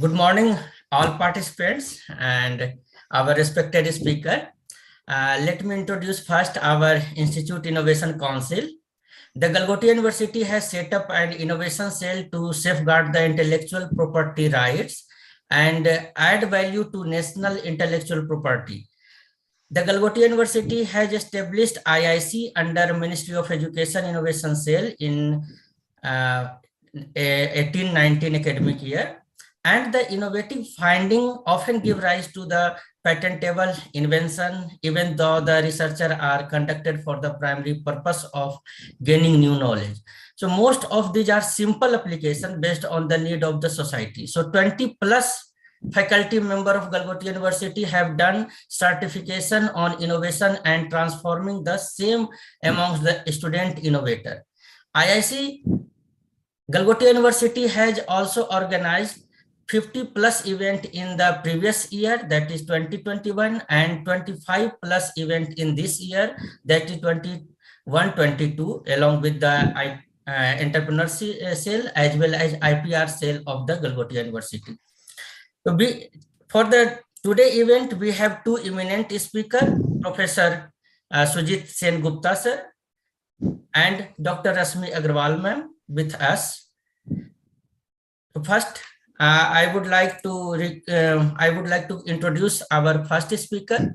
Good morning, all participants and our respected speaker. Let me introduce first our Institute Innovation Council. The Galgotia University has set up an innovation cell to safeguard the intellectual property rights and add value to national intellectual property. The Galgotia University has established IIC under Ministry of Education Innovation Cell in 18-19 academic year. And the innovative finding often give rise to the patentable invention, even though the researchers are conducted for the primary purpose of gaining new knowledge. So most of these are simple application based on the need of the society. So 20 plus faculty member of Galgotia University have done certification on innovation and transforming the same amongst the student innovator. IIC Galgotia University has also organized 50 plus event in the previous year, that is 2021, and 25 plus event in this year, that is 21-22, along with the entrepreneurship cell as well as IPR cell of the Galgotia University. So for the today event, we have two eminent speakers, Professor Sujit Sengupta sir and Dr. Rashmi Aggarwal ma'am with us. So first, I would like to introduce our first speaker,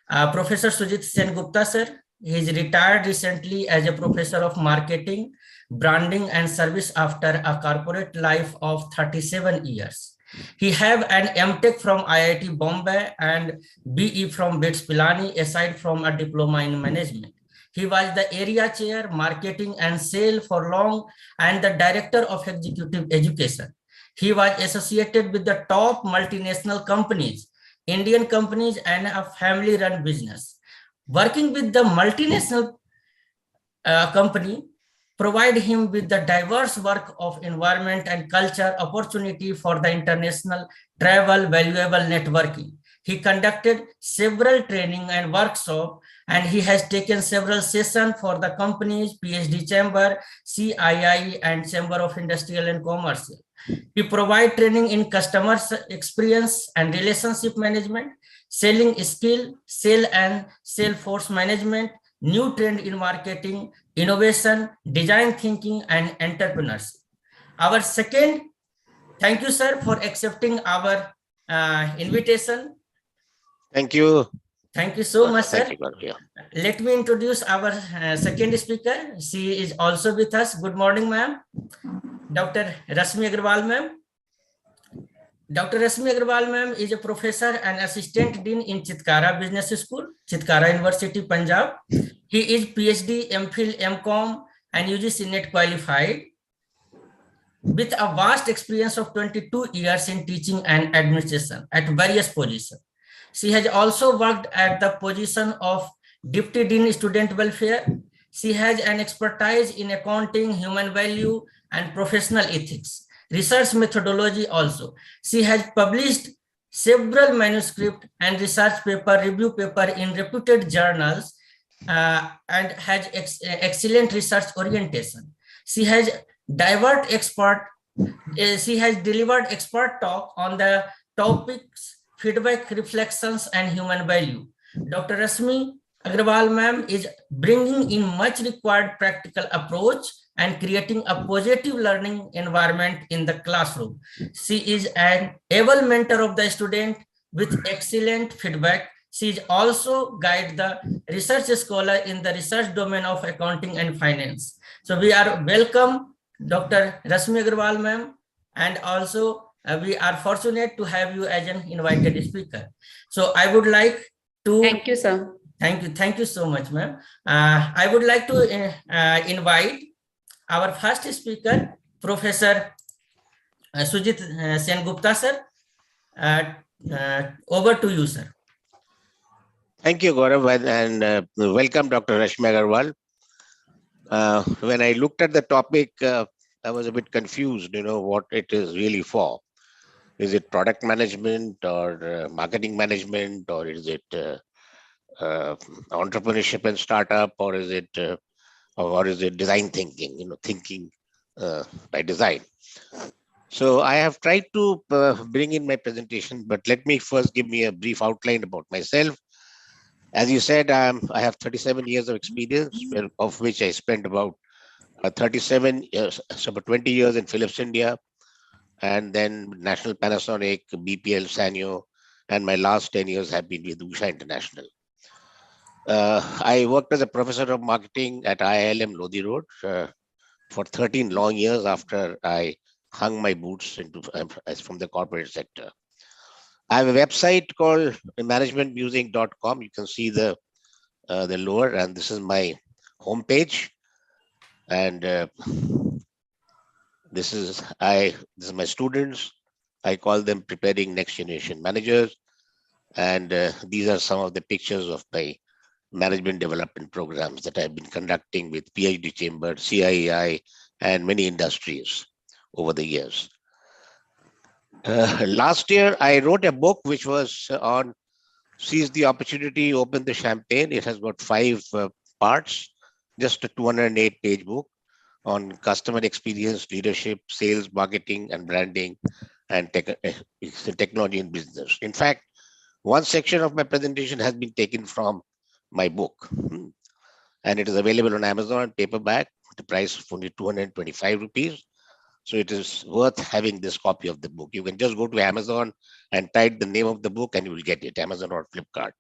Professor Sujit Sengupta sir. He is retired recently as a professor of marketing, branding, and service after a corporate life of 37 years. He have an MTech from IIT Bombay and BE from BITS Pilani, aside from a diploma in management. He was the area chair, marketing and sale for long, and the director of executive education. He was associated with the top multinational companies, Indian companies, and a family-run business. Working with the multinational company provide him with the diverse work of environment and culture opportunity for the international travel, valuable networking. He conducted several training and workshop, and he has taken several sessions for the companies, PhD chamber, CII, and Chamber of Industrial and Commerce. He provide training in customer experience and relationship management, selling skill, sale and sales force management, new trend in marketing, innovation, design thinking, and entrepreneurship. Our second, thank you, sir, for accepting our invitation. Thank you. Thank you so much, sir. Thank you. Let me introduce our second speaker. She is also with us. Good morning, ma'am. Dr. Rashmi Aggarwal, ma'am. Dr. Rashmi Aggarwal, ma'am, is a professor and assistant dean in Chitkara Business School, Chitkara University, Punjab. He is PhD, MPhil, MCom, and UGC NET qualified with a vast experience of 22 years in teaching and administration at various positions. She has also worked at the position of Deputy Dean Student Welfare. She has an expertise in accounting, human value, and professional ethics. Research methodology also. She has published several manuscripts and research paper, review paper in reputed journals and has excellent research orientation. She has diverse expert She has delivered expert talk on the topics feedback, reflections, and human value. Dr. Rashmi Aggarwal ma'am is bringing in much required practical approach and creating a positive learning environment in the classroom. She is an able mentor of the student with excellent feedback. She is also guide the research scholar in the research domain of accounting and finance. So we are welcome Dr. Rashmi Aggarwal ma'am, and also we are fortunate to have you as an invited speaker. So I would like to Thank you, sir. thank you so much, ma'am. I would like to invite our first speaker, Professor Sujit Sengupta, sir. Over to you, sir. Thank you, Gaurav, and welcome, Dr. Rashmi Aggarwal. When I looked at the topic, I was a bit confused, what it is really for. Is it product management or marketing management, or is it entrepreneurship and startup, or is it design thinking, thinking by design? So I have tried to bring in my presentation, but let me first give me a brief outline about myself. As you said, I have 37 years of experience, of which I spent about 37 years, so about 20 years in Philips India, and then National Panasonic, BPL, Sanyo, and my last 10 years have been with Usha International. I worked as a professor of marketing at IIM Lodi Road for 13 long years after I hung my boots from the corporate sector. I have a website called managementmusing.com. You can see the lower, and this is my homepage. And this is my students. I call them preparing next generation managers. And these are some of the pictures of my management development programs that I've been conducting with PhD Chamber, CII, and many industries over the years. Last year, I wrote a book which was on Seize the Opportunity, Open the Champagne. It has got 5 parts, just a 208-page book on customer experience, leadership, sales, marketing, and branding, and technology and business. In fact, one section of my presentation has been taken from my book, and it is available on Amazon paperback. The price of only 225 rupees. So it is worth having this copy of the book. You can just go to Amazon and type the name of the book and you will get it, Amazon or Flipkart.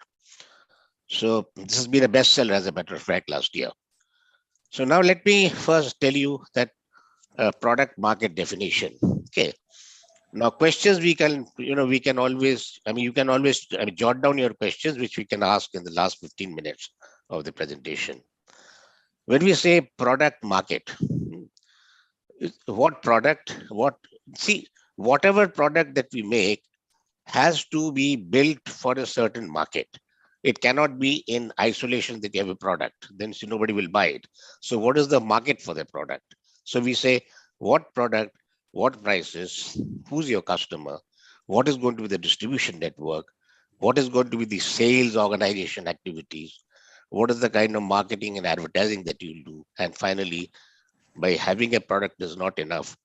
So this has been a bestseller, as a matter of fact, last year. So now let me first tell you that product market definition. Okay. Now questions we can always jot down your questions, which we can ask in the last 15 minutes of the presentation. When we say product market, what product, whatever product that we make has to be built for a certain market. It cannot be in isolation that you have a product, then nobody will buy it. So what is the market for the product? So we say, what product, what prices, who's your customer, what is going to be the distribution network, what is going to be the sales organization activities, what is the kind of marketing and advertising that you'll do, and finally, by having a product is not enough,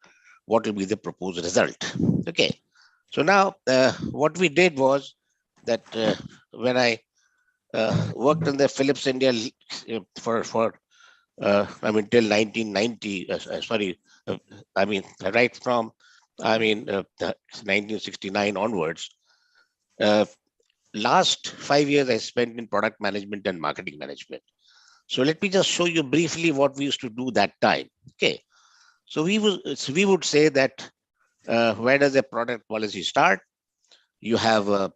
what will be the proposed result? Okay. So now what we did was that when I worked in the Philips India till 1990, right from 1969 onwards. Last 5 years I spent in product management and marketing management. So let me just show you briefly what we used to do that time. Okay. So we would say that where does a product policy start? You have a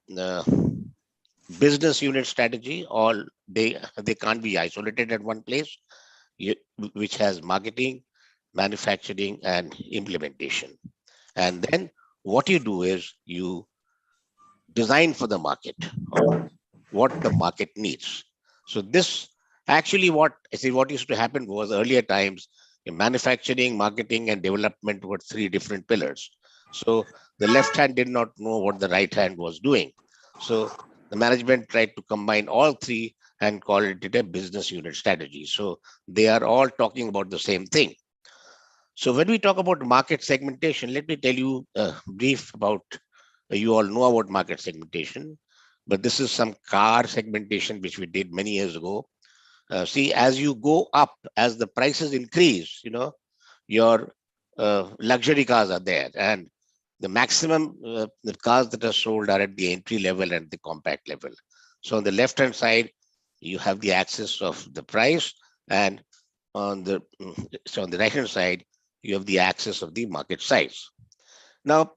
business unit strategy, or they can't be isolated at one place, which has marketing, manufacturing, and implementation. And then what you do is you design for the market, or what the market needs. So this actually what used to happen was earlier times in manufacturing, marketing, and development were 3 different pillars. So the left hand did not know what the right hand was doing. So the management tried to combine all 3 and call it a business unit strategy. So they are all talking about the same thing. So when we talk about market segmentation, let me tell you a brief about, you all know about market segmentation, but this is some car segmentation which we did many years ago. See, as you go up, as the prices increase, your luxury cars are there, and the maximum the cars that are sold are at the entry level and the compact level. So on the left hand side, you have the axis of the price, and on the so on the right hand side, you have the axis of the market size. Now,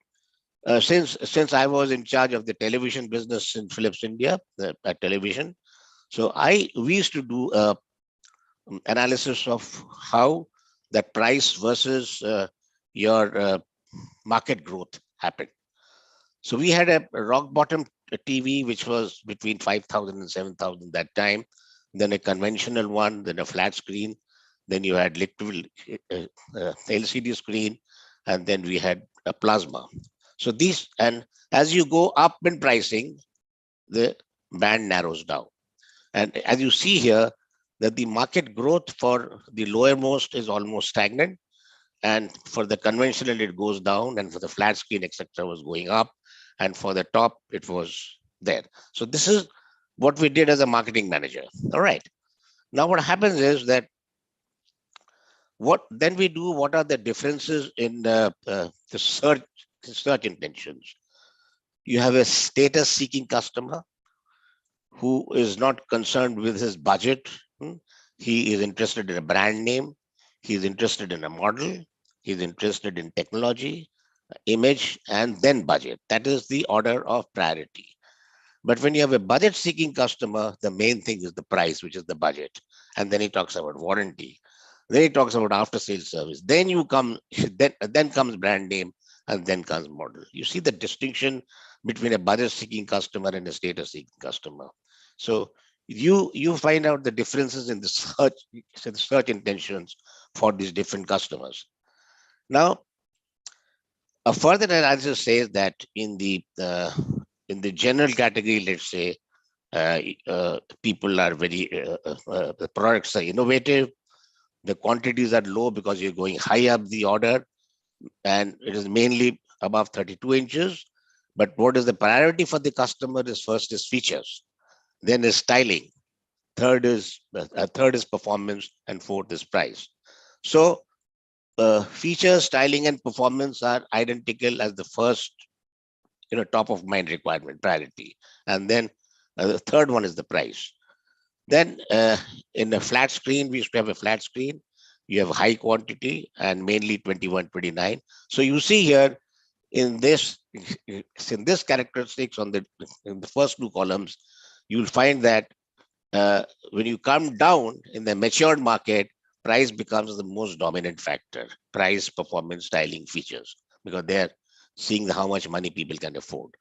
since I was in charge of the television business in Philips India, at television, so we used to do a analysis of how that price versus your market growth happened. So we had a rock bottom TV which was between 5,000 and 7,000 that time, then a conventional one, then a flat screen, then you had liquid LCD screen, and then we had a plasma. So these, and as you go up in pricing, the band narrows down. And as you see here, that the market growth for the lowermost is almost stagnant, and for the conventional it goes down, and for the flat screen, etc., was going up, and for the top it was there. So this is what we did as a marketing manager. All right. Now what happens is that what then we do, what are the differences in the search intentions? You have a status seeking customer who is not concerned with his budget. He is interested in a brand name. He is interested in a model. He is interested in technology, image, and then budget. That is the order of priority. But when you have a budget seeking customer, the main thing is the price, which is the budget. And then he talks about warranty. Then he talks about after sales service. Then then comes brand name, and then comes model. You see the distinction between a budget seeking customer and a status seeking customer. So you find out the differences in the search intentions for these different customers. Now, a further analysis says that in the general category, let's say, people are very the products are innovative, the quantities are low because you're going high up the order, and it is mainly above 32 inches. But what is the priority for the customer is, first is features, then is styling, third is performance, and fourth is price. So features, styling, and performance are identical as the first top of mind requirement, priority, and then the third one is the price. Then in a flat screen, we used to have a flat screen. You have high quantity and mainly 2129. So you see here in this characteristics in the first two columns, you'll find that when you come down in the matured market, price becomes the most dominant factor. Price, performance, styling, features, because they're seeing how much money people can afford.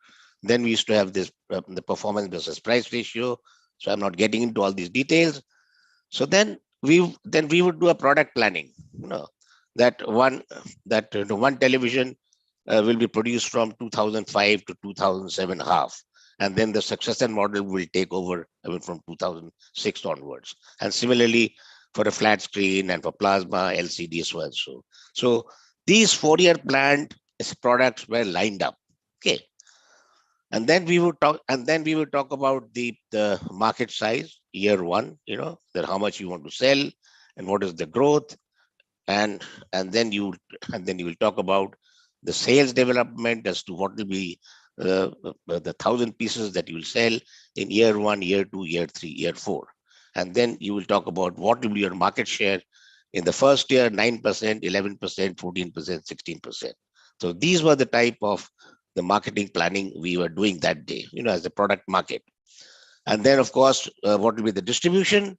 Then we used to have this the performance versus price ratio. So I'm not getting into all these details. So then we would do a product planning. That one television will be produced from 2005 to 2007 half, and then the successor model will take over from 2006 onwards. And similarly for a flat screen and for plasma, LCD as well. So these 4-year planned products were lined up. Okay. And then we would talk about the market size, year one, that how much you want to sell and what is the growth. And then you will talk about the sales development as to what will be the 1,000 pieces that you will sell in year one, year two, year three, year four. And then you will talk about what will be your market share in the first year, 9%, 11%, 14%, 16%. So these were the type of the marketing planning we were doing that day, as a product market. And then, of course, what will be the distribution?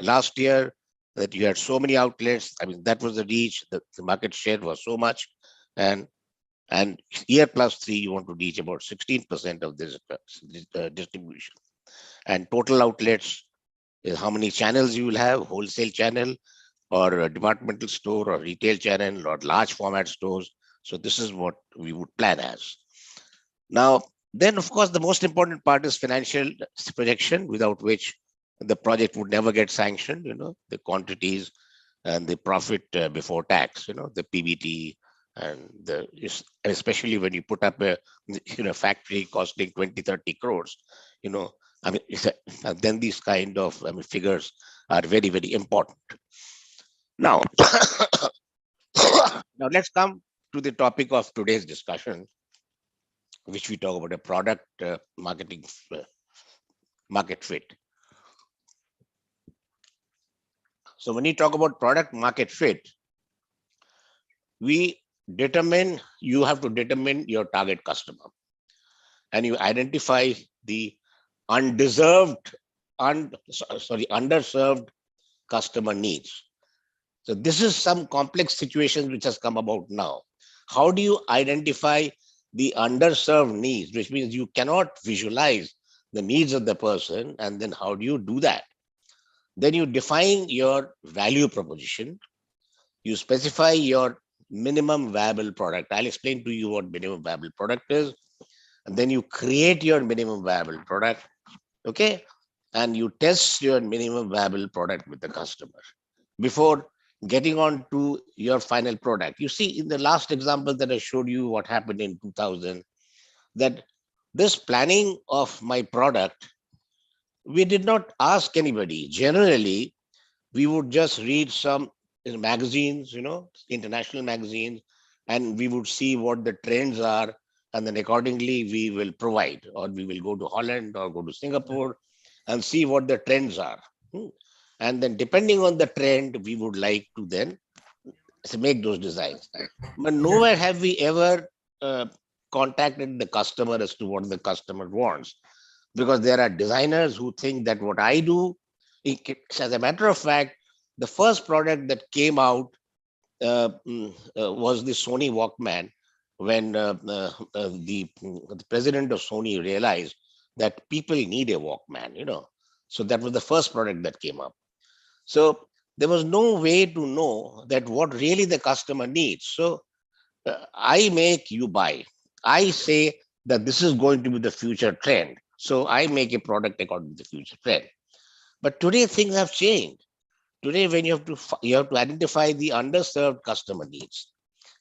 Last year, that you had so many outlets. I mean, that was the reach. The market share was so much, and year plus 3, you want to reach about 16% of this distribution. And total outlets is how many channels you will have: wholesale channel, or a departmental store, or retail channel, or large format stores. So this is what we would plan as. Now, then, of course, the most important part is financial projection, without which the project would never get sanctioned. The quantities and the profit before tax, the PBT, and especially when you put up a factory costing 20-30 crores, you know, I mean, and then these kind of figures are very, very important. Now, now let's come to the topic of today's discussion, which we talk about a product marketing market fit. So when you talk about product market fit, you have to determine your target customer, and you identify the underserved customer needs. So this is some complex situation which has come about now. How do you identify the underserved needs, which means you cannot visualize the needs of the person, and then how do you do that? Then you define your value proposition, you specify your minimum viable product. I'll explain to you what minimum viable product is, and then you create your minimum viable product, okay? And you test your minimum viable product with the customer before getting on to your final product. You see, in the last example that I showed you what happened in 2000, that this planning of my product, we did not ask anybody. Generally, we would just read some magazines, international magazines, and we would see what the trends are. And then accordingly, we will provide, or we will go to Holland or go to Singapore and see what the trends are. And then depending on the trend, we would like to then make those designs. But nowhere have we ever contacted the customer as to what the customer wants, because there are designers who think that what I do, as a matter of fact, the first product that came out was the Sony Walkman, when the president of Sony realized that people need a Walkman, So that was the first product that came up. So there was no way to know that what really the customer needs. So I make, you buy. I say that this is going to be the future trend. So I make a product according to the future trend. But today things have changed. Today, when you have to identify the underserved customer needs,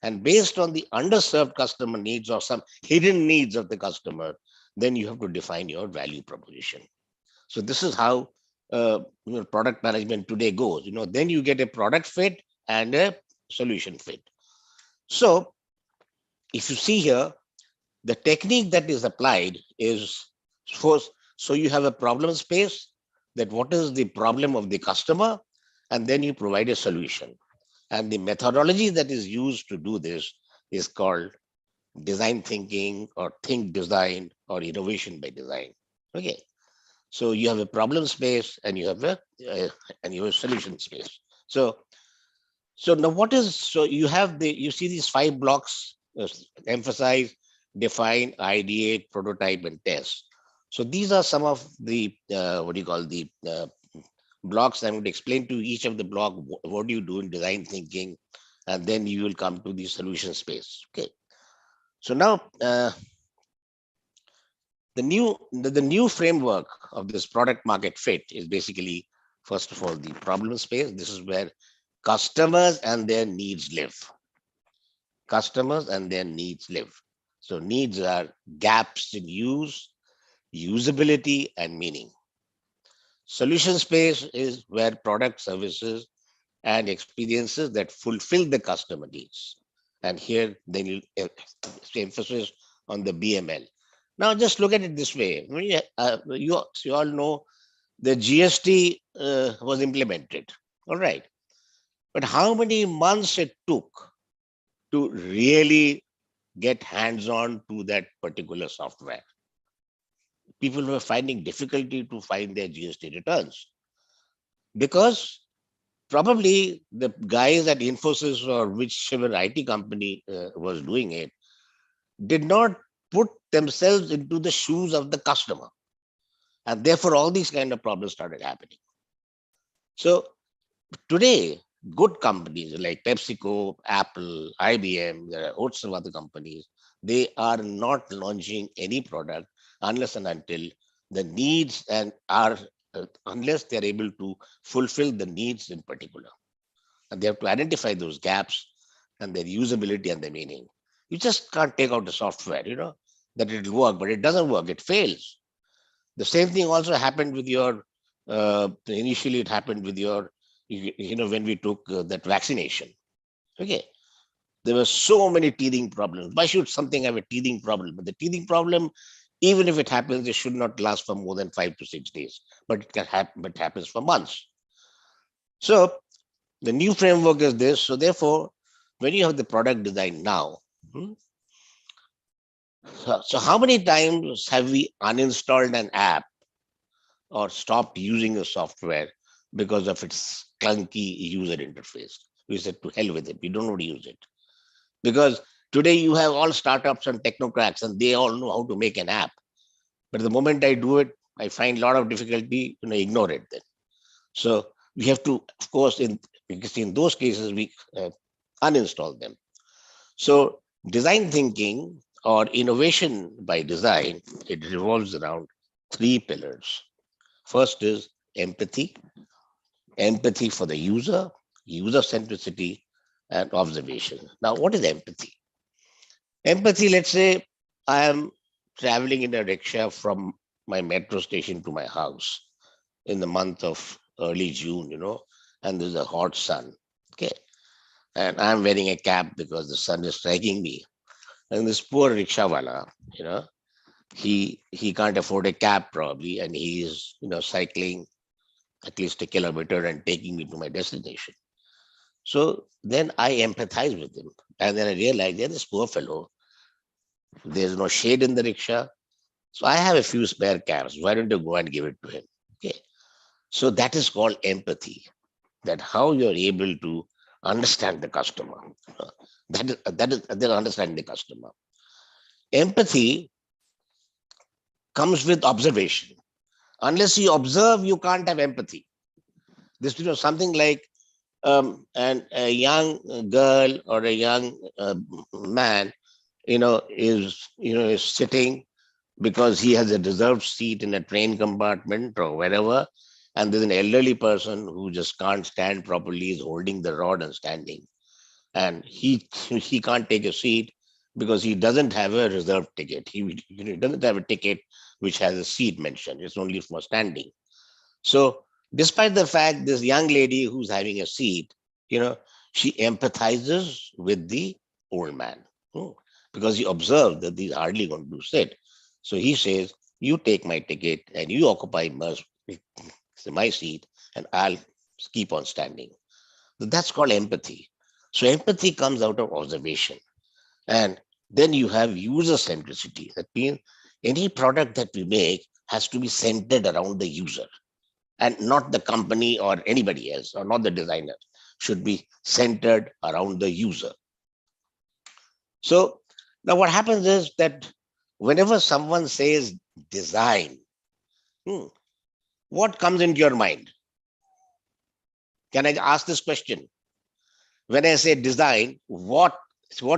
and based on the underserved customer needs or some hidden needs of the customer, then you have to define your value proposition. So this is how product management today goes. Then you get a product fit and a solution fit. So if you see here, the technique that is applied is first, so you have a problem space, that what is the problem of the customer, and then you provide a solution. And the methodology that is used to do this is called design thinking, or think design, or innovation by design. Okay. So you have a problem space and you have a solution space. So now you see these 5 blocks: emphasize, define, ideate, prototype, and test. So these are some of the blocks. I would explain to each of the block what do you do in design thinking, and then you will come to the solution space. Okay. So now the new framework of this product market fit is basically, first of all, the problem space. This is where customers and their needs live. Customers and their needs live. So needs are gaps in use, usability, and meaning. Solution space is where product, services, and experiences that fulfill the customer needs. And here then you emphasis on the BML. Now just look at it this way. You all know the GST was implemented. All right. But how many months it took to really get hands-on to that particular software? People were finding difficulty to find their GST returns, because probably the guys at Infosys or whichever IT company was doing it did not put themselves into the shoes of the customer. And therefore, all these kind of problems started happening. So today, good companies like PepsiCo, Apple, IBM, there are lots of other companies, they are not launching any product unless and until the needs unless they're able to fulfill the needs in particular. and they have to identify those gaps and their usability and their meaning. You just can't take out the software, that it will work, but it doesn't work, it fails. The same thing also happened with your, initially it happened with your, when we took that vaccination. Okay. There were so many teething problems. Why should something have a teething problem? But the teething problem, even if it happens, it should not last for more than 5 to 6 days, but it can happen, but it happens for months. So the new framework is this. So therefore, when you have the product design now, so how many times have we uninstalled an app or stopped using a software because of its clunky user interface? We said, to hell with it. We don't want to use it. Because today you have all startups and technocrats and they all know how to make an app. But the moment I do it, I find a lot of difficulty, ignore it then. So we have to, of course, because in those cases, we uninstall them. So design thinking or innovation by design, it revolves around 3 pillars. First is empathy for the user centricity, and observation. Now, what is empathy? Empathy, let's say I am traveling in a rickshaw from my metro station to my house in the month of early June, and there's a hot sun. Okay. And I'm wearing a cap because the sun is striking me. And this poor rickshawala, he can't afford a cab probably, and he is, cycling at least a kilometer and taking me to my destination. So then I empathize with him. And then I realize, this poor fellow, there's no shade in the rickshaw. So I have a few spare cabs. Why don't you go and give it to him? Okay. So that is called empathy, that how you're able to understand the customer. That is understanding the customer. Empathy comes with observation. Unless you observe, you can't have empathy. This, something like and a young girl or a young man, is sitting because he has a reserved seat in a train compartment or wherever, and there's an elderly person who just can't stand properly, is holding the rod and standing, and he can't take a seat because he doesn't have a reserved ticket. He doesn't have a ticket which has a seat mentioned. It's only for standing. So despite the fact this young lady who's having a seat, she empathizes with the old man because he observed that he's hardly going to sit. So he says, you take my ticket and you occupy my seat and I'll keep on standing. That's called empathy. So empathy comes out of observation. And then you have user centricity. That means any product that we make has to be centered around the user, and not the company or anybody else, or not the designer. Should be centered around the user. So now what happens is that whenever someone says design, what comes into your mind? Can I ask this question? When I say design, what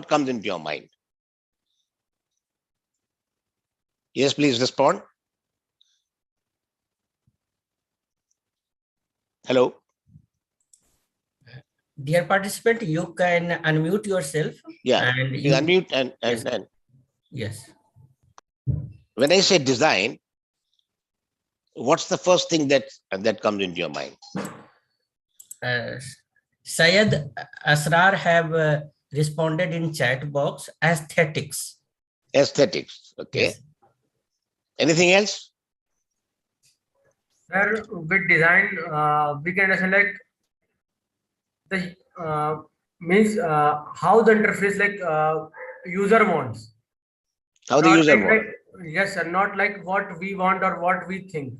comes into your mind? Yes, please respond. Hello. Dear participant, you can unmute yourself. Yeah, and you unmute and yes. When I say design, what's the first thing that comes into your mind? Syed Asrar have responded in chat box, aesthetics. Aesthetics, okay. Yes. Anything else? Sir, with design, we can select the means how the interface user wants. How the user wants. Yes, sir. Not like what we want or what we think.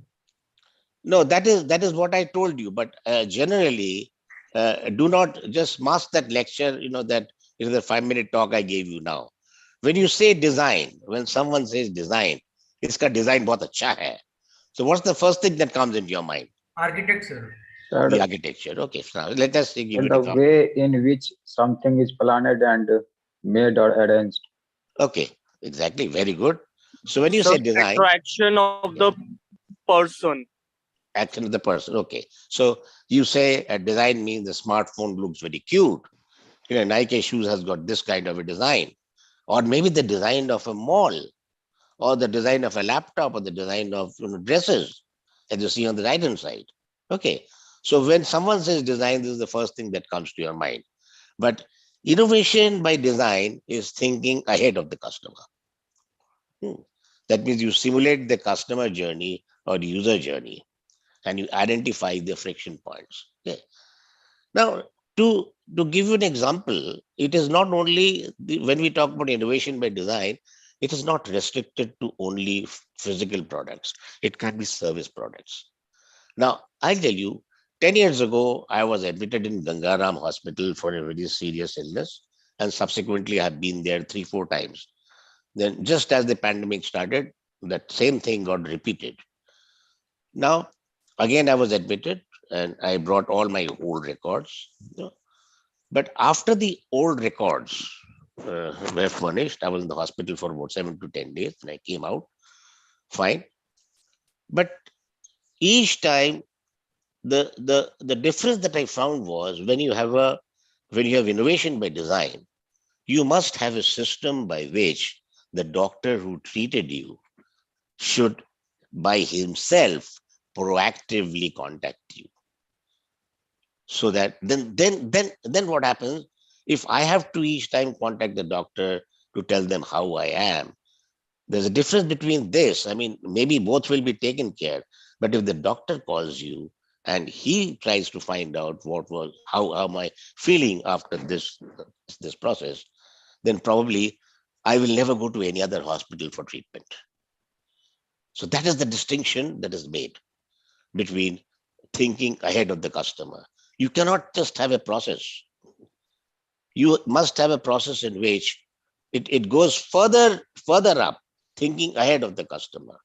No, that is what I told you. But generally, do not just mask that lecture. That is the 5-minute talk I gave you now. When you say design, when someone says design, iska design bahut acha hai. So what's the first thing that comes into your mind? Architecture. The architecture. Okay, so now let us give it the way in which something is planned and made or arranged. Okay, exactly. Very good. So when you say design, attraction of the person. action of the person. Okay. So you say a design means the smartphone looks very cute. Nike shoes has got this kind of a design, or maybe the design of a mall, or the design of a laptop, or the design of dresses, as you see on the right hand side. Okay. So when someone says design, this is the first thing that comes to your mind. But innovation by design is thinking ahead of the customer. That means you simulate the customer journey or user journey, and you identify the friction points. Okay. Now, to give you an example, it is not only when we talk about innovation by design, it is not restricted to only physical products. It can be service products. Now, I'll tell you, 10 years ago, I was admitted in Gangaram Hospital for a very serious illness, and subsequently I've been there 3-4 times. Then just as the pandemic started, that same thing got repeated. Now, again, I was admitted and I brought all my old records. But after the old records were furnished, I was in the hospital for about 7 to 10 days and I came out fine. But each time, the difference that I found was when you have innovation by design, you must have a system by which the doctor who treated you should by himself proactively contact you. So that then what happens if I have to each time contact the doctor to tell them how I am? There's a difference between this. I mean, maybe both will be taken care, but if the doctor calls you and he tries to find out how am I feeling after this process, then probably I will never go to any other hospital for treatment. So that is the distinction that is made between thinking ahead of the customer. You cannot just have a process. You must have a process in which it goes further up, thinking ahead of the customer.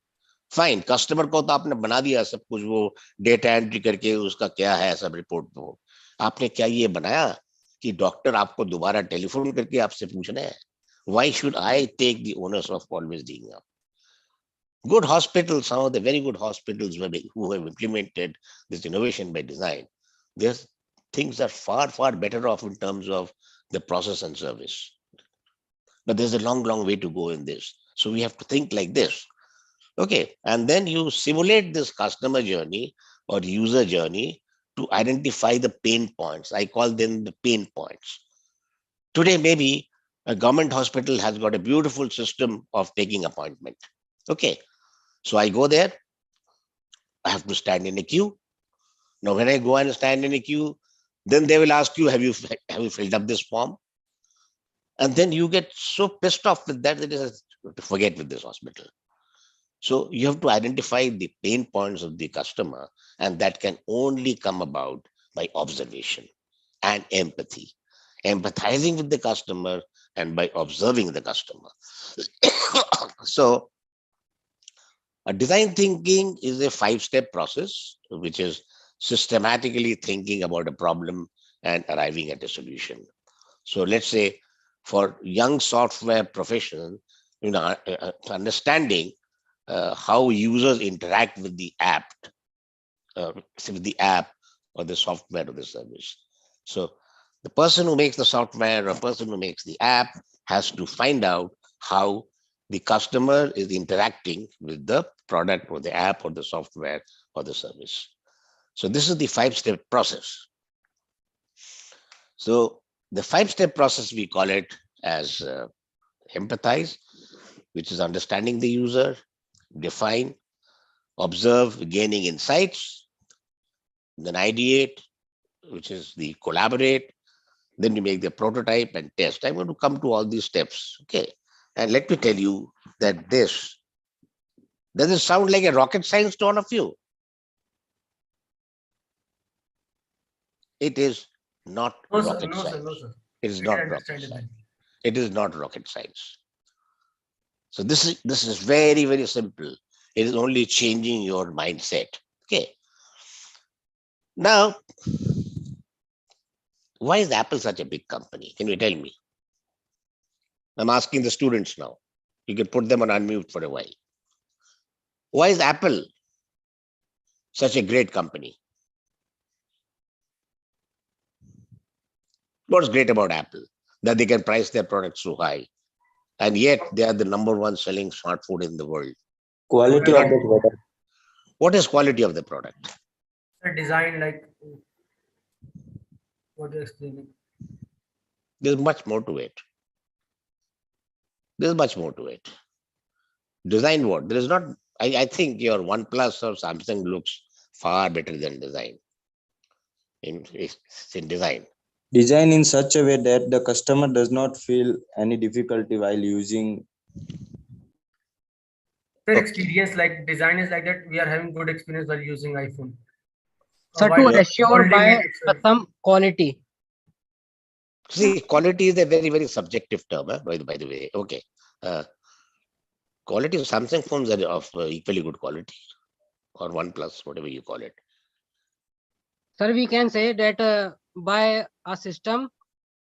Fine, customer को तो आपने बना दिया सब कुछ, वो data entry करके उसका क्या है सब रिपोर्ट में. आपने क्या ये बनाया कि डॉक्टर आपको दोबारा टेलीफोन करके आपसे पूछना है? Why should I take the onus of always doing that? Good hospitals, some of the very good hospitals who have implemented this innovation by design, their things are far better off in terms of the process and service. But there's a long way to go in this. So we have to think like this. Okay, and then you simulate this customer journey or user journey to identify the pain points. I call them the pain points. Today, maybe a government hospital has got a beautiful system of taking appointment. Okay, so I go there, I have to stand in a queue. Now, when I go and stand in a queue, then they will ask you, have you filled up this form? And then you get so pissed off with that you have to forget with this hospital. So you have to identify the pain points of the customer, and that can only come about by observation and empathy, empathizing with the customer and by observing the customer. So a design thinking is a 5-step process, which is systematically thinking about a problem and arriving at a solution. So let's say for young software professionals, understanding how users interact with the app or the software or the service. So the person who makes the software or person who makes the app has to find out how the customer is interacting with the product or the app or the software or the service. So this is the 5-step process. So the 5-step process, we call it as empathize, which is understanding the user, define, observe, gaining insights, then ideate, which is the collaborate, then you make the prototype and test. I'm going to come to all these steps. Okay. And let me tell you that this doesn't sound like a rocket science to all of you. It is not rocket science. It is not rocket science. It is not rocket science. So this is very simple. It is only changing your mindset. Okay. Now, why is Apple such a big company? Can you tell me? I'm asking the students now. You can put them on unmute for a while. Why is Apple such a great company? What's great about Apple? That they can price their products so high. And yet they are the number one selling smartphone in the world. Quality of the product. What is quality of the product? The design, like what you're explaining. There's much more to it. There's much more to it. Design what? There is not, I think your OnePlus or Samsung looks far better than design. It's in design. Design in such a way that the customer does not feel any difficulty while using. The Okay. experience, like design is like that. We are having good experience while using iPhone. So While to assure holding by it itself. some quality. See, quality is a very, very subjective term, by the way. Okay. Quality of Samsung phones are of equally good quality, or OnePlus, whatever you call it. Sir, we can say that by a system,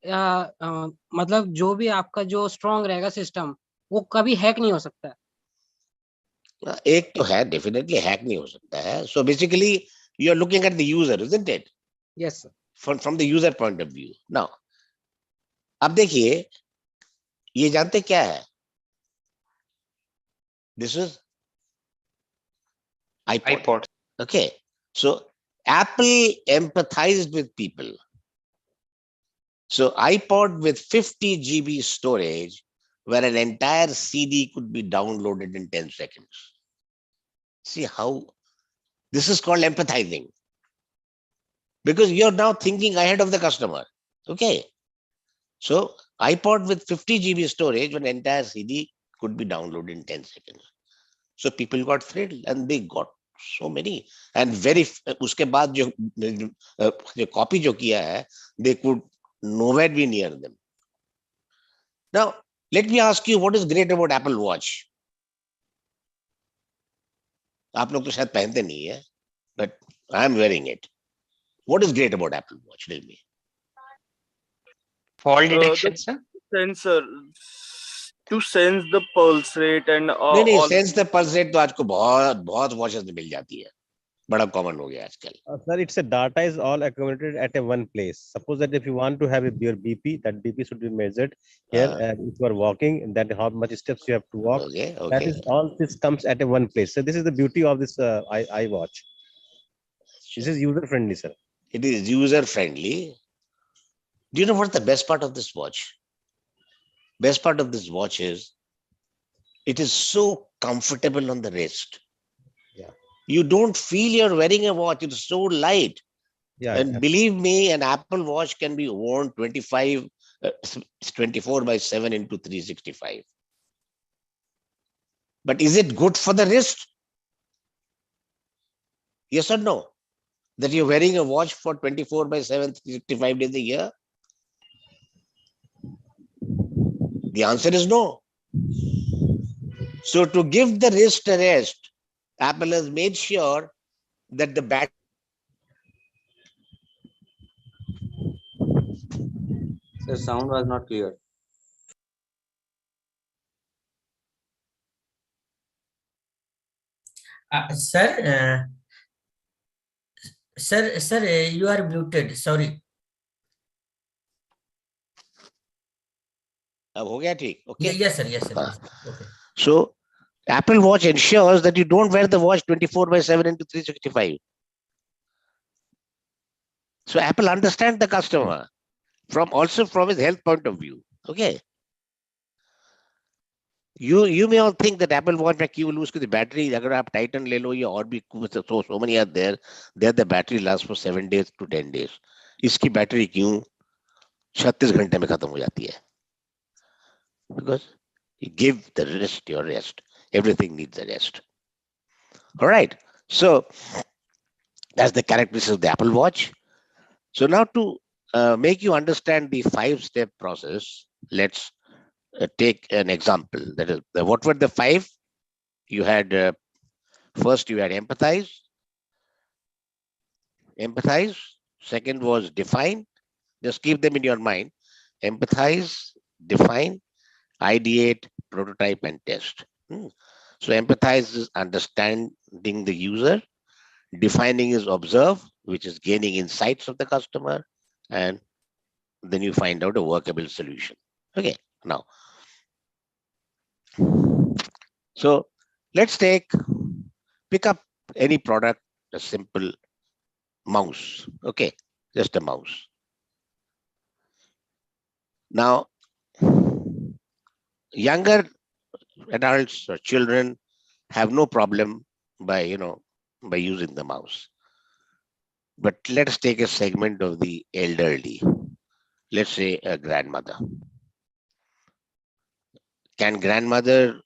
मतलब जो भी आपका जो strong रहेगा system, वो कभी hack नहीं हो सकता. एक तो है, definitely hack नहीं हो सकता है. So basically, you are looking at the user, isn't it? Yes, sir. From the user point of view. Now, अब देखिए, ये जानते क्या है? This is iPod. Okay. So Apple empathized with people. So iPod with 50 GB storage, where an entire CD could be downloaded in 10 seconds. See how this is called empathizing. Because you're now thinking ahead of the customer. Okay. So iPod with 50 GB storage, when entire CD could be downloaded in 10 seconds. So people got thrilled and they got so many. And very उसके बाद जो copy जो किया है, they could nowhere be near them. Now, let me ask you, what is great about Apple Watch? आप लोग तो शायद पहनते नहीं है, but I am wearing it. What is great about Apple Watch? Tell me. Fall detection, sir. Sensor to sense the pulse rate and नहीं all. sense the pulse rate तो आज को बहुत watches में मिल जाती है, बड़ा common हो गया आजकल. Sir, it's a data is all accumulated at a one place. Suppose that if you want to have your BP, that BP should be measured here. If you are walking, that how much steps you have to walk. Okay. That is all. This comes at a one place. So this is the beauty of this iWatch. This is user friendly, sir. It is user friendly. Do you know what's the best part of this watch? Best part of this watch is it is so comfortable on the wrist. Yeah. You don't feel you're wearing a watch. It's so light. Yeah. And believe me, an Apple Watch can be worn 24/7 into 365. But is it good for the wrist? Yes or no? That you're wearing a watch for 24/7, 365 days a year? The answer is no. So to give the wrist a rest, Apple has made sure that the battery. Sir, sound was not clear. Sir, you are muted. Sorry. अब हो गया ठीक? Okay. Yes, sir. Yes, sir. Yes. Okay. So Apple Watch ensures that you don't wear the watch 24/7 into 365. So Apple understands the customer also from his health point of view. Okay. You may all think that Apple Watch में क्यों lose the battery? अगर आप Titan ले लो या और भी so many are there the battery lasts for 7 days to 10 days. इसकी battery क्यों 36 घंटे में खत्म हो जाती है? Because you give the wrist your rest. Everything needs a rest. All right. So that's the characteristics of the Apple Watch. So now to make you understand the 5-step process, let's take an example. That is, what were the 5? You had first you had empathize. Second was define. Just keep them in your mind. Empathize, define, ideate, prototype, and test. So empathize is understanding the user. Defining is observe, which is gaining insights of the customer, and then you find out a workable solution. Okay, now, so let's pick up any product, a simple mouse. Okay, just a mouse. Now, younger adults or children have no problem by by using the mouse. But let's take a segment of the elderly. Let's say a grandmother. Can grandmother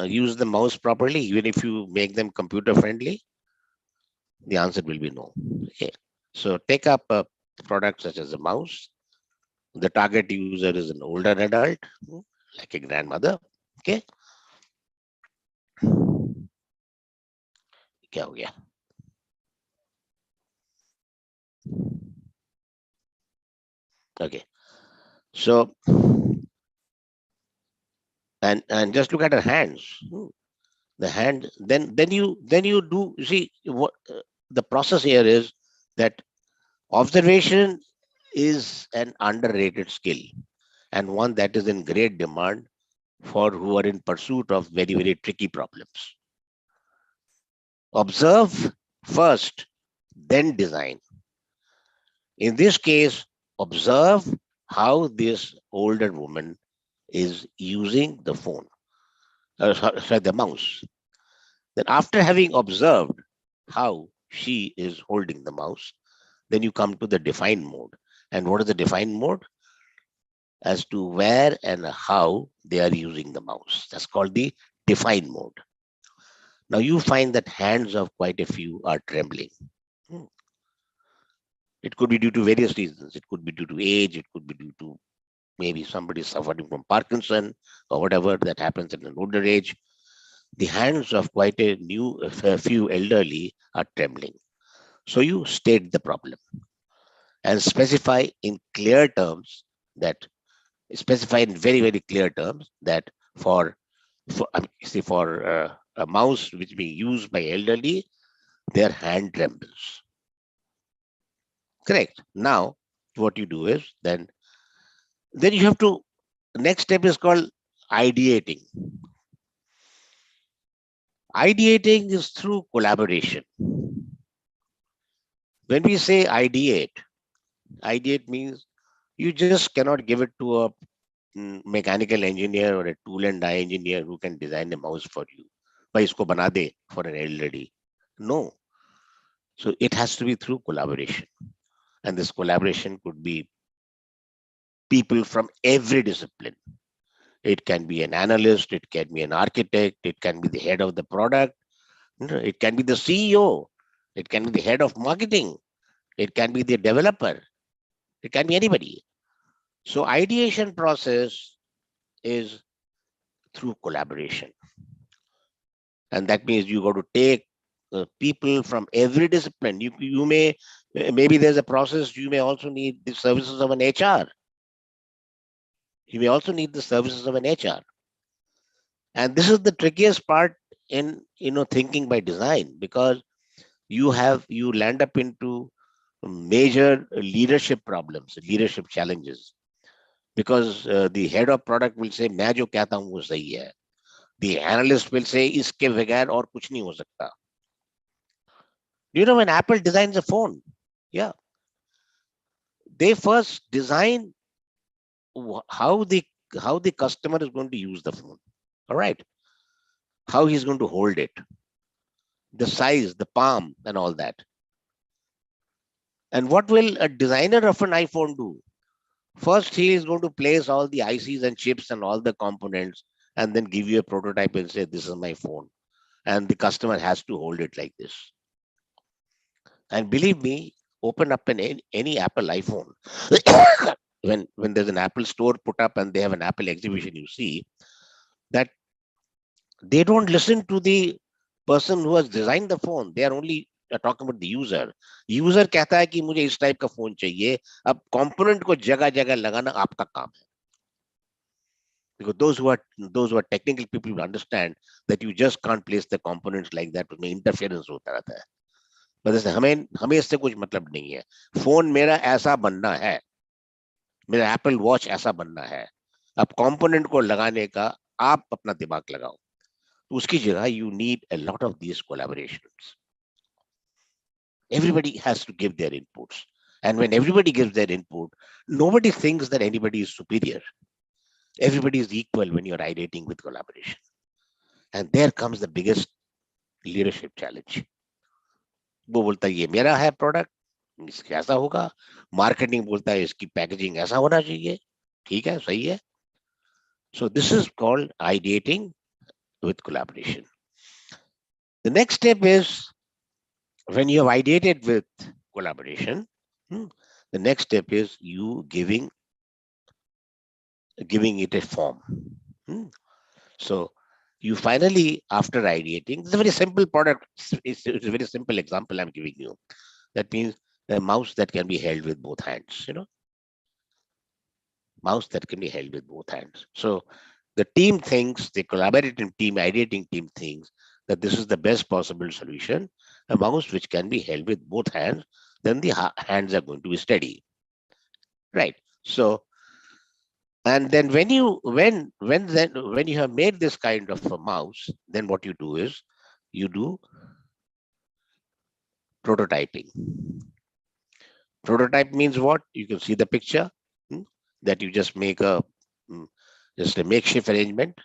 use the mouse properly, even if you make them computer friendly? The answer will be no. Okay. So take up a product such as a mouse. The target user is an older adult, like a grandmother. Okay. क्या हो गया? Okay. So and just look at her hands. The hand. Then you do see what the process here is, that observation is an underrated skill, and one that is in great demand for who are in pursuit of very, very tricky problems. Observe first, then design. In this case, observe how this older woman is using the phone, sorry, the mouse. Then after having observed how she is holding the mouse, then you come to the define mode. And what is the define mode? As to where and how they are using the mouse. That's called the define mode. Now you find that hands of quite a few are trembling. It could be due to various reasons. It could be due to age. It could be due to maybe somebody suffering from Parkinson or whatever that happens at an older age. The hands of quite a few elderly are trembling. So you state the problem and specify in clear terms that specify in very, very clear terms that for a mouse which is being used by elderly, their hand trembles. Correct. Now, what you do is then you have to, next step is called ideating. Ideating is through collaboration. When we say ideate means you just cannot give it to a mechanical engineer or a tool and die engineer who can design a mouse for you. Bhai isko bana de for an elderly. No. So it has to be through collaboration. And this collaboration could be people from every discipline. It can be an analyst, it can be an architect, it can be the head of the product, it can be the CEO, it can be the head of marketing, it can be the developer, it can be anybody. So ideation process is through collaboration. And that means you got to take people from every discipline. You may, maybe there's a process, you may also need the services of an HR. You may also need the services of an HR. And this is the trickiest part in thinking by design, because you land up into major leadership problems, leadership challenges. Because the head of product will say, मैं जो कहता हूँ वो सही है. The analyst will say, इसके बगैर और कुछ नहीं हो सकता. You know, when Apple designs a phone, yeah, they first design how the customer is going to use the phone. All right, how he's going to hold it, the size, the palm, and all that. And what will a designer of an iPhone do? First, he is going to place all the ICs and chips and all the components, and then give you a prototype and say, this is my phone. And the customer has to hold it like this. And believe me, open up any Apple iPhone. when there's an Apple store put up and they have an Apple exhibition, you see that they don't listen to the person who has designed the phone. They are only talking about the user. User कहता है कि मुझे इस type का phone चाहिए. अब component को जगह जगह लगाना आपका काम है. Because those who are technical people will understand that you just can't place the components like that. उसमें interference होता रहता है. जैसे हमें इससे कुछ मतलब नहीं है, फोन मेरा ऐसा बनना है, मेरा एप्पल वॉच ऐसा बनना है, अब कंपोनेंट को लगाने का आप अपना दिमाग लगाओ, तो उसकी जगह you need a lot of these collaborations. Everybody has to give their inputs, and when everybody gives their input, nobody thinks that anybody is superior. Everybody is equal when you're ideating with collaboration, and there comes the biggest leadership challenge. वो बोलता है ये मेरा है product, इसका ऐसा होगा. Marketing बोलता है इसकी पैकेजिंग ऐसा होना चाहिए. ठीक है, सही है. So this is called ideating with collaboration. The next step is, when you have ideated with collaboration, the next step is you giving it a form. So you finally, after ideating, it's a very simple product. It's a very simple example I'm giving you. That means a mouse that can be held with both hands, mouse that can be held with both hands. So the team thinks, the collaborative team, ideating team thinks that this is the best possible solution, a mouse which can be held with both hands, then the hands are going to be steady, right? So, and then when you have made this kind of a mouse, then what you do is you do prototyping. Prototype means what? You can see the picture, that you just make a makeshift arrangement.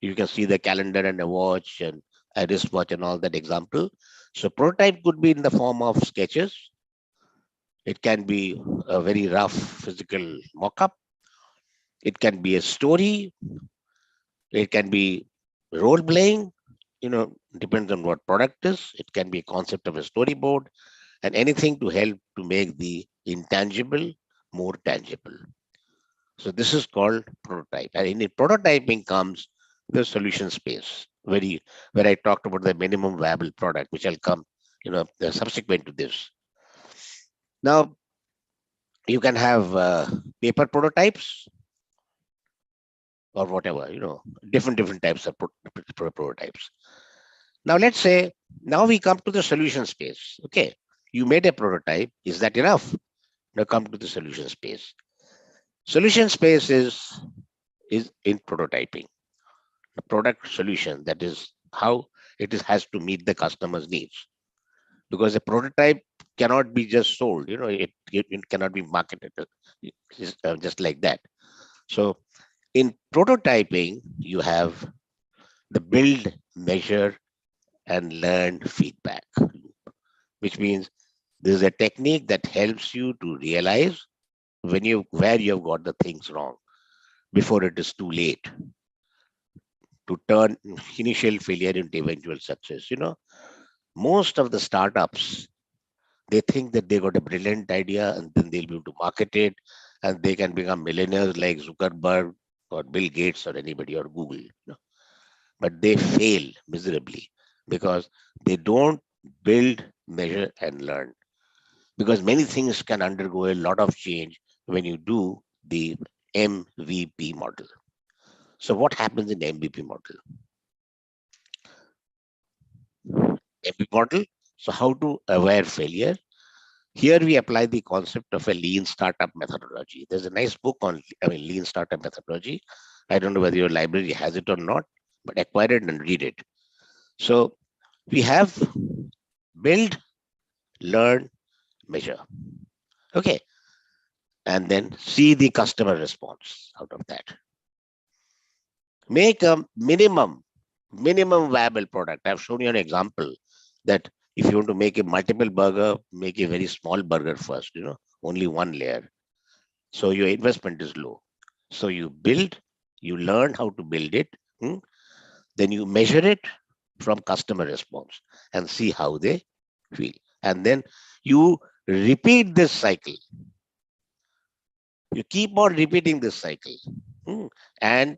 You can see the calendar and a watch and a wristwatch and all that example. So prototype could be in the form of sketches. It can be a very rough physical mock-up. It can be a story. It can be role playing. Depends on what product is. It can be a concept of a storyboard, and anything to help to make the intangible more tangible. So this is called prototype. And in prototyping comes the solution space, where I talked about the minimum viable product, which I'll come, subsequent to this. Now, you can have paper prototypes or whatever, different types of prototypes. Now, let's say, now we come to the solution space. Okay, you made a prototype. Is that enough? Now come to the solution space. Solution space is in prototyping. The product solution, that is how has to meet the customer's needs. Because a prototype cannot be just sold, it cannot be marketed just like that. So in prototyping, you have the build, measure, and learn feedback, which means this is a technique that helps you to realize where you have got the things wrong before it is too late, to turn initial failure into eventual success. Most of the startups, they think that they got a brilliant idea and then they'll be able to market it and they can become millionaires like Zuckerberg or Bill Gates or anybody or Google. But they fail miserably because they don't build, measure, and learn. Because many things can undergo a lot of change when you do the MVP model. So what happens in the MVP model? MVP model. So how to avoid failure? Here we apply the concept of a lean startup methodology. There's a nice book on lean startup methodology. I don't know whether your library has it or not, but acquire it and read it. So we have build, learn, measure. Okay. And then see the customer response out of that. Make a minimum viable product. I've shown you an example that if you want to make a multiple burger, make a very small burger first, only one layer. So your investment is low. So you build, you learn how to build it. Then you measure it from customer response and see how they feel. And then you repeat this cycle. You keep on repeating this cycle and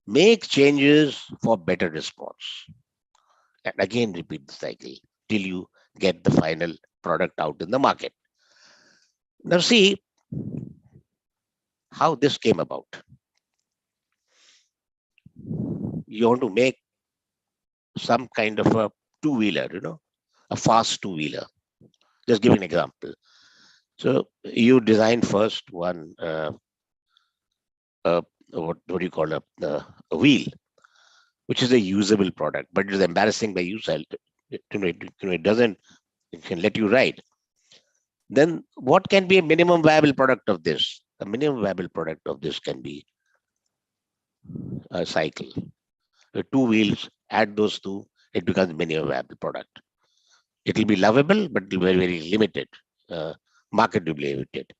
make changes for better response. And again, repeat the cycle till you get the final product out in the market. Now see how this came about. You want to make some kind of a two-wheeler, a fast two-wheeler. Just give an example. So you design first one, what do you call a wheel, which is a usable product, but it is embarrassing by use. It doesn't, it can let you ride. Then what can be a minimum viable product of this? A minimum viable product of this can be a cycle. The two wheels, add those two, it becomes minimum viable product. It will be lovable, but it will be very, very limited, marketably limited.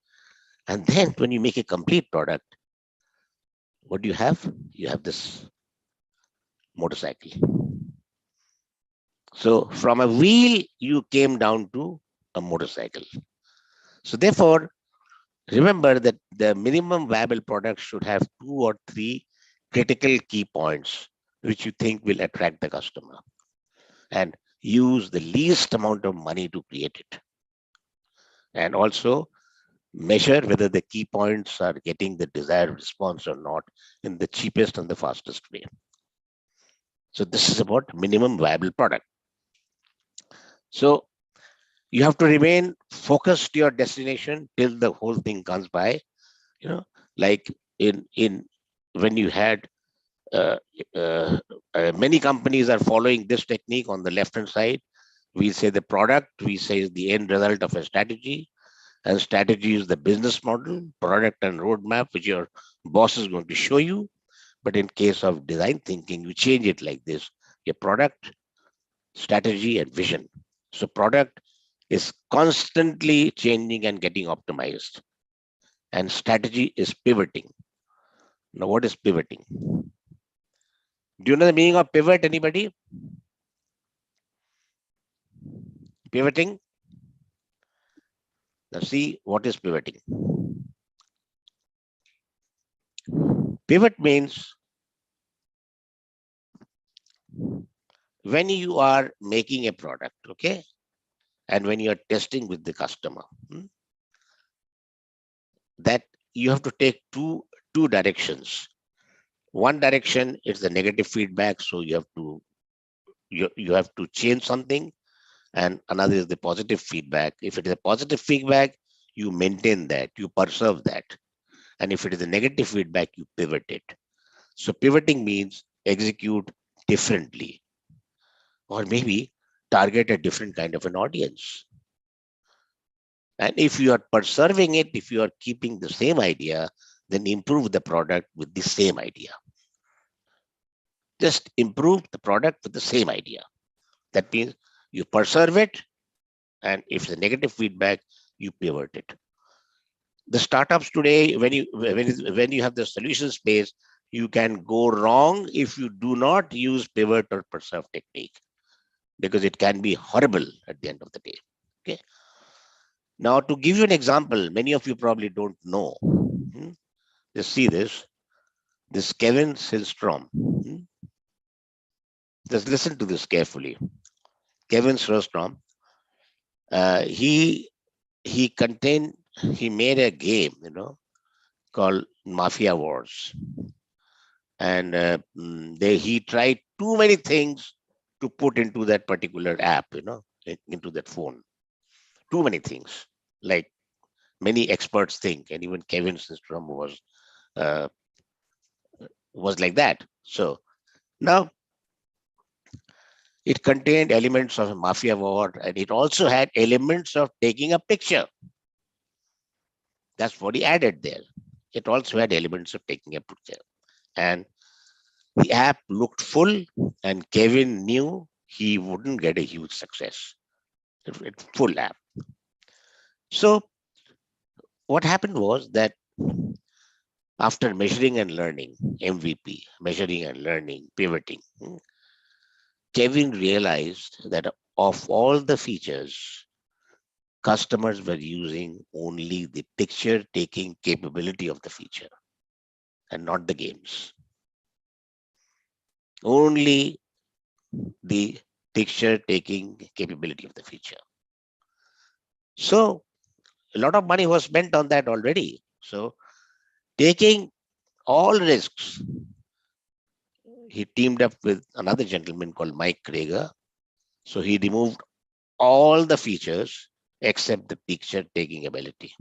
And then when you make a complete product, what do you have? You have this motorcycle. So from a wheel, you came down to a motorcycle. So therefore, remember that the minimum viable product should have 2 or 3 critical key points which you think will attract the customer, and use the least amount of money to create it. And also measure whether the key points are getting the desired response or not in the cheapest and the fastest way. So this is about minimum viable product. So you have to remain focused to your destination till the whole thing comes by. Like in when you had many companies are following this technique. On the left hand side, we say the product, we say the end result of a strategy, and strategy is the business model, product and roadmap which your boss is going to show you. But in case of design thinking, you change it like this: your product, strategy, and vision. So product is constantly changing and getting optimized, and strategy is pivoting. Now, what is pivoting? Do you know the meaning of pivot? Anybody? Pivoting? Now see, what is pivoting? Pivot means when you are making a product, okay, and when you are testing with the customer, that you have to take two directions. One direction is the negative feedback, so you have to change something, and another is the positive feedback. If it is a positive feedback, you maintain that, you preserve that, and if it is a negative feedback, you pivot it. So pivoting means execute differently, or maybe target a different kind of an audience. And if you are preserving it, if you are keeping the same idea, then improve the product with the same idea. Just improve the product with the same idea. That means you preserve it, and if the negative feedback, you pivot it. The startups today, when you have the solution space, you can go wrong if you do not use pivot or preserve technique, because it can be horrible at the end of the day. Okay. Now, to give you an example, many of you probably don't know. Just see this. This Kevin Systrom. Just listen to this carefully. Kevin Systrom. He made a game, called Mafia Wars, and he tried too many things to put into that particular app, into that phone. Too many things, like many experts think, and even Kevin Systrom was like that. So now it contained elements of a mafia war, and it also had elements of taking a picture. That's what he added there. It also had elements of taking a picture. And the app looked full, and Kevin knew he wouldn't get a huge success. It's full app. So what happened was that after measuring and learning, MVP, measuring and learning, pivoting, Kevin realized that of all the features, customers were using only the picture taking capability of the feature and not the games. Only the picture taking capability of the feature. So a lot of money was spent on that already. So taking all risks, he teamed up with another gentleman called Mike Krager. So he removed all the features except the picture taking ability.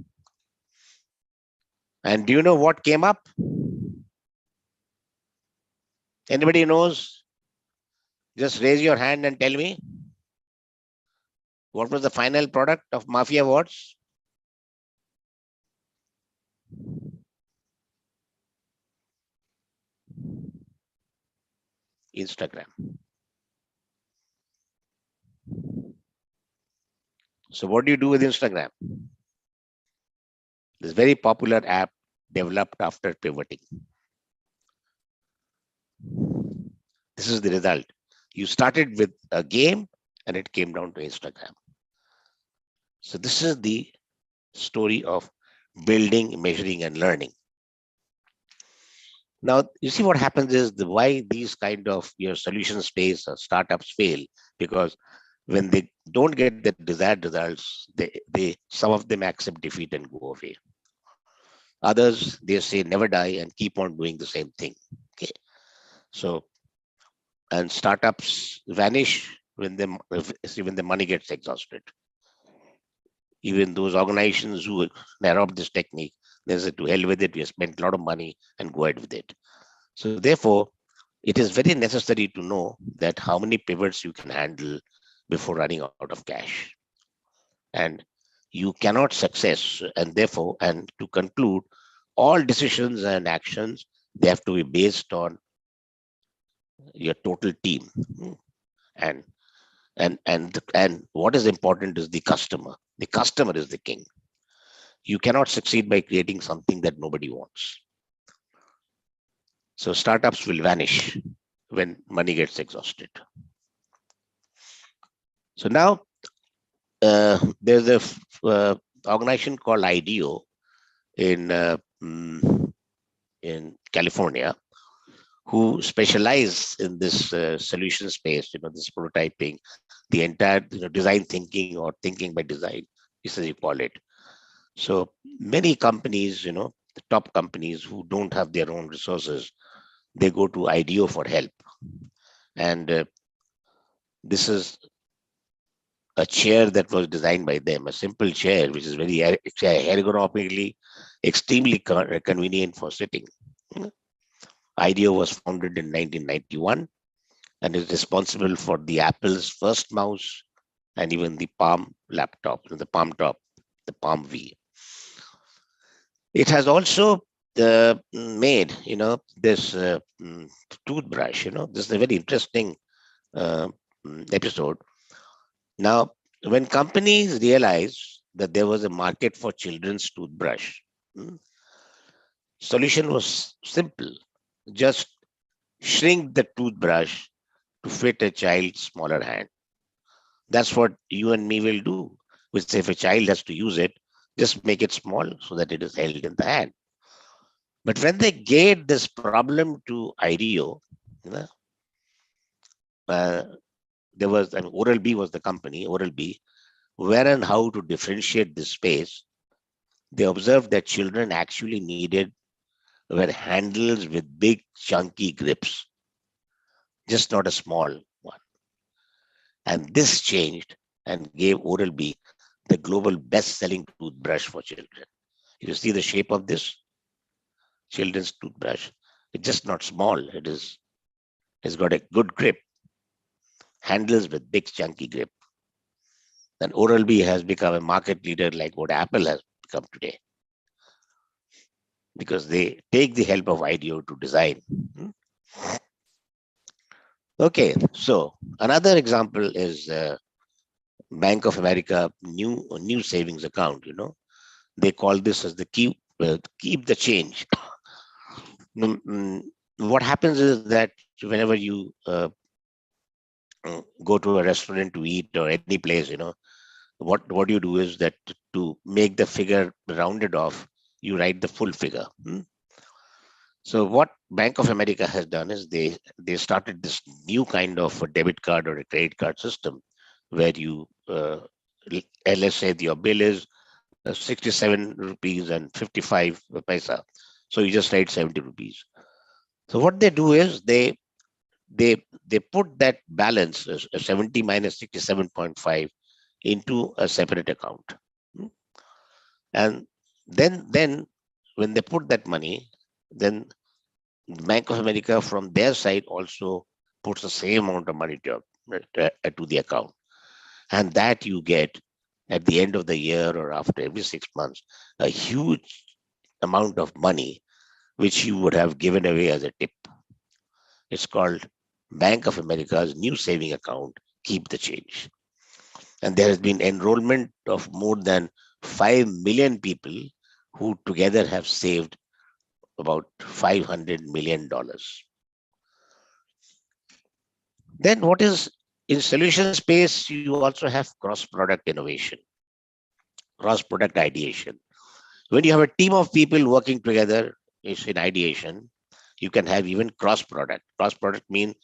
And do you know what came up? Anybody knows? Just raise your hand and tell me. What was the final product of Mafia Watch? Instagram. So what do you do with Instagram? This very popular app developed after pivoting. This is the result. You started with a game and it came down to Instagram. So this is the story of building, measuring, and learning. Now, you see what happens is why these kind of your solution space or startups fail, because when they don't get the desired results, some of them accept defeat and go away. Others, they say never die and keep on doing the same thing. Okay, so and startups vanish when the money gets exhausted. Even those organizations who adopt this technique, they say to hell with it, we have spent a lot of money and go ahead with it. So therefore, it is very necessary to know that how many pivots you can handle before running out of cash. And you cannot success, and therefore, and to conclude, all decisions and actions, they have to be based on your total team. And what is important is the customer. The customer is the king. You cannot succeed by creating something that nobody wants. So startups will vanish when money gets exhausted. So now there's a organization called IDEO in California, who specialize in this solution space, this prototyping, the entire design thinking or thinking by design, as you call it. So many companies, the top companies who don't have their own resources, they go to IDEO for help. And this is a chair that was designed by them, a simple chair, which is very ergonomically extremely convenient for sitting. IDEO was founded in 1991 and is responsible for the Apple's first mouse and even the Palm laptop, the Palm Top, the Palm V. It has also made, this toothbrush. This is a very interesting episode. Now, when companies realized that there was a market for children's toothbrush, solution was simple. Just shrink the toothbrush to fit a child's smaller hand. That's what you and me will do. Which if a child has to use it, just make it small so that it is held in the hand. But when they gave this problem to IDEO, there was Oral-B was the company, Oral-B, where and how to differentiate this space. They observed that children actually needed were handles with big chunky grips, just not a small one. And this changed and gave Oral-B the global best-selling toothbrush for children. You see the shape of this children's toothbrush. It's just not small. It's got a good grip. Handles with big chunky grip. And Oral-B has become a market leader like what Apple has become today, because they take the help of IDEO to design. Okay, so another example is Bank of America new savings account. They call this as the keep the change. What happens is that whenever you go to a restaurant to eat or any place, what you do is that to make the figure rounded off, you write the full figure. So what Bank of America has done is they started this new kind of a debit card or a credit card system where you, let's say your bill is 67 rupees and 55 paisa. So you just write 70 rupees. So what they do is they put that balance, 70 minus 67.5, into a separate account. And then when they put that money, then Bank of America from their side also puts the same amount of money to the account. And that you get at the end of the year or after every 6 months, a huge amount of money which you would have given away as a tip. It's called Bank of America's new saving account, Keep the Change. And there has been enrollment of more than 5 million people who together have saved about $500 million. Then what is in solution space, you also have cross-product innovation, cross-product ideation. When you have a team of people working together, it's in ideation, you can have even cross-product. Cross-product means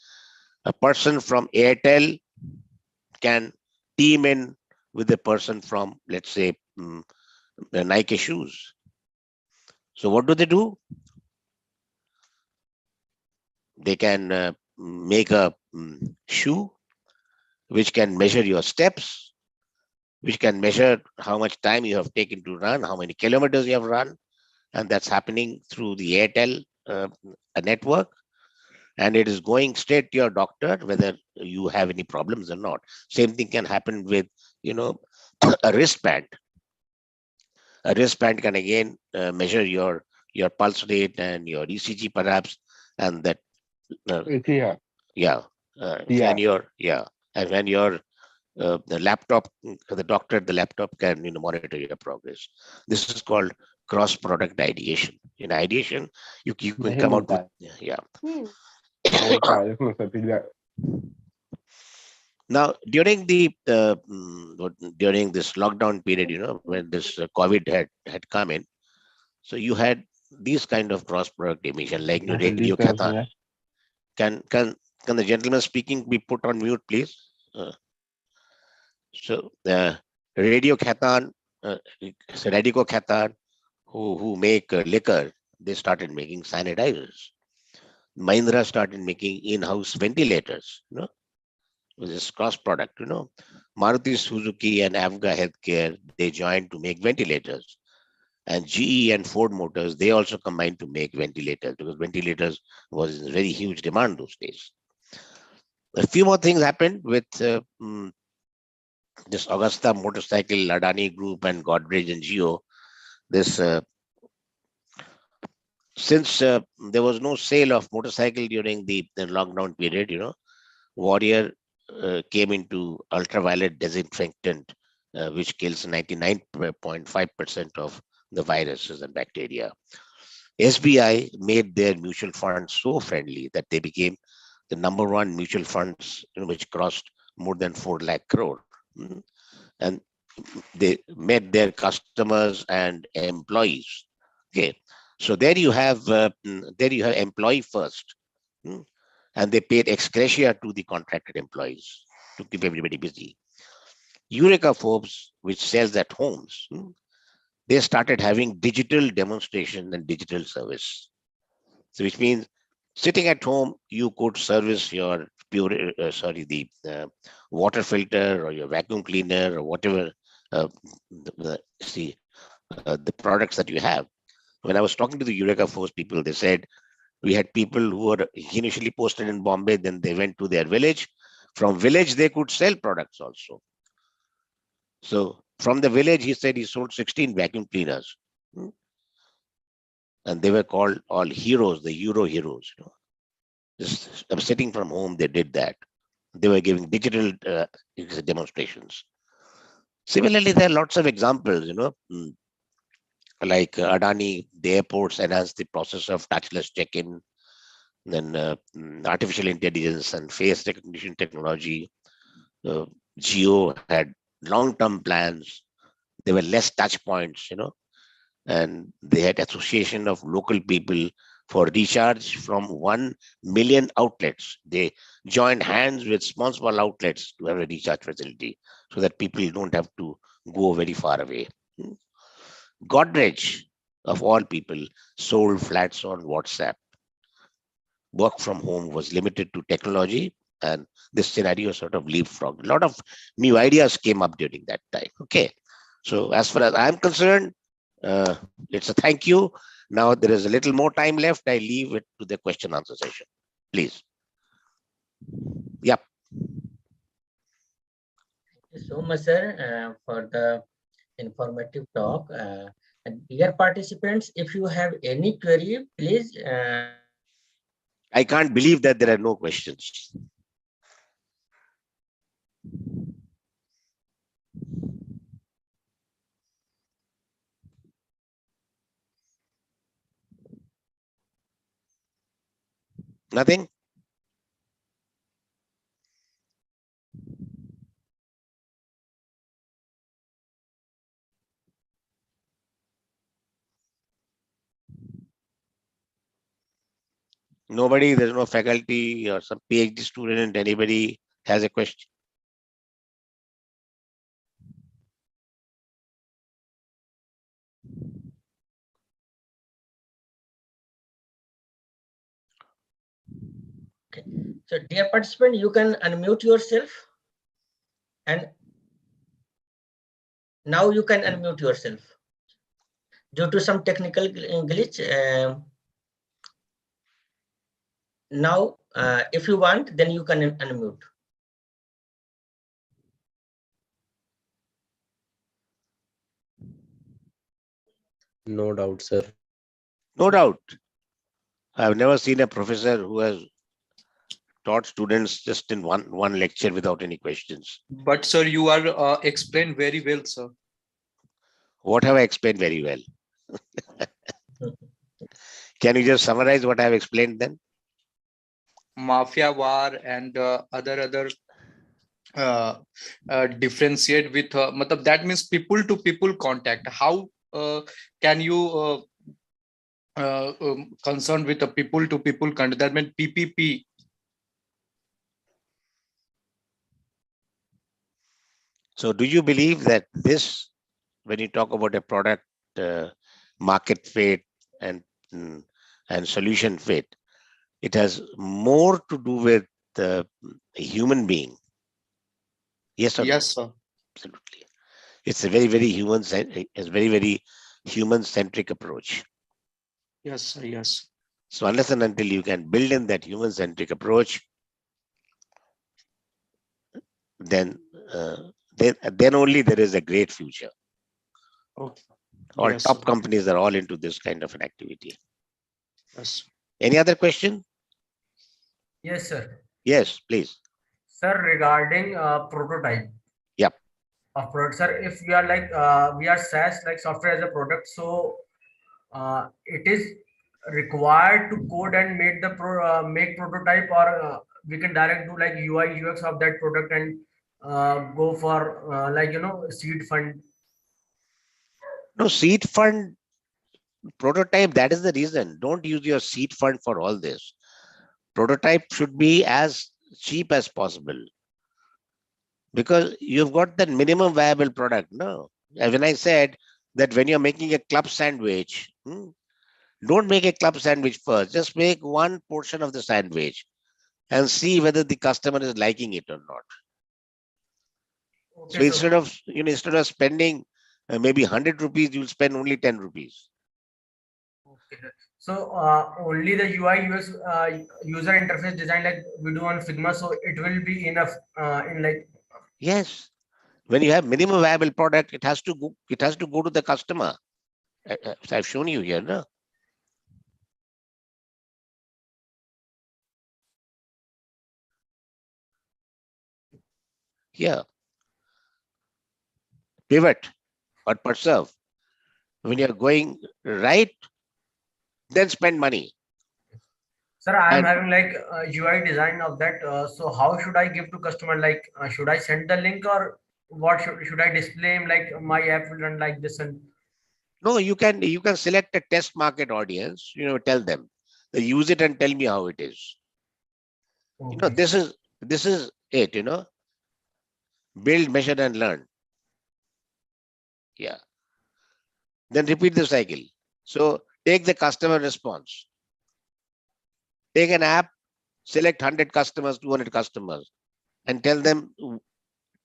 a person from Airtel can team in with a person from, let's say, Nike shoes. So what do? They can make a shoe which can measure your steps, which can measure how much time you have taken to run, how many kilometers you have run, and that's happening through the Airtel network. And it is going straight to your doctor, whether you have any problems or not. Same thing can happen with, a wristband. A wristband can again measure your pulse rate and your ECG perhaps, and that and when your the laptop, the doctor, the laptop can monitor your progress. This is called cross-product ideation. In ideation, you can come out with Now during during this lockdown period, when this COVID had come in, so you had these kind of cross-product emission like radio Khatan. Can the gentleman speaking be put on mute, please? So Radio Khatan, Radico Khatan, who make liquor, they started making sanitizers. Mahindra started making in-house ventilators, with this cross product, Maruti Suzuki and Avga Healthcare, they joined to make ventilators. And GE and Ford Motors, they also combined to make ventilators because ventilators was in very huge demand those days. A few more things happened with this Augusta Motorcycle, Adani Group and Godrej and Geo. This since there was no sale of motorcycle during the lockdown period, Warrior came into ultraviolet disinfectant, which kills 99.5% of the viruses and bacteria. SBI made their mutual funds so friendly that they became the #1 mutual funds, which crossed more than 4 lakh crore. And they met their customers and employees. Okay, so there you have employee first, and they paid ex gratia to the contracted employees to keep everybody busy. Eureka Forbes, which sells at homes, they started having digital demonstration and digital service. So which means sitting at home, you could service your water filter or your vacuum cleaner or whatever the products that you have. When I was talking to the Eureka Force people, they said we had people who were initially posted in Bombay, then they went to their village. From village, they could sell products also. So from the village, he said he sold 16 vacuum cleaners. And they were called all heroes, the Euro heroes. Just sitting from home, they did that. They were giving digital demonstrations. Similarly, there are lots of examples, like Adani, the airports enhanced the process of touchless check-in, then artificial intelligence and face recognition technology. Geo had long-term plans. There were less touch points, and they had association of local people for recharge from 1 million outlets. They joined hands with small outlets to have a recharge facility so that people don't have to go very far away. Godrej, of all people, sold flats on WhatsApp. Work from home was limited to technology, And this scenario sort of leapfrog. A lot of new ideas came up during that time. Okay. So as far as I'm concerned, it's a thank you. Now there is a little more time left. I leave it to the question answer session. Please. Yep. Thank you so much, sir, for the informative talk. And dear participants, if you have any query, please. I can't believe that there are no questions. Nothing? Nobody, there's no faculty or some PhD student, anybody has a question? Okay. So, dear participant, you can unmute yourself. And now you can unmute yourself. Due to some technical glitch, now, if you want, then you can unmute. No doubt, sir. No doubt. I've never seen a professor who has taught students just in one lecture without any questions. But sir, you are explained very well, sir. What have I explained very well? Can you just summarize what I have explained then? Mafia war and other differentiate with that means people to people contact. How can you concerned with the people to people contact? That means PPP. So do you believe that this, when you talk about a product market fit and solution fit, it has more to do with the human being? Yes or no? Yes, sir. Absolutely. It's a very, very human-centric approach. Yes, sir. Yes. So unless and until you can build in that human-centric approach, then only there is a great future. Okay. All Yes, top sir. companies are all into this kind of an activity. Yes. Any other question? Yes, sir. Yes, please. Sir, regarding prototype. Yep. Of product, sir, if we are like we are SaaS like software as a product, so it is required to code and make the make prototype, or we can direct do like UI UX of that product and go for like seed fund. No, seed fund prototype, that is the reason. Don't use your seed fund for all this. Prototype should be as cheap as possible, because you've got that minimum viable product. No, when I said that when you're making a club sandwich, don't make a club sandwich first. Just make one portion of the sandwich and see whether the customer is liking it or not. Okay, So instead of spending maybe 100 rupees, you'll spend only 10 rupees. okay, sir. So only the UI UX user interface design like we do on Figma, so it will be enough in like. Yes. When you have minimum viable product, it has to go to the customer. I've shown you here, no? Here. Pivot or preserve. When you're going right, then spend money. Sir, I am And having like UI design of that. So how should I give to customer? Like, should I send the link, or what should I display him like my app will run like this? And no, you can select a test market audience. Tell them, use it and tell me how it is. okay. This is it. Build, measure, and learn. Yeah. Then repeat the cycle. So take the customer response. Take an app Select 100 customers, 200 customers, and tell them,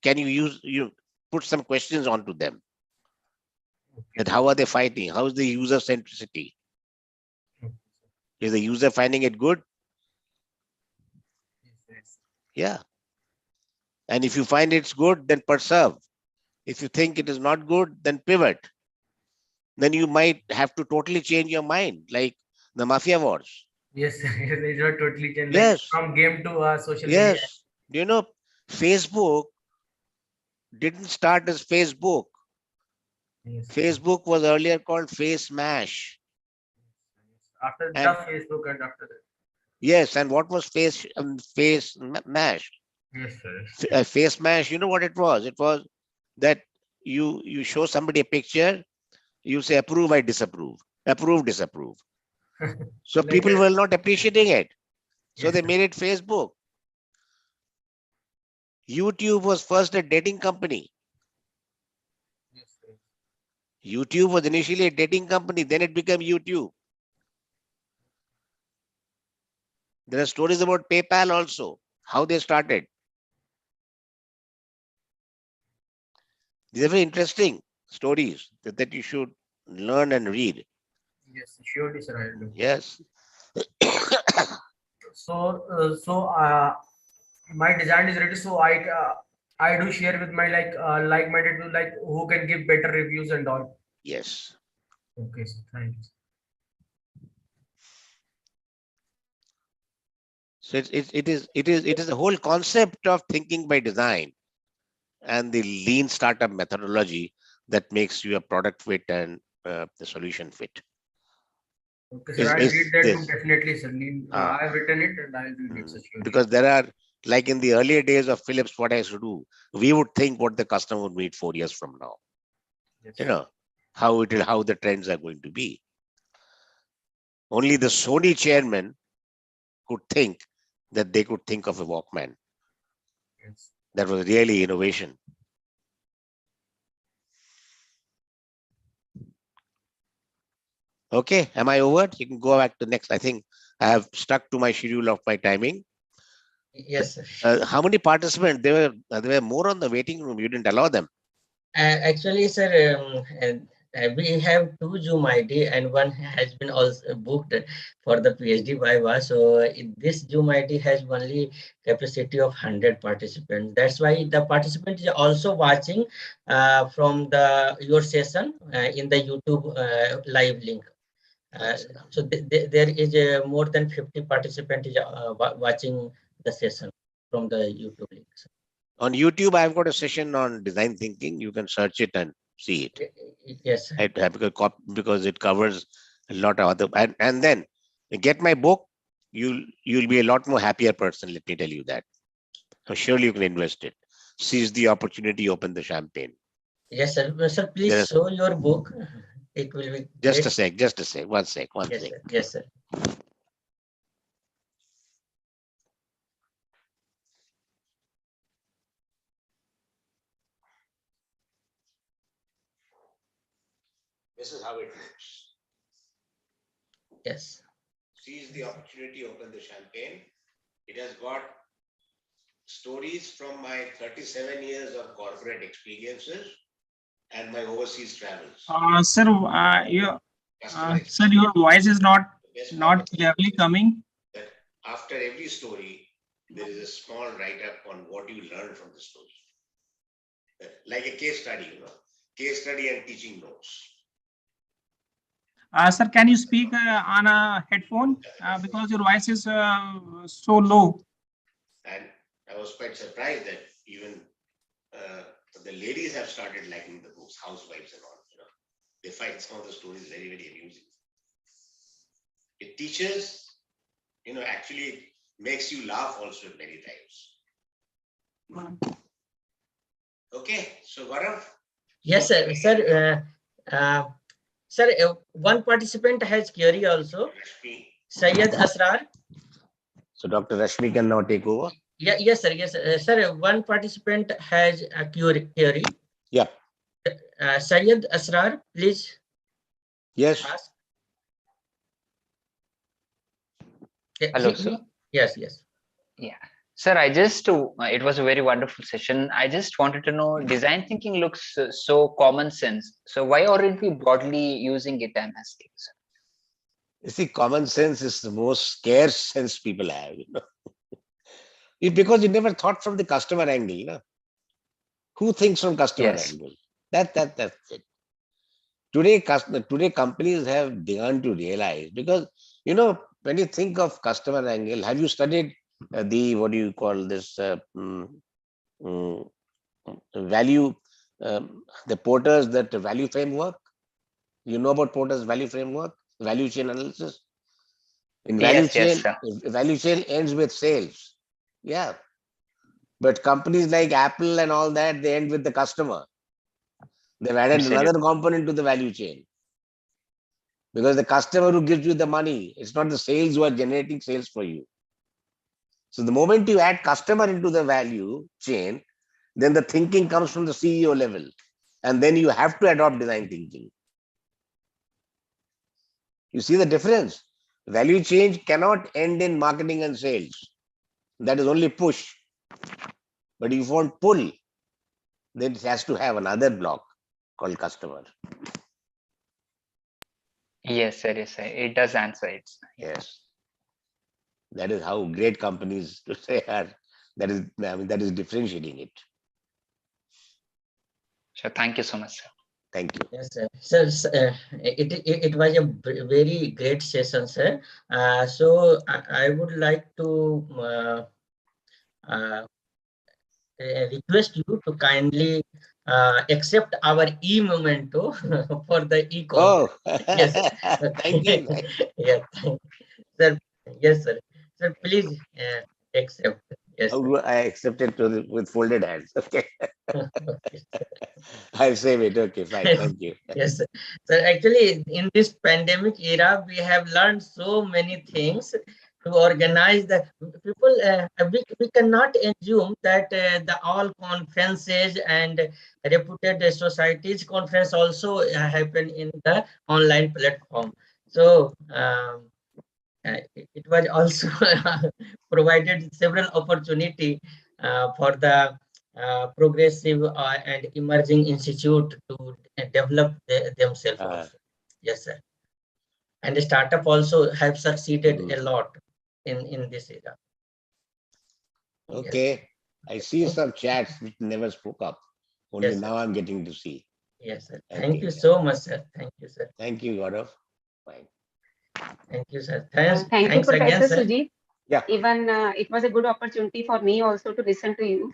can you put some questions onto them? That how are they fighting? How is the user centricity? Is the user finding it good? Yeah. And if you find it's good, then persevere. If you think it is not good, then pivot. Then you might have to totally change your mind, like the Mafia Wars. Yes, it's not totally changed. Like Yes. from game to social media. Yes. You know, Facebook didn't start as Facebook. Yes. Facebook was earlier called Face Mash. After And the Facebook and after that. yes, and what was Mash? Yes, sir. Face Mash, you know what it was? It was that you show somebody a picture, you say approve, I disapprove, approve, disapprove. So Like people were not appreciating it. So yes, they sir. made it Facebook. YouTube was first a dating company. Yes, sir. YouTube was initially a dating company, then it became YouTube. There are stories about PayPal also, how they started. These are very interesting stories that you should learn and read. Yes, surely, sir. I will do. Yes. So my design is ready. So I do share with my like-minded to like who can give better reviews and all. Yes. Okay, sir. Thanks. So it is the whole concept of thinking by design and the lean startup methodology that makes you a product fit and the solution fit. Okay, sir. I'll read that book definitely, sir. Ah. I've written it and I'll read it, sir. Surely. Because there are, like in the earlier days of Philips, what I used to do, we would think what the customer would need 4 years from now. Yes. You know, how the trends are going to be. Only the Sony chairman could think that they could think of a Walkman. Yes. That was really innovation. Okay, am I over? You can go back to next. I think I have stuck to my schedule of my timing. Yes, sir. How many participants? There were more on the waiting room. You didn't allow them. Actually, sir, we have 2 Zoom ID and one has been also booked for the PhD Viva. So this Zoom ID has only capacity of 100 participants. That's why the participant is also watching from your session in the YouTube live link. So there is more than 50 participants watching the session from the YouTube link. On YouTube, I've got a session on design thinking. You can search it and see it. Yes. Because it covers a lot of other, and then get my book. You'll be a lot more happier person. Let me tell you that. So surely you can invest it. Seize the opportunity. Open the champagne. Yes, sir. Sir, please show your book. It will be just great. a sec. Just a sec. One sec. Yes, sir. Yes, sir. This is how it looks. Yes. Seize the opportunity, open the champagne. It has got stories from my 37 years of corporate experiences and my overseas travels. Sir, your voice is not clearly coming. That after every story, there is a small write-up on what you learned from the story. Like a case study, case study and teaching notes. Sir, can you speak on a headphone because your voice is so low. And I was quite surprised that even the ladies have started liking the books, housewives and all. They find some of the stories very, very amusing. It teaches, actually makes you laugh also many times. Okay, so Gaurav? Yes, sir. Sir, one participant has query also. Rashmi. Syed Asrar. So Dr. Rashmi can now take over. Yeah, yes, sir. Yes, sir. One participant has a query. Yeah. Syed Asrar, please. Yes. Ask. Hello, sir. Yes, yes. Yeah. Sir, it was a very wonderful session. I just wanted to know, design thinking looks so common sense. So why aren't we broadly using it in STs? You see, common sense is the most scarce sense people have. It's because you never thought from the customer angle. Who thinks from customer angle? That's it. Today, companies have begun to realize, because when you think of customer angle, have you studied what do you call this value, the Porter's value framework? You know about Porter's value framework, value chain analysis. In value chain, value chain ends with sales. Yeah. But companies like Apple and all that, they end with the customer. They've added another component to the value chain. Because the customer who gives you the money, it's not the sales who are generating sales for you. So the moment you add customer into the value chain, then the thinking comes from the CEO level. And then you have to adopt design thinking. You see the difference? Value change cannot end in marketing and sales. That is only push. But if you want pull, then it has to have another block called customer. Yes, sir. Yes, sir. It does answer it. Yes. That is how great companies to say are. That is differentiating it. So thank you so much, sir. Thank you. Yes, sir. It was a very great session, sir. So I would like to request you to kindly accept our e-memento for the e-com. Yes, sir. Thank you. Yes, sir. Yes, sir. Sir, please accept. Yes, How do I accept it with folded hands? Okay. I'll save it. Okay, fine. Thank you. Yes, sir. So actually, in this pandemic era, we have learned so many things to organize the people. We cannot assume that the all conferences and reputed societies conference also happen in the online platform. So it was also provided several opportunity for the progressive and emerging institute to develop themselves also. Yes, sir. And the startup also have succeeded a lot in this era. Okay. Yes. I see some chats which never spoke up. Only yes, now I'm getting to see. Yes, sir. Okay. Thank you so much, sir. Thank you, sir. Thank you, Gaurav. Fine. Thank you, sir. Thanks you, Professor again, sir. Sujit. Yeah. Even it was a good opportunity for me also to listen to you.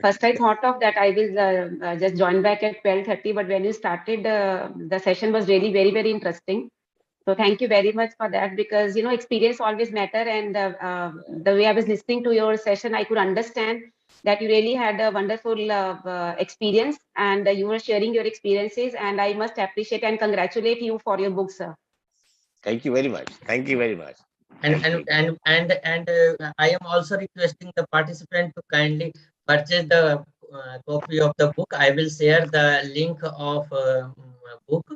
First, I thought of that I will just join back at 12:30, but when you started, the session was really very, very interesting. So thank you very much for that, because experience always matter, and the way I was listening to your session, I could understand that you really had a wonderful experience, and you were sharing your experiences, and I must appreciate and congratulate you for your book, sir. Thank you very much. Thank you very much. And I am also requesting the participant to kindly purchase the copy of the book. I will share the link of book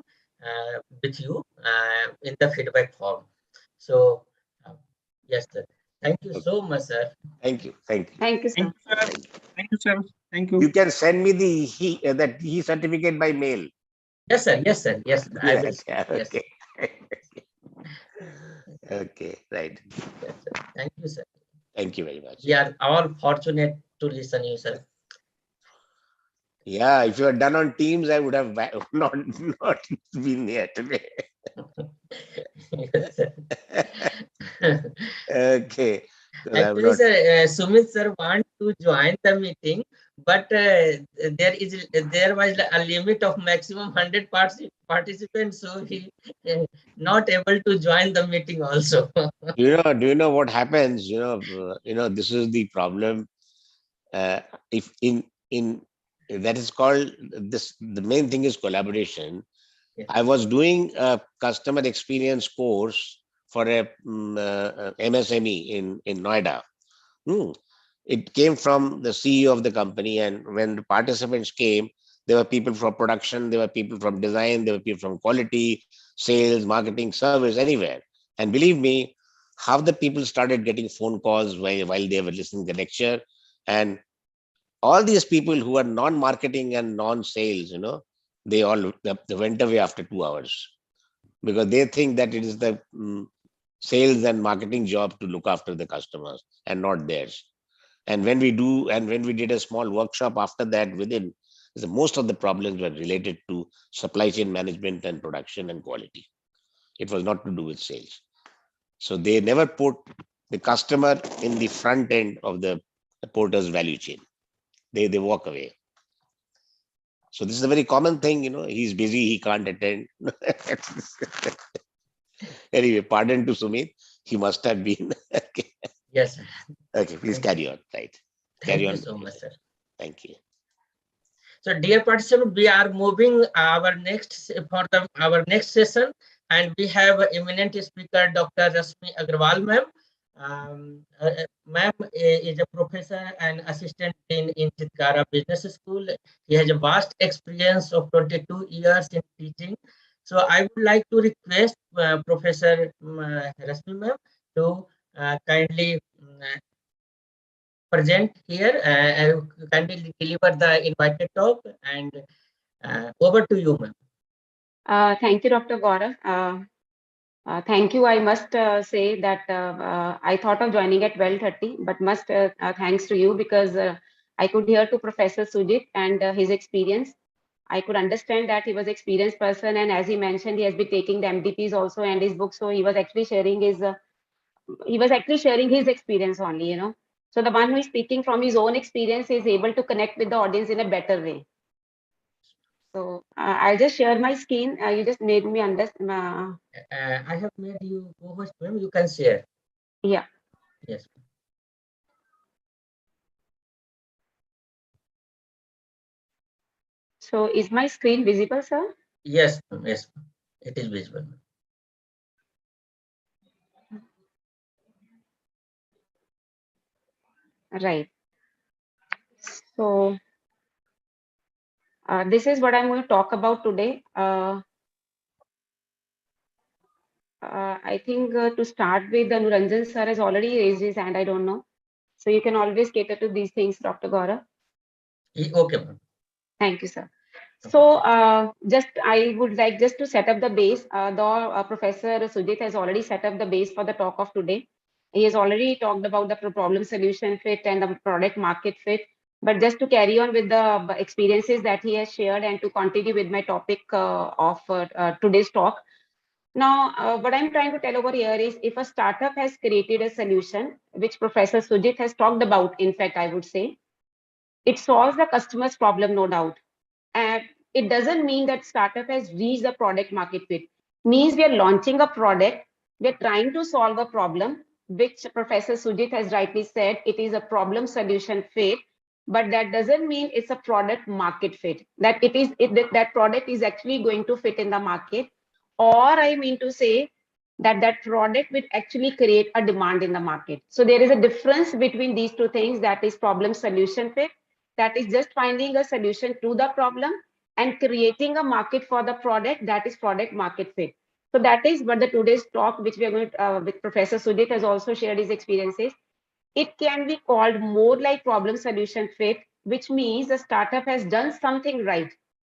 with you in the feedback form. So yes, sir. Thank you so much, sir. Thank you. Thank you. Thank you, sir. Thank you, sir. Thank you. You can send me the that certificate by mail. Yes, sir. Yes, sir. Yes, I will. Yeah, Yes. okay. Okay, right. Yes, sir. Thank you, sir. Thank you very much. We are all fortunate to listen you, sir. Yeah, if you had done on Teams, I would have not been here today. Yes, sir. Okay. Actually, sir, Sumit sir want to join the meeting, but there was a limit of maximum 100 participants, so he not able to join the meeting also. Do you know what happens? This is the problem. If in that is called this, the main thing is collaboration. Yeah. I was doing a customer experience course for a MSME in Noida. It came from the CEO of the company, and when the participants came, there were people from production, there were people from design, there were people from quality, sales, marketing, service, anywhere. And believe me, half the people started getting phone calls while they were listening to the lecture. And all these people who are non-marketing and non-sales, they all they went away after 2 hours, because they think that it is the sales and marketing job to look after the customers and not theirs. And when we did a small workshop after that within, most of the problems were related to supply chain management and production and quality. It was not to do with sales. So they never put the customer in the front end of the porter's value chain. They walk away. So this is a very common thing, he's busy, he can't attend. Anyway, pardon to Sumit, he must have been. Okay. Yes. Okay, please carry on. Right. Thank Carry you on. so much, sir. Thank you. So, dear participants, we are moving our next session, and we have eminent speaker Dr. Rashmi Aggarwal, ma'am. Ma'am is a professor and assistant dean in Chitkara Business School. He has a vast experience of 22 years in teaching. So I would like to request Professor Rashmi, ma'am, to kindly present here and kindly deliver the invited talk, and over to you, ma'am. Thank you, Dr. Gaurav. Thank you. I must say that I thought of joining at 12:30, but must thanks to you, because I could hear to Professor Sujit and his experience. I could understand that he was an experienced person, and as he mentioned, he has been taking the MDPs also and his books. So he was actually sharing his experience only, So the one who is speaking from his own experience is able to connect with the audience in a better way. So I'll just share my screen. You just made me understand. I have made you co-host, ma'am. You can share. Yeah. Yes. So is my screen visible, sir? Yes, yes, it is visible. Right. So this is what I'm going to talk about today. I think to start with, Anuranjan sir has already raised his hand. I don't know. So you can always cater to these things, Dr. Gaurav. Okay, ma'am. Thank you, sir. So I would like just to set up the base. Though Professor Sujit has already set up the base for the talk of today. He has already talked about the problem solution fit and the product market fit. But just to carry on with the experiences that he has shared and to continue with my topic of today's talk. Now, what I'm trying to tell over here is, if a startup has created a solution, which Professor Sujit has talked about, in fact, I would say, it solves the customer's problem, no doubt. And it doesn't mean that startup has reached the product market fit. Means we are launching a product, we're trying to solve a problem, which Professor Sujit has rightly said, it is a problem solution fit, but that doesn't mean it's a product market fit, that that product is actually going to fit in the market, or I mean to say that product will actually create a demand in the market. So there is a difference between these two things, that is problem solution fit, that is just finding a solution to the problem, and creating a market for the product, that is product market fit. So that is what the today's talk, which we are going to, with Professor Sujit has also shared his experiences. It can be called more like problem solution fit, which means the startup has done something right.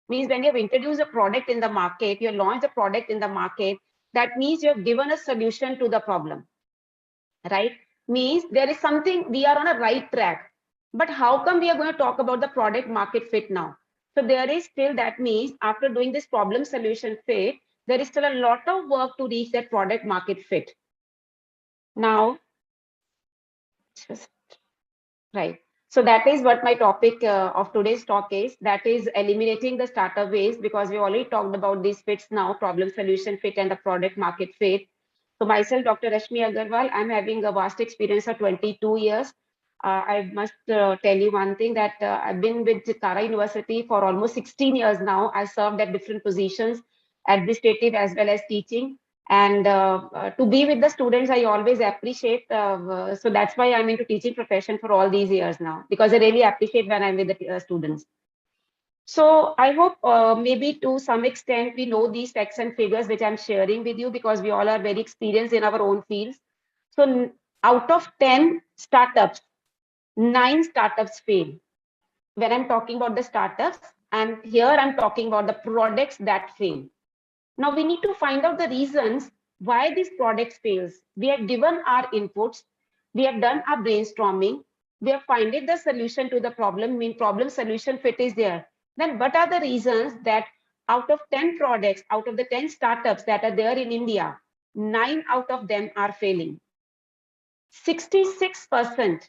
Means when you have introduced a product in the market, you launched a product in the market, that means you have given a solution to the problem, right? Means there is something, we are on a right track. But how come we are going to talk about the product market fit now? So there is still, that means after doing this problem solution fit, there is still a lot of work to reach that product market fit. Now, right. So that is what my topic of today's talk is. That is eliminating the startup waste, because we already talked about these fits now, problem solution fit and the product market fit. So myself, Dr. Rashmi Aggarwal, I'm having a vast experience of 22 years. I must tell you one thing, that I've been with Chitkara University for almost 16 years now. I served at different positions, administrative as well as teaching. And to be with the students, I always appreciate. So that's why I'm into teaching profession for all these years now, because I really appreciate when I'm with the students. So I hope maybe to some extent we know these facts and figures which I'm sharing with you, because we all are very experienced in our own fields. So out of 10 startups, 9 startups fail. When I'm talking about the startups, and here I'm talking about the products that fail. Now we need to find out the reasons why these products fails. We have given our inputs, we have done our brainstorming, we have finding the solution to the problem, mean problem solution fit is there. Then what are the reasons that out of 10 products, out of the 10 startups that are there in India, 9 out of them are failing. 66%,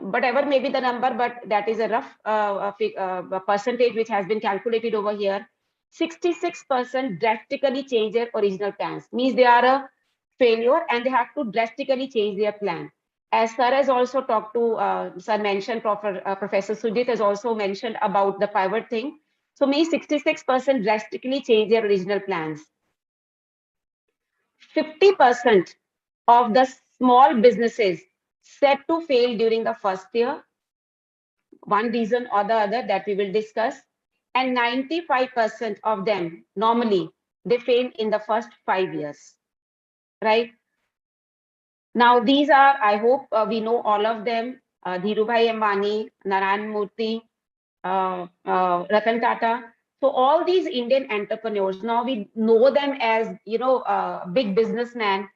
whatever may be the number, but that is a rough percentage which has been calculated over here. 66% drastically change their original plans. Means they are a failure and they have to drastically change their plan. As Sir has also talked to, Sir mentioned, Professor Sujit has also mentioned about the pivot thing. So means 66% drastically change their original plans. 50% of the small businesses set to fail during the first year, one reason or the other that we will discuss, and 95% of them normally they fail in the first 5 years, right? Now these are, I hope we know all of them, Dhirubhai Ambani, Narayan Murthy, Ratan Tata. So all these Indian entrepreneurs, now we know them as, you know, big businessmen,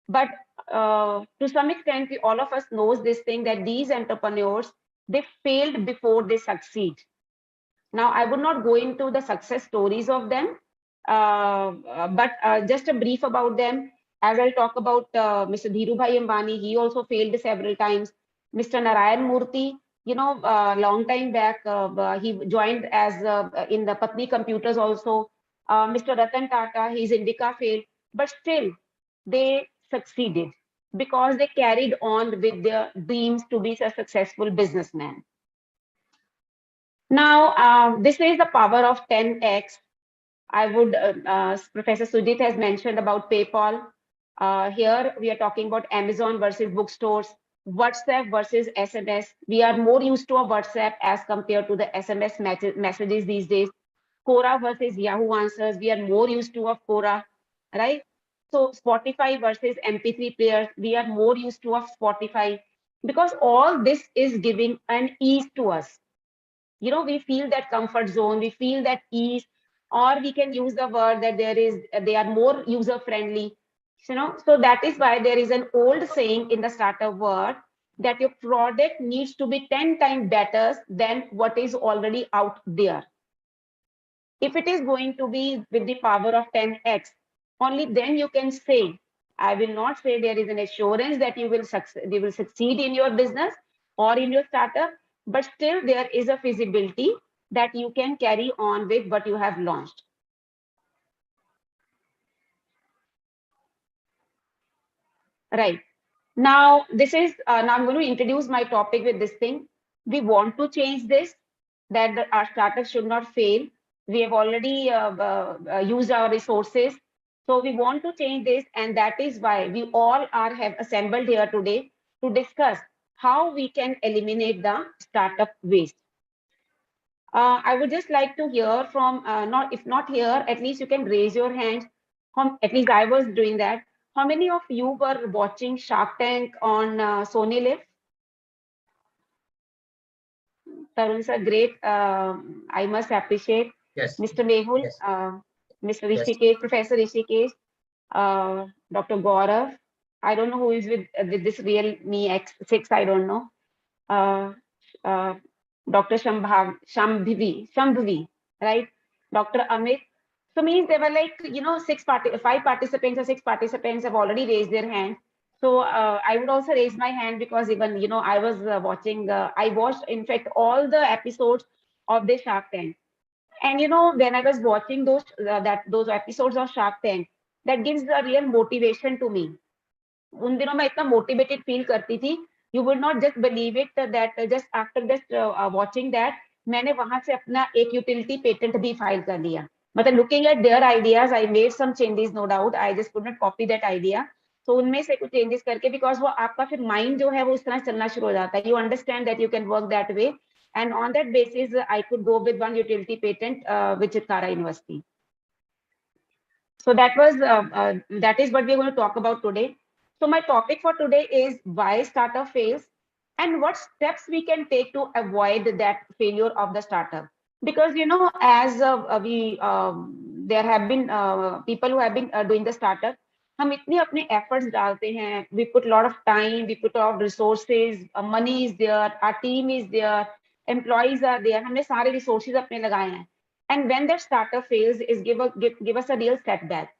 but to some extent, all of us knows this thing that these entrepreneurs, they failed before they succeed. Now, I would not go into the success stories of them, but just a brief about them. As I'll talk about Mr. Dhirubhai Ambani, he also failed several times. Mr. Narayan Murthy, you know, long time back, he joined as in the Patni Computers also. Mr. Ratan Tata, his Indica failed, but still they succeeded because they carried on with their dreams to be a successful businessman. Now, this is the power of 10x. I would, Professor Sujit has mentioned about PayPal. Here we are talking about Amazon versus bookstores, WhatsApp versus SMS. We are more used to a WhatsApp as compared to the SMS messages these days. Quora versus Yahoo Answers. We are more used to a Quora, right? So Spotify versus MP3 players. We are more used to a Spotify because all this is giving an ease to us. You know, we feel that comfort zone, we feel that ease, or we can use the word that they are more user friendly, you know. So that is why there is an old saying in the startup world that your product needs to be 10 times better than what is already out there. If it is going to be with the power of 10x, only then you can say, I will not say there is an assurance that you will succeed in your business or in your startup, but still there is a feasibility that you can carry on with what you have launched. Right. Now, this is, now I'm going to introduce my topic with this thing. We want to change this, that our startup should not fail. We have already used our resources. So we want to change this, and that is why we all have assembled here today to discuss how we can eliminate the startup waste. I would just like to hear from, if not here, at least you can raise your hand. At least I was doing that. How many of you were watching Shark Tank on Sony Live? Tarun sir, great. I must appreciate. Yes. Mr. Mehul, Yes. Mr. Rishikesh, Professor Rishikesh, Dr. Gaurav. I don't know who is with this real me X6. I don't know. Dr. Shambhavi, right? Dr. Amit. So means they were like, you know, 5 participants or 6 participants have already raised their hand. So I would also raise my hand because even, you know, I was watching, I watched, in fact, all the episodes of the Shark Tank. And, you know, when I was watching those episodes of Shark Tank, that gives a real motivation to me. उन दिनों मैं इतना motivated feel करती थी. You would not just believe it that just after just watching that, मैंने वहां से अपना एक utility patent भी file कर लिया. मतलब looking at their ideas, I made some changes, no doubt. I just could not copy that idea. So उनमें से कुछ changes करके, because वो आपका फिर mind जो है वो उस तरह चलना शुरू हो जाता है. You understand that you can work that way. And on that basis, I could go with one utility patent with Chitkara University. So that is what we're going to talk about today. So my topic for today is why startup fails and what steps we can take to avoid that failure of the startup. Because as there have been people who have been doing the startup, हम इतने अपने efforts डालते हैं, we put a lot of time, we put a lot of resources, money is there, our team is there, employees are there, हमने सारे resources अपने लगाए हैं, and when that startup fails, is give us a real setback.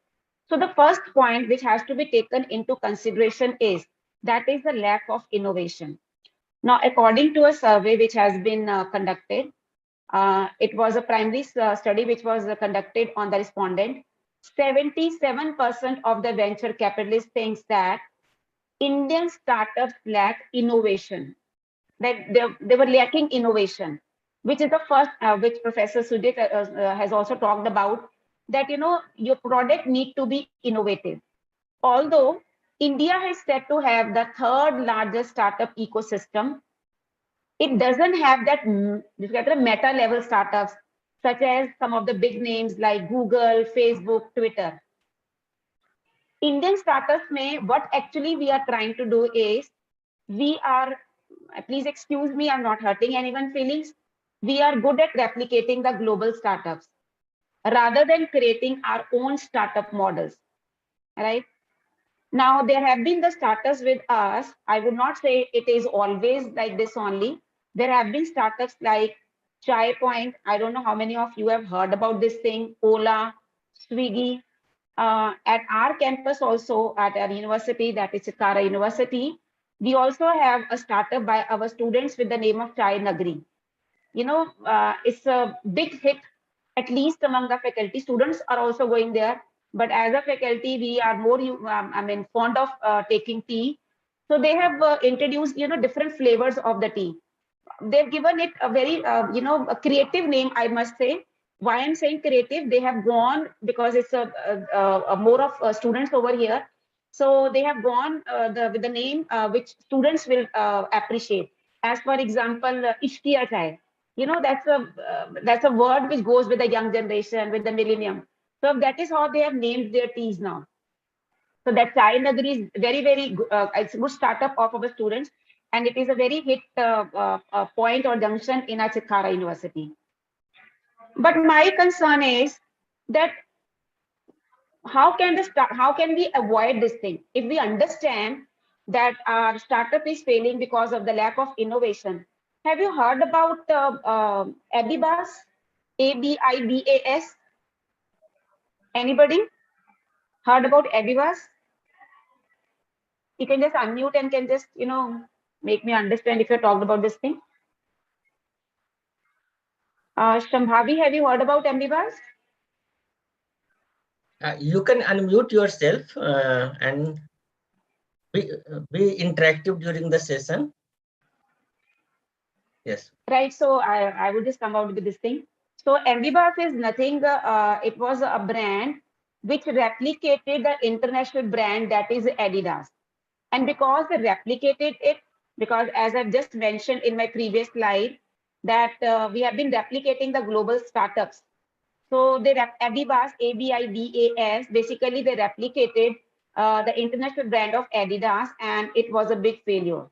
So the first point which has to be taken into consideration is that is the lack of innovation. Now, according to a survey which has been conducted, it was a primary study which was conducted on the respondent. 77% of the venture capitalists thinks that Indian startups lack innovation, that they were lacking innovation, which is the first, which Professor Sujit has also talked about, that your product need to be innovative. Although India is said to have the third largest startup ecosystem, it doesn't have that meta level startups such as some of the big names like Google, Facebook, Twitter. Indian startups may, what actually we are trying to do is, we are, please excuse me, I'm not hurting anyone's feelings. We are good at replicating the global startups rather than creating our own startup models, right? Now, there have been the startups with us. I would not say it is always like this only. There have been startups like Chai Point. I don't know how many of you have heard about this thing, Ola, Swiggy. At our campus also, at our university, that is Chitkara University, we also have a startup by our students with the name of Chai Nagri. It's a big hit, at least among the faculty. Students are also going there. But as a faculty, we are more, fond of taking tea. So they have introduced, different flavors of the tea. They've given it a very, a creative name, I must say. Why I'm saying creative? They have gone, because it's a more of students over here. So they have gone with the name which students will appreciate. As for example, Ishtiya Chai. That's a word which goes with the young generation, with the millennium. So that is how they have named their teas now. So that Chai Nagari is very, very good. It's a good startup of our students, and it is a very hit point or junction in our Chitkara University. But my concern is that how can we avoid this thing? If we understand that our startup is failing because of the lack of innovation. Have you heard about Abibas? ABIBAS? Anybody heard about Abibas? You can just unmute and can just, make me understand if you're talked about this thing. Shambhavi, have you heard about Abibas? You can unmute yourself and be interactive during the session. Yes. Right. So I would just come out with this thing. So Abibas is nothing. It was a brand which replicated the international brand that is Adidas. And because they replicated it, because as I've just mentioned in my previous slide, that we have been replicating the global startups. So they Abibas, ABIDAS, basically they replicated the international brand of Adidas, and it was a big failure.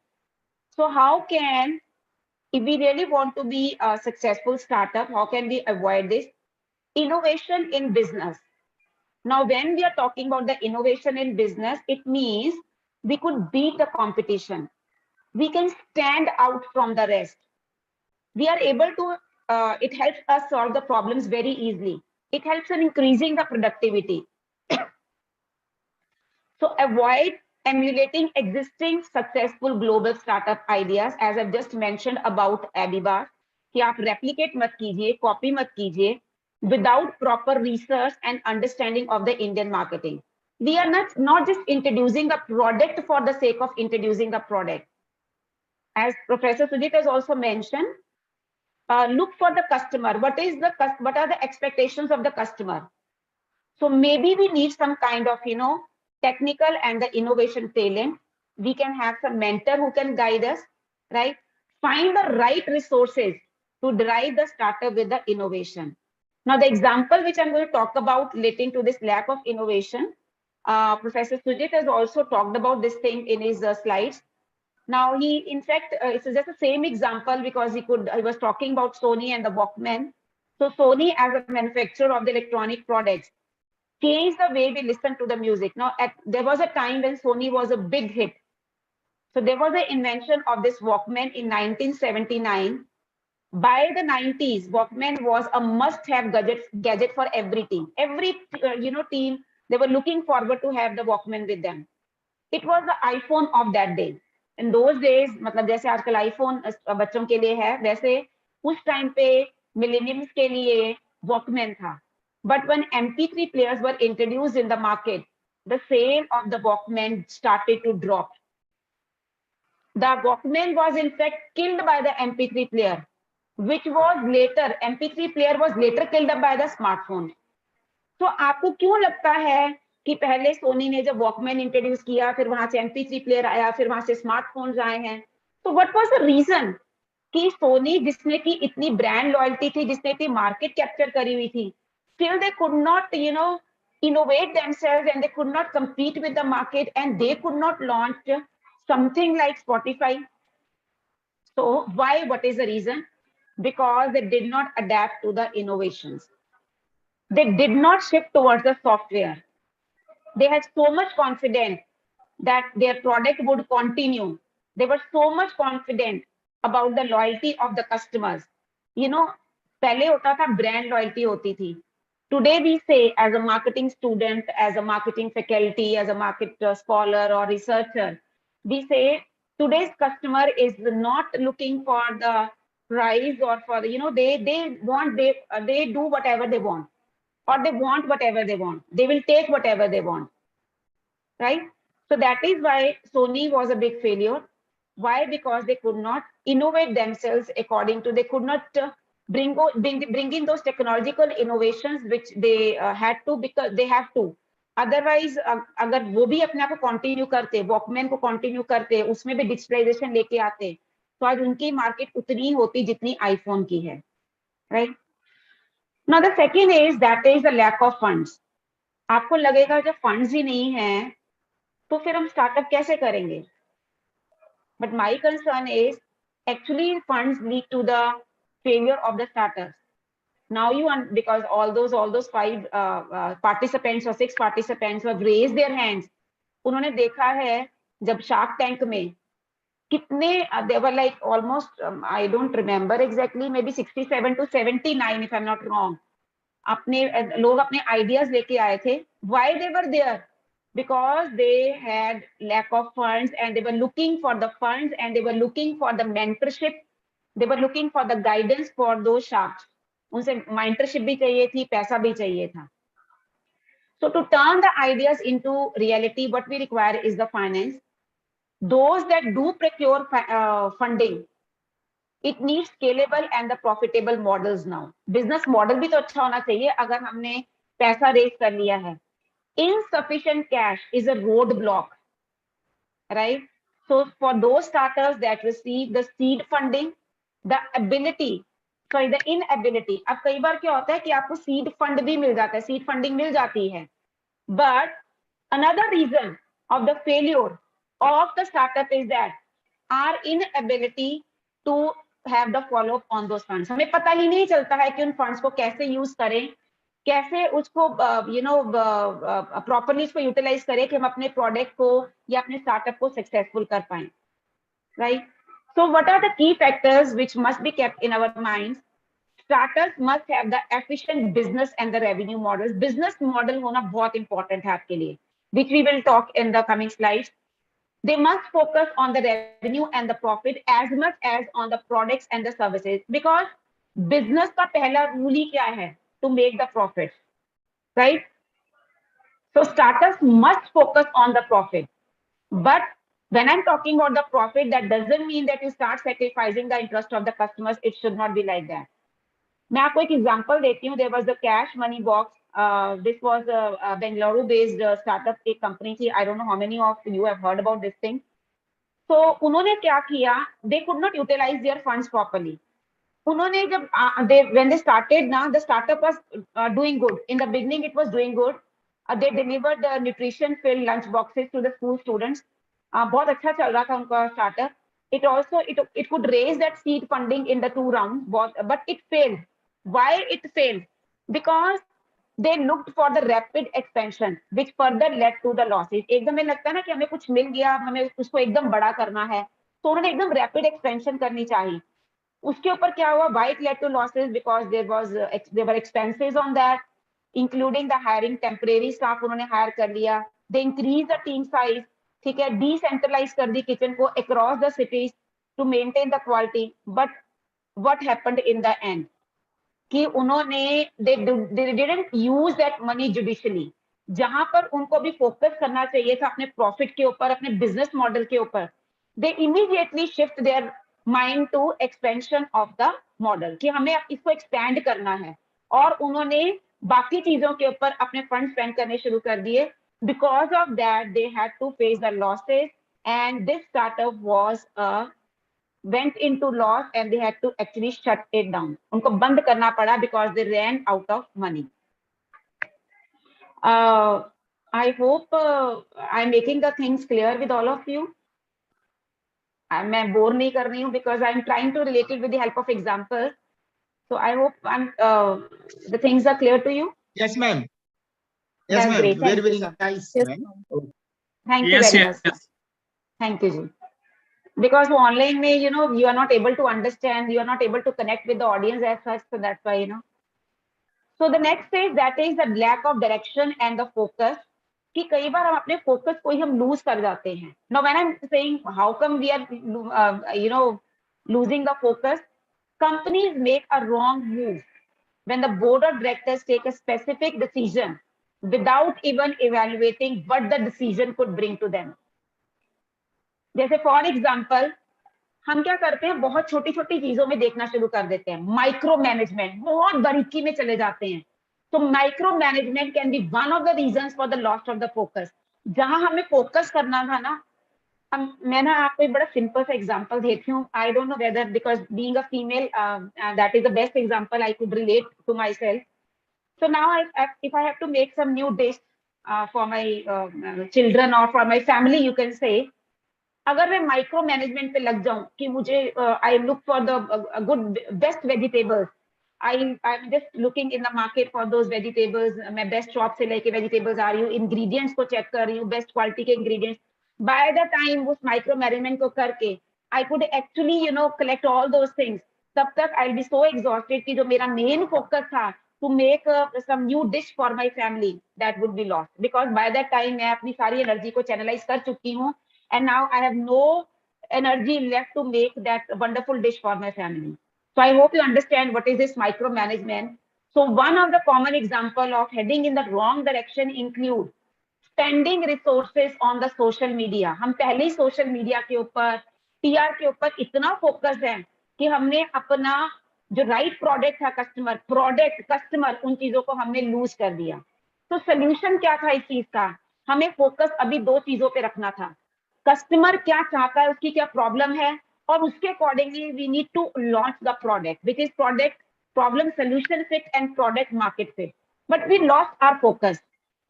So how can, if we really want to be a successful startup, how can we avoid this? Innovation in business. Now, when we are talking about the innovation in business, it means we could beat the competition. We can stand out from the rest. We are able to, it helps us solve the problems very easily. It helps in increasing the productivity. So avoid emulating existing successful global startup ideas, as I've just mentioned about Abibas, कि आप replicate मत कीजिए, copy मत कीजिए, without proper research and understanding of the Indian marketing. We are not just introducing a product for the sake of introducing a product. As Professor Sujit has also mentioned, look for the customer. What are the expectations of the customer? So maybe we need some kind of, technical and the innovation talent. We can have some mentor who can guide us, right? Find the right resources to drive the startup with the innovation. Now, the example which I'm going to talk about relating to this lack of innovation, Professor Sujit has also talked about this thing in his slides. Now he, in fact, it's just the same example because he was talking about Sony and the Walkman. So Sony, as a manufacturer of the electronic products, changed the way we listen to the music. Now, there was a time when Sony was a big hit. So there was an invention of this Walkman in 1979. By the 90s, Walkman was a must-have gadget for every team. Every team, they were looking forward to have the Walkman with them. It was the iPhone of that day. In those days, मतलब जैसे आजकल iPhone बच्चों के लिए है, वैसे उस time पे millennials के लिए Walkman था. But when MP3 players were introduced in the market, the sale of the Walkman started to drop. The Walkman was in fact killed by the MP3 player, which was later, MP3 player was later killed by the smartphone. So आपको क्यों लगता है कि पहले सोनी ने जब Walkman introduce किया, फिर वहां से MP3 प्लेयर आया, फिर वहां से स्मार्टफोन्स आए हैं? तो व्हाट वाज द रीजन कि सोनी, जिसने की इतनी ब्रांड लॉयल्टी थी, जिसने इतनी मार्केट कैप्चर करी हुई थी, still they could not innovate themselves and they could not compete with the market and they could not launch something like Spotify. So why? What is the reason? Because they did not adapt to the innovations. They did not shift towards the software. They had so much confidence that their product would continue. They were so much confident about the loyalty of the customers. पहले होता था brand loyalty होती थी. Today we say, as a marketing student, as a marketing faculty, as a market scholar or researcher, we say today's customer is not looking for the price or for they do whatever they want, or they want whatever they want. They will take whatever they want, right? So that is why Sony was a big failure. Why? Because they could not innovate themselves according to, they could not bring in those technological innovations which they had to, because they have to. Otherwise, अगर वो भी अपने आप को continue करते, Walkman को continue करते, उसमें भी डिजिटलाइजेशन लेके आते, तो आज उनकी मार्केट उतनी होती जितनी आईफोन की है, right? Now the second is that is the lack of funds. आपको लगेगा जब फंड्स ही नहीं है तो फिर हम स्टार्टअप कैसे करेंगे? But my concern is actually funds lead to the failure of the startups. Now because all those 5 participants or 6 participants who have raised their hands, उन्होंने देखा है जब शार्क टैंक में कितने they were like almost I don't remember exactly, maybe 67 to 79 if I'm not wrong. लोग अपने ideas लेके आए थे. Why they were there? Because they had lack of funds and they were looking for the funds and they were looking for the mentorship. They were looking for the guidance for those sharks. उनसे mentorship भी चाहिए थी, पैसा भी चाहिए था. So to turn the ideas into reality, what we require is the finance. Those that do procure funding, it needs scalable and the profitable models now. Business model भी तो अच्छा होना चाहिए अगर हमने पैसा raise कर लिया है. Insufficient cash is a roadblock, right? So for those startups that receive the seed funding, the inability. अब कई बार क्या होता है कि आपको seed fund भी मिल जाता है, seed funding मिल जाती है. But another reason of the failure of the startup is that our inability to have the follow up on those funds. हमें पता ही नहीं चलता है कि उन funds को कैसे use करें, कैसे उसको प्रॉपरली उसको यूटिलाइज करें कि हम अपने प्रोडक्ट को या अपने स्टार्टअप को सक्सेसफुल कर पाएं, right? So what are the key factors which must be kept in our minds? Startups must have the efficient business and the revenue models. Business model होना बहुत इंपॉर्टेंट है आपके लिए, which we will talk in the coming slides. They must focus on the revenue and the profit as much as on the products and the services, because business का पहला rule ही क्या है? To make the profit, right? So startups must focus on the profit. But when I'm talking about the profit, that doesn't mean that you start sacrificing the interest of the customers. It should not be like that. मैं आपको एक example देती हूँ. There was the Cash Money Box. This was a Bengaluru-based startup, एक company थी. I don't know how many of you have heard about this thing. So उन्होंने क्या किया? They could not utilize their funds properly. उन्होंने जब when they started, now the startup was doing good. In the beginning, it was doing good. They delivered the nutrition filled lunch boxes to the school students. बहुत अच्छा चल रहा था उनका startup. It also it could raise that seed funding in the 2 rounds, but it failed. Why it failed? Because they looked for the rapid expansion, which further led to the losses. एकदम में लगता है ना कि हमें कुछ मिल गया, हमें उसको एकदम बड़ा करना है, तो उन्होंने एकदम rapid expansion करनी चाहिए. उसके ऊपर क्या हुआ? Why it led to losses? Because there were expenses on that, including the hiring temporary staff उन्होंने hire कर लिया. They increased the team size, ठीक है, decentralize कर दी kitchen को across the cities to maintain the quality. But what happened in the end? कि उन्होंने they didn't use that money judicially. जहां पर उनको भी फोकस करना चाहिए था अपने प्रॉफिट के ऊपर, अपने बिजनेस मॉडल के ऊपर, they immediately shift their mind to expansion of the model कि हमें इसको एक्सपैंड करना है, और उन्होंने बाकी चीजों के ऊपर अपने फंड स्पेंड करने शुरू कर दिए. Because of that, they had to face the losses, and this startup went into loss, and they had to actually shut it down. उनको बंद करना पड़ा because they ran out of money. I hope I'm making the things clear with all of you. मैं bore नहीं कर रही हूँ because I'm trying to relate it with the help of examples. So I hope the things are clear to you. Yes, ma'am. Yes, That's great. ma'am. Thank Very, you, very sir. nice, Yes, ma'am. Thank you Yes, very yes, much, sir. Thank you, ji. Because online में, you are not able to understand, you are not able to connect with the audience as such, so that's why, So the next phase, that is the lack of direction and the focus. कि कई बार हम अपने focus को ही हम loose कर जाते हैं. Now when I'm saying how come we are losing the focus, companies make a wrong move when the board of directors take a specific decision without even evaluating what the decision could bring to them. जैसे for example हम क्या करते हैं, बहुत छोटी छोटी चीजों में देखना शुरू कर देते हैं. माइक्रो मैनेजमेंट, बहुत बारीकी में चले जाते हैं. तो micro management can be one of the reasons for the loss of the focus. जहां हमें फोकस करना था ना, मैं ना आपको एक बड़ा सिंपल सा एग्जांपल देती हूँ. I don't know whether, because being a female, that is the best example I could relate to myself. So now if I have to make some new dish for my children or for my family, you can say, अगर मैं micro management पे लग जाऊं कि मुझे I look for the good best vegetables, I am just looking in the market for those vegetables, मैं best shop से लेके वेजिटेबल्स आ रही हूँ, इंग्रेडिएंट्स को चेक कर रही हूँ, बेस्ट क्वालिटी के इंग्रेडिएंट्स. बाय द टाइम उस माइक्रो मैनेजमेंट को करके I could actually collect all those things, तब तक आई बी सो एग्जॉस्टेड कि जो मेरा मेन फोकस था to make some new dish for my family, that would be lost, because by that time मैं अपनी सारी एनर्जी को चैनलाइज कर चुकी हूँ, and now I have no energy left to make that wonderful dish for my family. So I hope you understand what is this micromanagement. So one of the common example of heading in the wrong direction include spending resources on the social media. हम पहले ही social media के ऊपर, PR के ऊपर इतना focus है कि हमने अपना जो राइट प्रोडक्ट था, कस्टमर, उन चीजों को हमने लूज कर दिया. तो सोल्यूशन क्या था इस चीज का? हमें फोकस अभी दो चीजों पे रखना था. कस्टमर क्या चाहता है, उसकी क्या प्रॉब्लम है, और उसके accordingly we need to launch the product which is product problem solution fit and product market fit. But we lost our focus.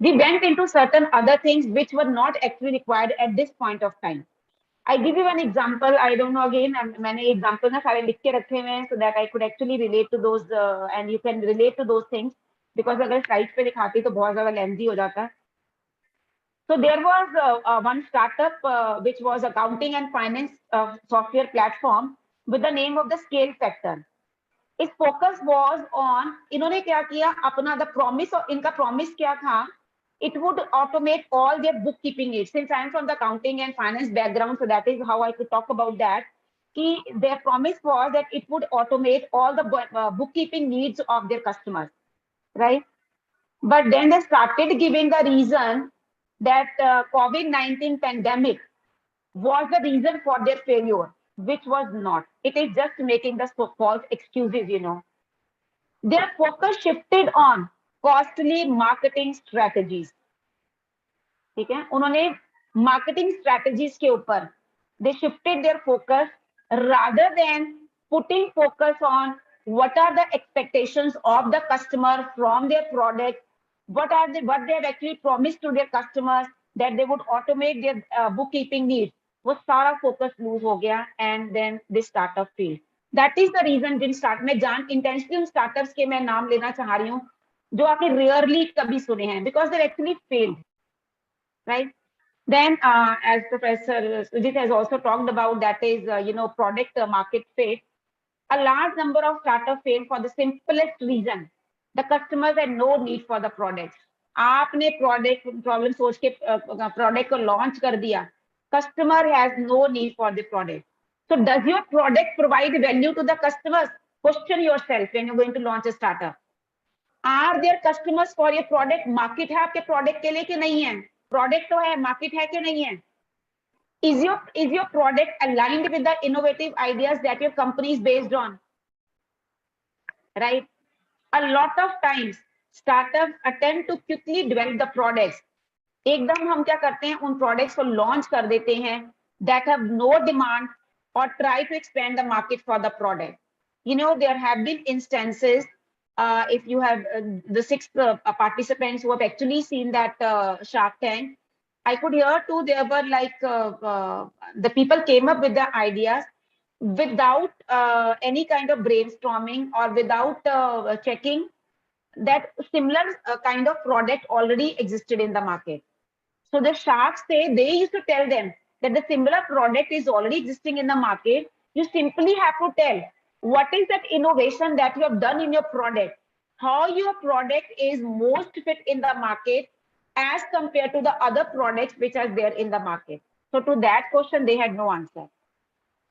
We went into certain other things which were not actually required at this point of time. I give you an example. I don't know, again, मैंने example ना सारे लिख के रखे हुए हैं so that I could actually relate to those and you can relate to those things, because अगर slides पे दिखाती तो बहुत ज़्यादा lengthy हो जाता. So there was one startup which was accounting and finance software platform with the name of the Scale Factor. Its focus was on, इन्होंने क्या किया, अपना the promise, और इनका promise क्या था, it would automate all their bookkeeping needs. Since I am from the accounting and finance background, so that is how I could talk about that. Their promise was that it would automate all the bookkeeping needs of their customers, right? But then they started giving the reason that COVID-19 pandemic was the reason for their failure, which was not. It is just making the false excuses, Their focus shifted on costly marketing strategies. ठीक है, उन्होंने marketing strategies के ऊपर they shifted their focus rather than putting focus on what are the expectations of the customer from their product what they have actually promised to their customers, that they would automate their bookkeeping needs, वो सारा focus lose हो गया, and then this startup failed. That is the reason Jin start में जान intentionally उन startups के मैं नाम लेना चाह रही हूँ जो आपने rarely कभी सुने हैं, because they actually failed, right? Then, as Professor Sujit has also talked about, that is, product market fit. A large number of startups fail for the simplest reason: the customers had no need for the products. आपने product problem सोच के product को launch कर दिया. Customer has no need for the product. So, does your product provide value to the customers? Question yourself when you're going to launch a startup. Are there customers for your product? Market है आपके product के लिए कि नहीं है? Product तो है, market है कि नहीं है? Is your product aligned with the innovative ideas that your company is based on? Right? A lot of times, startups attempt to quickly develop the products. एकदम हम क्या करते हैं, उन products को launch कर देते हैं that have no demand, or try to expand the market for the product. There have been instances, if you have the 6 participants who have actually seen that Shark Tank, I could hear too, there were like the people came up with the ideas without any kind of brainstorming, or without checking that similar kind of product already existed in the market. So the sharks they used to tell them that the similar product is already existing in the market. You simply have to tell what is that innovation that you have done in your product, how your product is most fit in the market as compared to the other products which are there in the market. So to that question, they had no answer.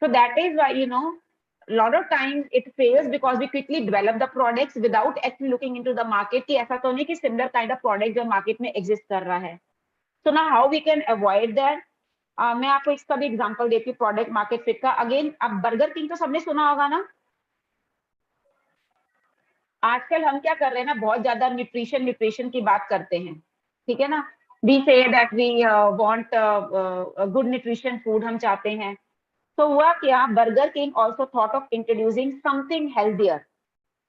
So that is why, a lot of times it fails, because we quickly develop the products without actually looking into the market कि ऐसा तो नहीं कि similar kind of product जो market में exist कर रहा है. So now how we can avoid that? मैं आपको इसका भी एग्जांपल देती हूँ प्रोडक्ट मार्केट फिट का. अगेन, अब बर्गर किंग तो सबने सुना होगा ना. आजकल हम क्या कर रहे हैं ना, बहुत ज्यादा न्यूट्रिशन की बात करते हैं, ठीक है ना. We say that we want good nutrition food, हम चाहते हैं. तो हुआ क्या, Burger King also thought of introducing something healthier,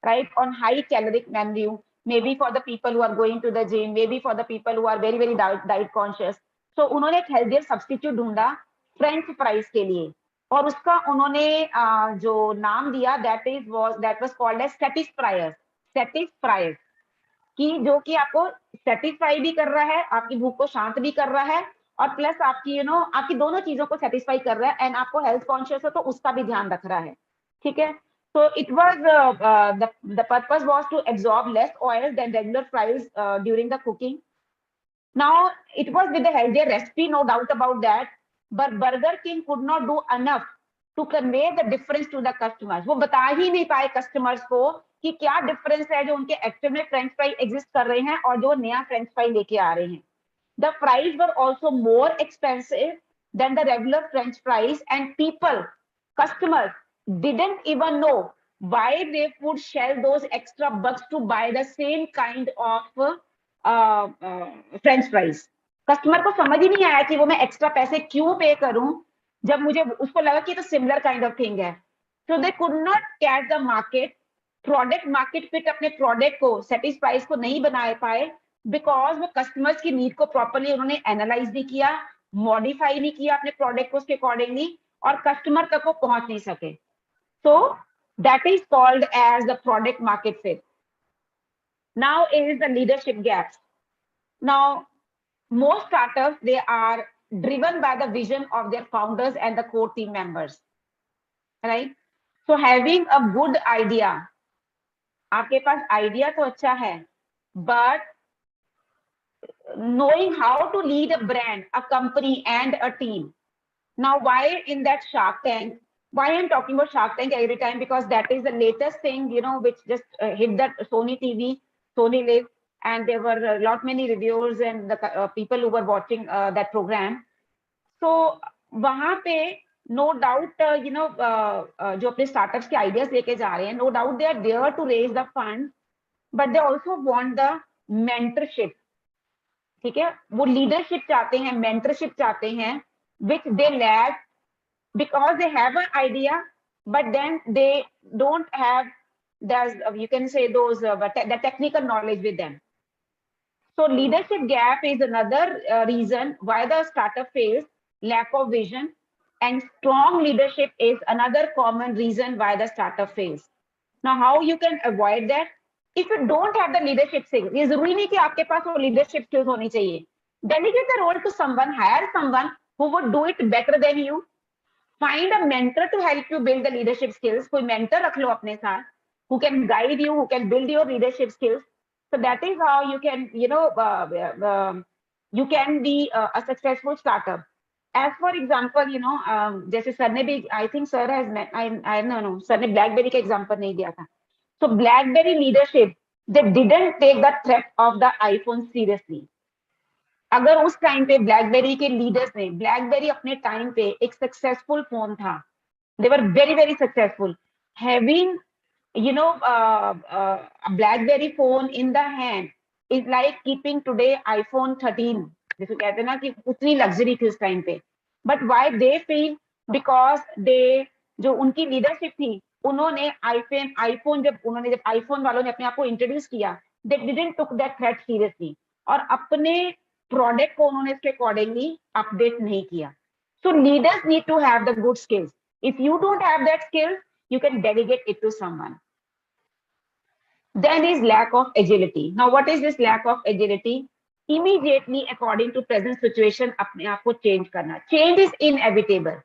right, on high caloric menu, maybe for the people who are going to the gym, maybe for the people who are very very diet conscious. So उन्होंने एक healthier substitute ढूंढा French fries के लिए, और उसका उन्होंने जो नाम दिया that was called as satisfiers, कि जो कि आपको सेटिस्फाई भी कर रहा है, आपकी भूख को शांत भी कर रहा है, और प्लस आपकी आपकी दोनों चीजों को सेटिस्फाई कर रहा है, एंड आपको हेल्थ कॉन्शियस हो तो उसका भी ध्यान रख रहा है, ठीक है. So it was the purpose was to absorb less oil than regular fries during the cooking. Now it was with a healthier recipe, no doubt about that, but Burger King could not do enough to convey the difference to the customers. वो बता ही नहीं पाए customers को कि क्या difference है जो उनके एक्चुअल में फ्रेंच फ्राई एग्जिस्ट कर रहे हैं और जो नया फ्रेंच फ्राई लेके आ रहे हैं. The fries were also more expensive than the regular French fries, and customers didn't even know why they would shell those extra bucks to buy the same kind of French fries. Customer को समझ ही नहीं आया कि वो मैं extra पैसे क्यों पे करूं जब मुझे उसको लगा कि तो सिमिलर काइंड ऑफ थिंग है. So they could not catch the market, product market fit अपने प्रोडक्ट को सेटिस्फाइज को नहीं बना पाए, बिकॉज वो कस्टमर्स की नीड को प्रॉपर्ली उन्होंने एनालाइज नहीं किया, मॉडिफाई नहीं किया अपने प्रोडक्ट को उसके अकॉर्डिंगली, और कस्टमर तक वो पहुंच नहीं सके. So that is called as the product market fit. Now is the leadership gap. Now most startups, they are driven by the vision of their founders and the core team members, right? So having a good idea, आपके पास idea तो अच्छा है, but knowing how to lead a brand, a company and a team. Now why in that Shark Tank, why I'm talking about Shark Tank every time, because that is the latest thing, which just hit that Sony TV, Sony Live, and there were a lot many reviewers and the people who were watching that program. So वहाँ पे no doubt जो अपने startups के ideas लेके जा रहे हैं, no doubt they are there to raise the fund, but they also want the mentorship. ठीक है, वो leadership चाहते हैं, mentorship चाहते हैं, which they lack because they have an idea, but then they don't have you can say those the technical knowledge with them. So leadership gap is another reason why the startup fails, lack of vision, and strong leadership is another common reason why the startup fails. Now, how you can avoid that? If you don't have the leadership skills, ये जरूरी नहीं कि आपके पास वो leadership skills होनी चाहिए. Delegate the role to someone, hire someone who would do it better than you. Find a mentor to help you build the leadership skills. कोई mentor रख लो अपने साथ, who can guide you, who can build your leadership skills. So that is how you can, you can be a successful startup. As for example, जैसे sir ने भी, I think sir has met, I no, sir ने BlackBerry का example नहीं दिया था. So BlackBerry leadership, they didn't take the threat of the iPhone seriously. अगर उस टाइम पे BlackBerry के लीडर्स ने, BlackBerry अपने टाइम पे एक सक्सेसफुल फोन था. They were very, very successful. Having, a BlackBerry phone in the hand is like keeping today iPhone 13. जिसको कहते हैं ना कि उतनी लग्जरी थी उस टाइम पे. But why they feel? Because they, जो उनकी लीडरशिप थी, उन्होंने जब आईफोन वालों ने अपने आप को इंट्रोड्यूस किया, they didn't took that threat seriously. और अपने प्रोडक्ट को उन्होंने इसके अकॉर्डिंगली अपडेट नहीं किया. So leaders need to have the good skills. If you don't have that skill, you can delegate it to someone. Then is lack of agility. Now, what is this lack of agility? Immediately, according to present situation, अपने आप को change करना. Change is inevitable.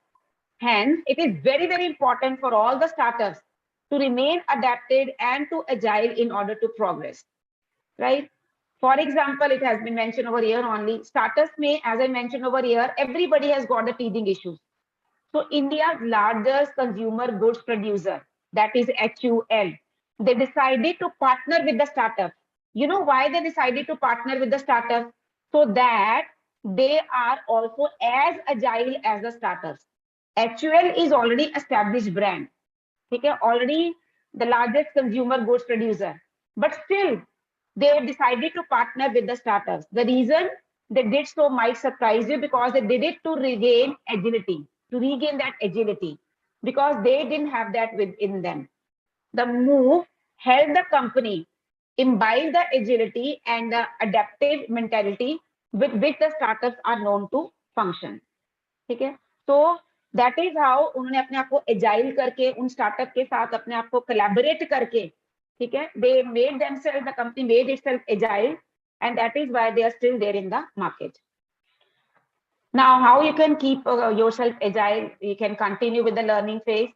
Hence, it is very, very important for all the startups to remain adapted and to agile in order to progress. Right? For example, it has been mentioned over here only. Startups may, as I mentioned over here, everybody has got the teething issues. So India's largest consumer goods producer, that is HUL, they decided to partner with the startup. You know why they decided to partner with the startup? So that they are also as agile as the startups. HUL is already established brand. Okay, already the largest consumer goods producer. But still, they decided to partner with the startups. The reason they did so might surprise you, because they did it to regain agility, to regain that agility, because they didn't have that within them. The move helped the company imbibe the agility and the adaptive mentality with which the startups are known to function. Okay, so that is how उन्होंने अपने आप को agile करके उन startup के साथ अपने आप को collaborate करके, ठीक है, they made themselves, the company made itself agile, and that is why they are still there in the market. Now, how you can keep yourself agile? You can continue with the learning phase,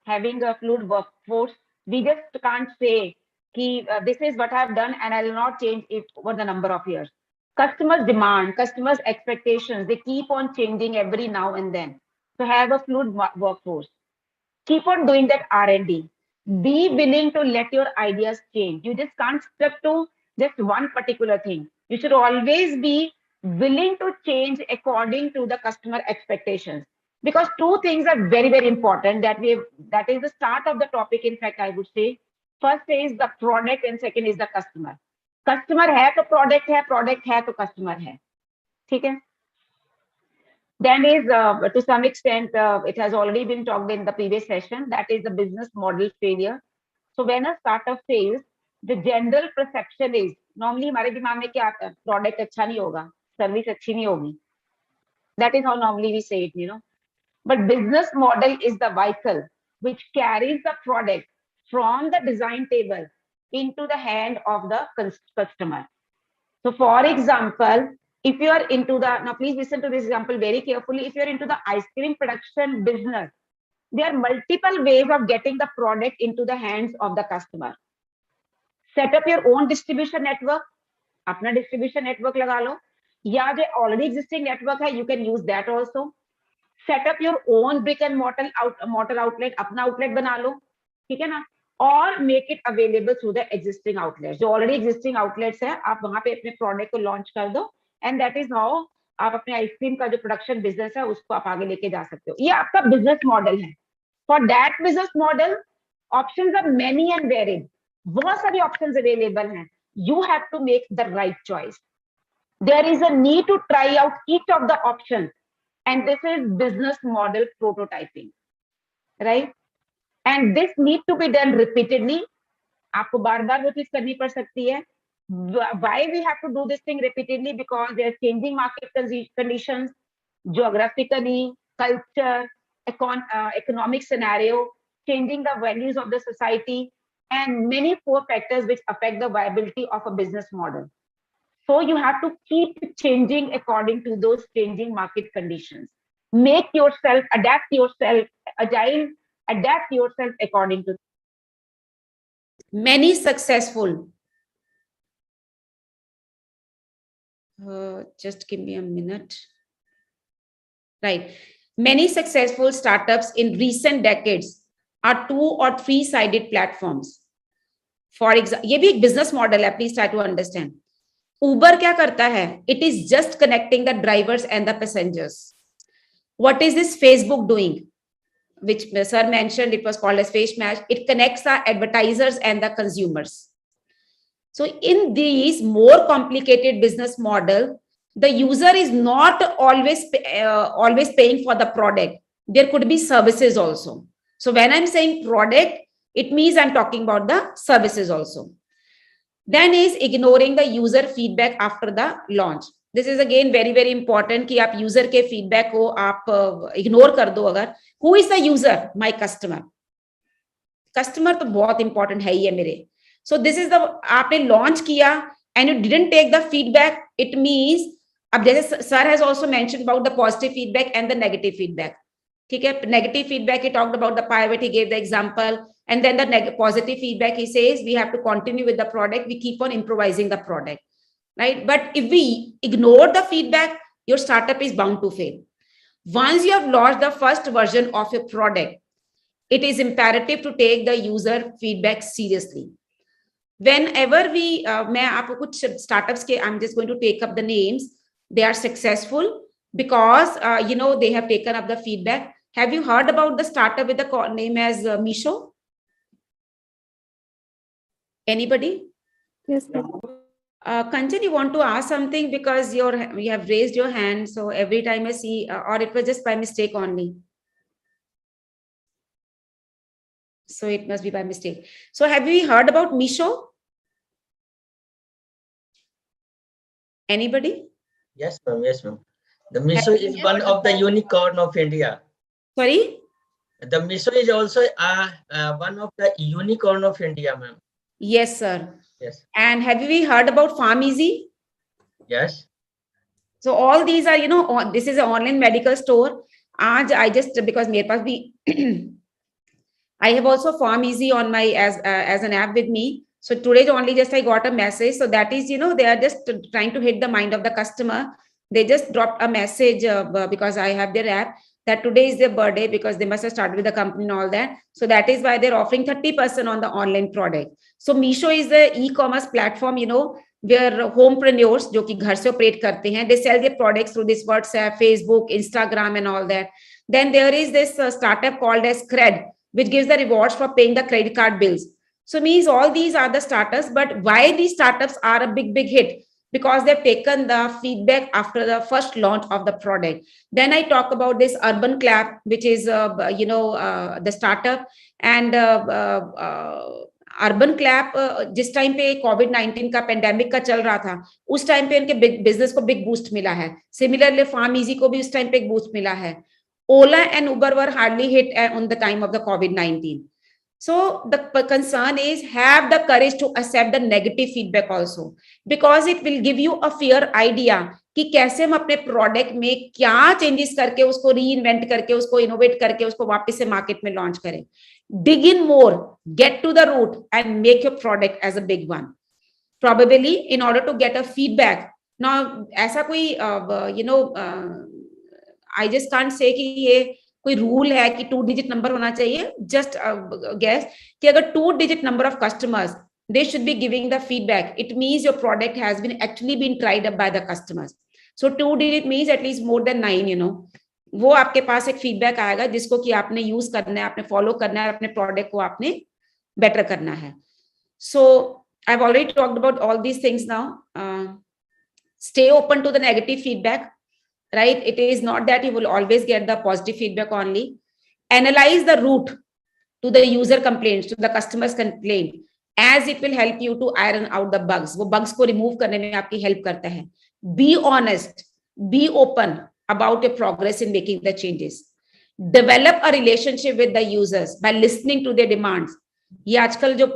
having a fluid workforce. We just can't say this is what I've done and I will not change it over the number of years. Customers' demand, customers' expectations, they keep on changing every now and then. So have a fluid workforce. Keep on doing that R&D. Be willing to let your ideas change. You just can't stick to just one particular thing. You should always be willing to change according to the customer expectations. Because two things are very, very important that is the start of the topic. In fact, I would say first is the product and second is the customer. Customer है तो product है तो customer है. ठीक है? Then is to some extent it has already been talked in the previous session, that is the business model failure. So when a startup fails, the general perception is normally हमारे दिमाग में क्या आता है, product अच्छा नहीं होगा, service अच्छी नहीं होगी. That is how normally we say it, But business model is the vehicle which carries the product from the design table into the hand of the customer. So for example, if you are into the, now please listen to this example very carefully. If you are into the ice cream production business, there are multiple ways of getting the product into the hands of the customer. Set up your own distribution network. अपना distribution network लगा लो, या जो already existing network है, you can use that also. Set up your own brick and mortar outlet, अपना outlet बना लो, ठीक है ना? और make it available through the existing outlets. जो already existing outlets है, आप वहाँ पे अपने product को launch कर दो, and that is how आप अपने आइसक्रीम का जो production business है उसको आप आगे लेके जा सकते हो. ये आपका business model है. For that business model, options are many and varied. बहुत सारी options available हैं. You have to make the right choice. There is a need to try out each of the options, and this is business model prototyping, right? And this need to be done repeatedly. आपको बार-बार वो चीज करनी पड़ सकती है. Why we have to do this thing repeatedly? Because there are changing market conditions, geographically, culture, economic scenario, changing the values of the society, and many core factors which affect the viability of a business model. So you have to keep changing according to those changing market conditions. Make yourself, adapt yourself, agile, adapt yourself according to. Many successful. Just give me a minute. Right. Many successful startups in recent decades are 2 or 3-sided platforms. For example, ये भी एक business model है, please try to understand. Uber क्या करता है? It is just connecting the drivers and the passengers. What is this Facebook doing? Which sir mentioned, it was called as Face Match. It connects the advertisers and the consumers. So in these more complicated business model, the user is not always paying for the product. There could be services also. So when I'm saying product, it means I'm talking about the services also. Then is ignoring the user feedback after the launch. This is again very, very important कि आप user के feedback को आप ignore कर दो अगर. Who is the user? My customer. Customer तो बहुत important है ही है मेरे. So this is the आपने launch किया and you didn't take the feedback. It means अब जैसे sir has also mentioned about the positive feedback and the negative feedback. ठीक है, negative feedback he talked about the pivot, he gave the example, and then the positive feedback he says we have to continue with the product, we keep on improvising the product, right? But if we ignore the feedback, your startup is bound to fail. Once you have launched the first version of your product, it is imperative to take the user feedback seriously. Whenever we, मैं आपको कुछ startups के, I'm just going to take up the names. They are successful because they have taken up the feedback. Have you heard about the startup with the name as Misho? Anybody? Yes, sir. Kanchan, you want to ask something because you have raised your hand. So every time I see, or it was just by mistake only. So it must be by mistake. So have you heard about Misho? Anybody? Yes, ma'am. Yes, ma'am. The Misho is one of the unicorn of India. Sorry? The Misho is also one of the unicorn of India, ma'am. Yes, sir. Yes. And have you heard about Farm Easy? Yes. So all these are, this is an online medical store. I just, because mere paas bhi I have also Farm Easy on my as an app with me. So today only just I got a message. So that is, they are just trying to hit the mind of the customer. They just dropped a message because I have their app that today is their birthday because they must have started with the company and all that. So that is why they're offering 30% on the online product. So Misho is the e-commerce platform, where homepreneurs जो कि घर से operate करते हैं, they sell their products through this WhatsApp, Facebook, Instagram and all that. Then there is this startup called as Cred, which gives the rewards for paying the credit card bills. So means all these are the startups, but why these startups are a big hit? Because they've taken the feedback after the first launch of the product. Then I talk about this Urban Clap, which is, the startup, and Urban Clap, जिस time पे COVID-19 का pandemic का चल रहा था, उस time पे उनके बिजनेस को बिग बूस्ट मिला है. Similarly, Farm Easy को भी उस टाइम पे एक बूस्ट मिला है. Ola and Uber were hardly hit on the time of the COVID-19. So the concern is have the courage to accept the negative feedback also, because it will give you a fair idea कि कैसे हम अपने product में क्या changes करके उसको reinvent करके उसको इनोवेट करके उसको वापस से मार्केट में लॉन्च करें. Dig in more, get to the root and make your product as a big one. Probably in order to get a feedback. Now ऐसा कोई I just can't say कि ये कोई रूल है कि 2-digit नंबर होना चाहिए. Just guess कि अगर 2-digit number of customers, they should be giving the feedback. It means your product has been actually been tried up by the customers. So 2-digit means at least more than 9. वो आपके पास एक feedback आएगा जिसको कि आपने use करना है, आपने फॉलो करना है, अपने प्रोडक्ट को आपने बेटर करना है. So I've already talked about all these things now. Stay open to the negative feedback. Right? It is not that you will always get the positive feedback only. Analyze the root to the user complaints, to the customer's complaint, as it will help you to iron out the bugs. वो bugs को remove करने में आपकी help करता है. Be honest, be open about your progress in making the changes. Develop a relationship with the users by listening to their demands. ये आजकल जो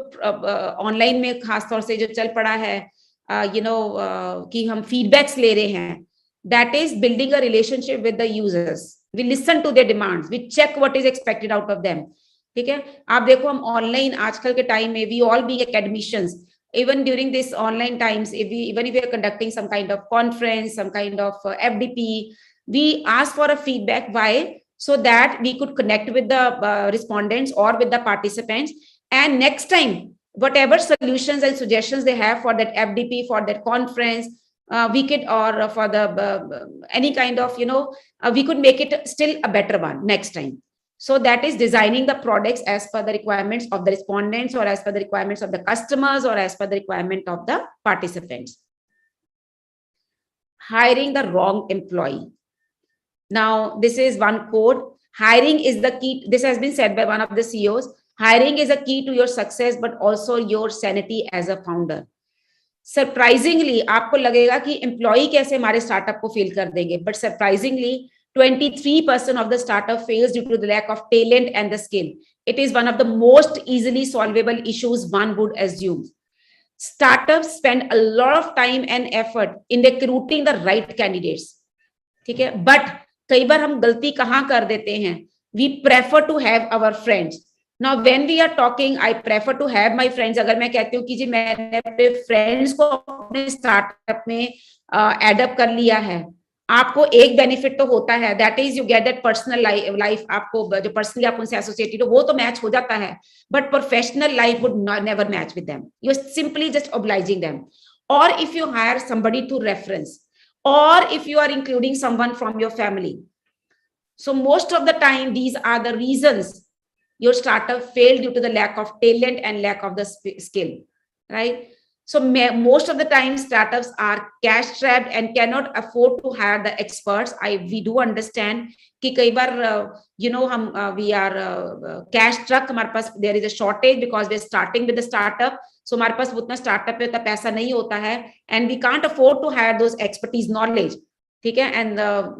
ऑनलाइन में खास तौर से जो चल पड़ा है, कि हम फीडबैक्स ले रहे हैं, that is building a relationship with the users. We listen to their demands, we check what is expected out of them. ठीक है, आप देखो हम ऑनलाइन आजकल के टाइम में, we all being academicians, even during this online times, even if we are conducting some kind of conference, some kind of FDP, we ask for a feedback. Why? So that we could connect with the respondents or with the participants, and next time whatever solutions and suggestions they have for that FDP, for that conference, we could, or for the any kind of, we could make it still a better one next time. So that is designing the products as per the requirements of the respondents, or as per the requirements of the customers, or as per the requirement of the participants. Hiring the wrong employee. Now, this is one quote. Hiring is the key. This has been said by one of the CEOs. Hiring is a key to your success, but also your sanity as a founder. Surprisingly, आपको लगेगा कि employee कैसे हमारे startup को fail कर देंगे, but surprisingly, 23% of the startup fails due to the lack of talent and the skill. It is one of the most easily solvable issues one would assume. Startups spend a lot of time and effort in recruiting the right candidates. ठीक है, but कई बार हम गलती कहाँ कर देते हैं? We prefer to have our friends. Now, when we are talking, I prefer to have my friends. अगर मैं कहती हूँ कि जी मैंने अपने friends को अपने startup में add up कर लिया है, आपको एक बेनिफिट तो होता है, that is you get that personal life, आपको जो पर्सनली आप उनसे एसोसिएटेड हो वो तो मैच हो जाता है, but professional life would never match with them. You are simply just obliging them. और if you hire somebody through reference, और if you are including someone from your family, so most of the time these are the reasons your startup failed due to the lack of talent and lack of the skill, right? So most of the time startups are cash strapped and cannot afford to hire the experts. We do understand कि कई बार हम we are cash struck, हमारे पास there is a shortage because we are starting with the startup. So हमारे पास उतना startup पे उतना पैसा नहीं होता है, and we can't afford to hire those expertise knowledge. ठीक है, and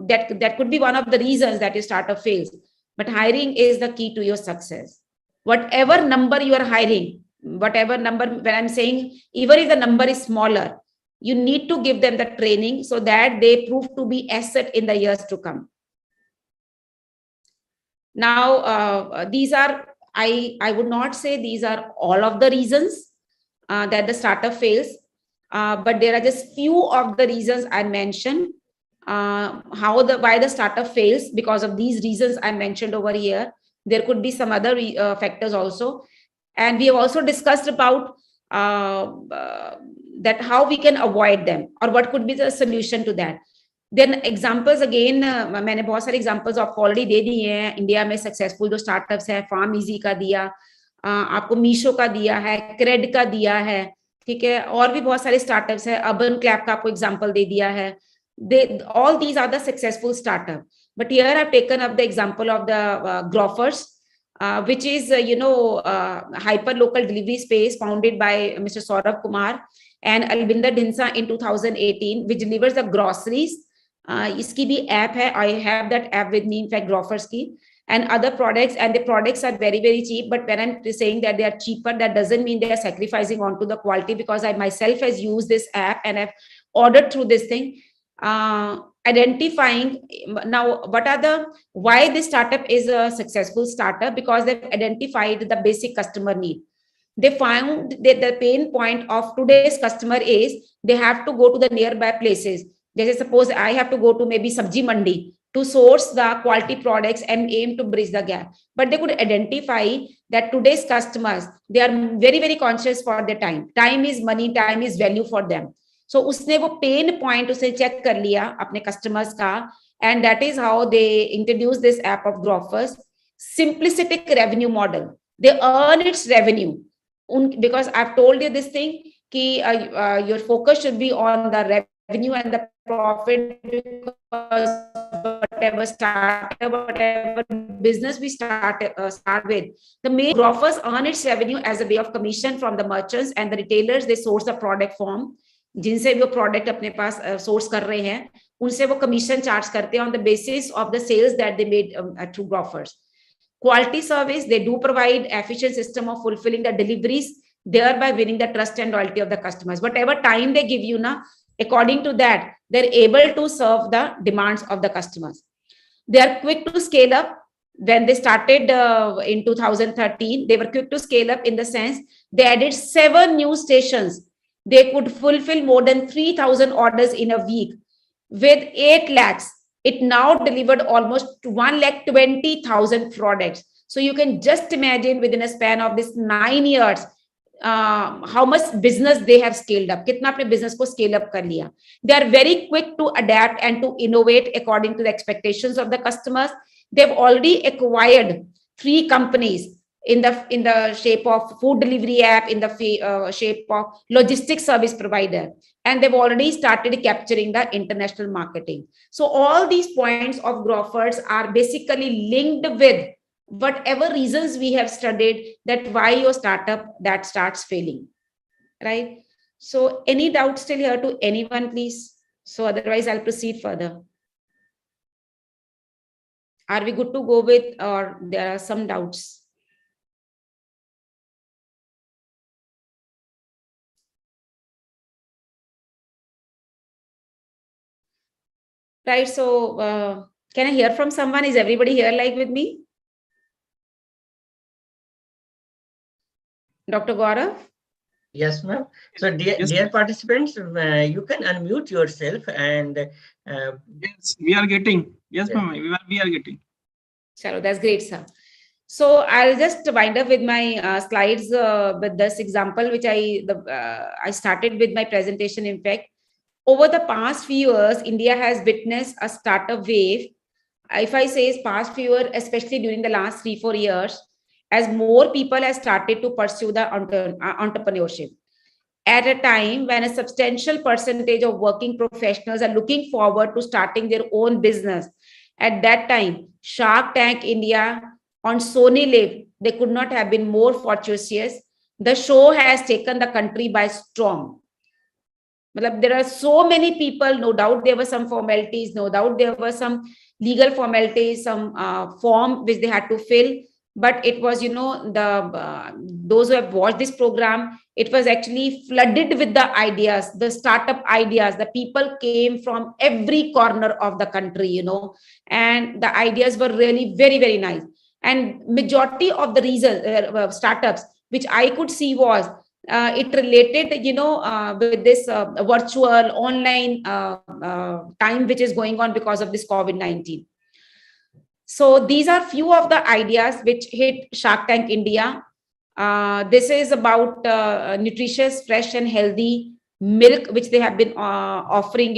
that could be one of the reasons that your startup fails. But hiring is the key to your success. Whatever number you are hiring, whatever number, when I'm saying, even if the number is smaller, you need to give them the training so that they prove to be asset in the years to come. Now, these are, I would not say these are all of the reasons that the startup fails, but there are just few of the reasons I mentioned. Why the startup fails because of these reasons I mentioned over here. There could be some other factors also. And we have also discussed about that how we can avoid them, or what could be the solution to that. Then examples again, मैंने बहुत सारे examples आपको already दे दिए हैं. India में successful जो startups है, Farm Easy का दिया, आपको मीशो का दिया है, क्रेड का दिया है, ठीक है, और भी बहुत सारे startups है, अर्बन क्लैप का आपको example दे दिया है. All these are the successful startup. But here I've taken up the example of the Grofers, which is, hyper local delivery space founded by Mr. Saurabh Kumar and Albinder Dhinsa in 2018, which delivers the groceries. Iski bhi app hai. I have that app with me, in fact, Grofers ki, and other products, and the products are very, very cheap. But when I'm saying that they are cheaper, that doesn't mean they are sacrificing onto the quality, because I myself has used this app and I've ordered through this thing. Identifying now why this startup is a successful startup, because they've identified the basic customer need. They found that the pain point of today's customer is they have to go to the nearby places. Just suppose I have to go to maybe Sabji Mandi to source the quality products and aim to bridge the gap. But they could identify that today's customers, they are very, very conscious for their time. Time is money, time is value for them. So उसने वो pain point उसे check कर लिया अपने customers का, and that is how they introduce this app of Grofers. Simplistic revenue model. They earn its revenue because I've told you this thing कि your focus should be on the revenue and the profit, because whatever startup, whatever business we start with, the main growers earn its revenue as a way of commission from the merchants and the retailers. They source the product from, जिनसे वो product अपने पास source कर रहे हैं, उनसे वो commission charge करते हैं on the basis of the sales that they made through growers. Quality service, they do provide efficient system of fulfilling the deliveries, thereby winning the trust and loyalty of the customers. Whatever time they give you, according to that, they're able to serve the demands of the customers. They are quick to scale up. When they started in 2013, they were quick to scale up in the sense they added 7 new stations. They could fulfill more than 3,000 orders in a week with 8 lakhs. It now delivered almost 1,20,000 products. So you can just imagine within a span of this 9 years, how much business they have scaled up. Kitna apne business ko scale up kar liya. They are very quick to adapt and to innovate according to the expectations of the customers. They've already acquired 3 companies in the shape of food delivery app, in the shape of logistics service provider, and they've already started capturing the international marketing. So all these points of growers are basically linked with whatever reasons we have studied that why your startup that starts failing, right? So any doubts still here to anyone, please? So otherwise I'll proceed further. Are we good to go with, or there are some doubts? Right, so can I hear from someone? Is everybody here like with me? Dr. Gaurav? Yes, ma'am. So dear participants, you can unmute yourself and yes, we are getting. Yes, ma'am, we are getting. Chalo, that's great, sir. So I'll just wind up with my slides with this example, which I started with my presentation. In fact, over the past few years, India has witnessed a startup wave. If I say past few years, especially during the last 3-4 years, as more people have started to pursue the entrepreneurship. At a time when a substantial percentage of working professionals are looking forward to starting their own business. At that time, Shark Tank India on Sony Live, they could not have been more fortuitous. The show has taken the country by storm. There are so many people, no doubt there were some formalities, no doubt there were some legal formalities, some form which they had to fill. But it was, those who have watched this program, it was actually flooded with the ideas, the startup ideas. The people came from every corner of the country, and the ideas were really very, very nice. And majority of the reason startups, which I could see was, it related, with this virtual online time which is going on because of this COVID-19. So these are few of the ideas which hit Shark Tank India. This is about nutritious, fresh and healthy milk, which they have been offering,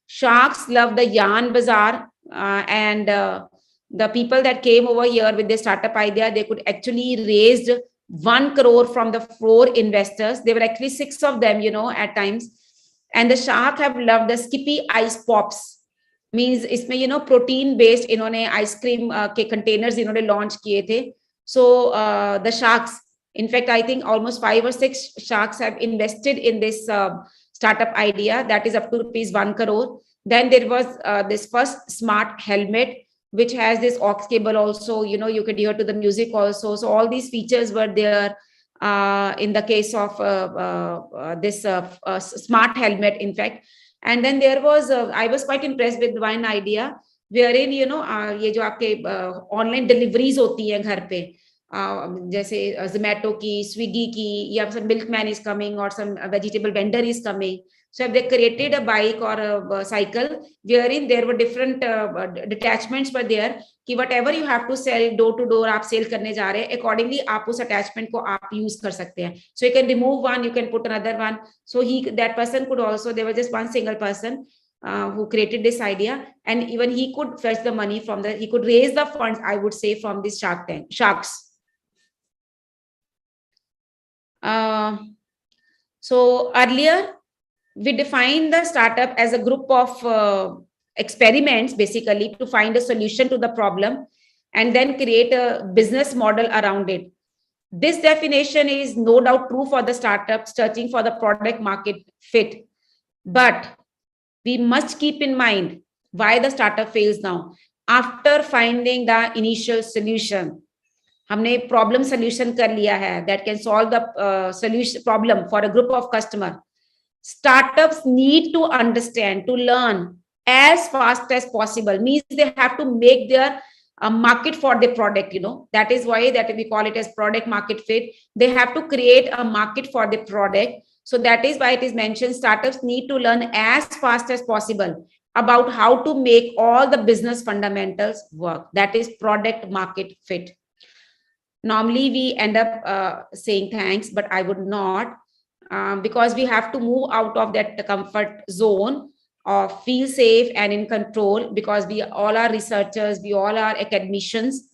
Sharks love the yarn bazaar, and the people that came over here with their startup idea, they could actually raise 1 crore from the 4 investors. There were actually 6 of them, at times. And the Shark have loved the Skippy Ice Pops. Means इसमें protein based इन्होंने ice cream के containers इन्होंने launch किए थे. So the Sharks, in fact, I think almost 5 or 6 Sharks have invested in this startup idea that is up to rupees 1 crore. Then there was this first smart helmet, which has this aux cable also, you could hear to the music also. So all these features were there in the case of this smart helmet, in fact. And then there was, I was quite impressed with one idea wherein, ये जो आपके online deliveries होती हैं घर पे, जैसे Zomato की, Swiggy की, या some milkman is coming or some vegetable vendor is coming. So they created a bike or a cycle wherein there were different detachments were there कि whatever you have to sell door to door आप sell करने जा रहे हैं, accordingly आप उस attachment को आप use कर सकते हैं. So you can remove one, you can put another one. So that person could also, there was just one single person who created this idea, and even he could fetch the money from he could raise the funds, I would say, from this Sharks. So earlier, we defined the startup as a group of experiments basically to find a solution to the problem and then create a business model around it. This definition is no doubt true for the startups searching for the product market fit. But we must keep in mind why the startup fails now. After finding the initial solution, हमने problem solution कर लिया है that can solve the solution problem for a group of customer. Startups need to understand, to learn as fast as possible. Means they have to make their market for the product, that is why that we call it as product market fit. They have to create a market for the product. So that is why it is mentioned startups need to learn as fast as possible about how to make all the business fundamentals work. That is product market fit. Normally we end up saying thanks, but I would not, because we have to move out of that comfort zone of feel safe and in control, because we all are researchers, we all are academicians.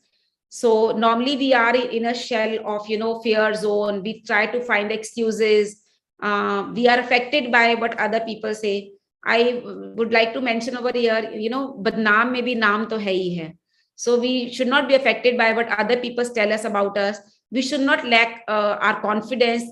So normally we are in a shell of, fear zone. We try to find excuses. We are affected by what other people say. I would like to mention over here, badnaam mein bhi naam to hai hi hai. So we should not be affected by what other people tell us about us. We should not lack our confidence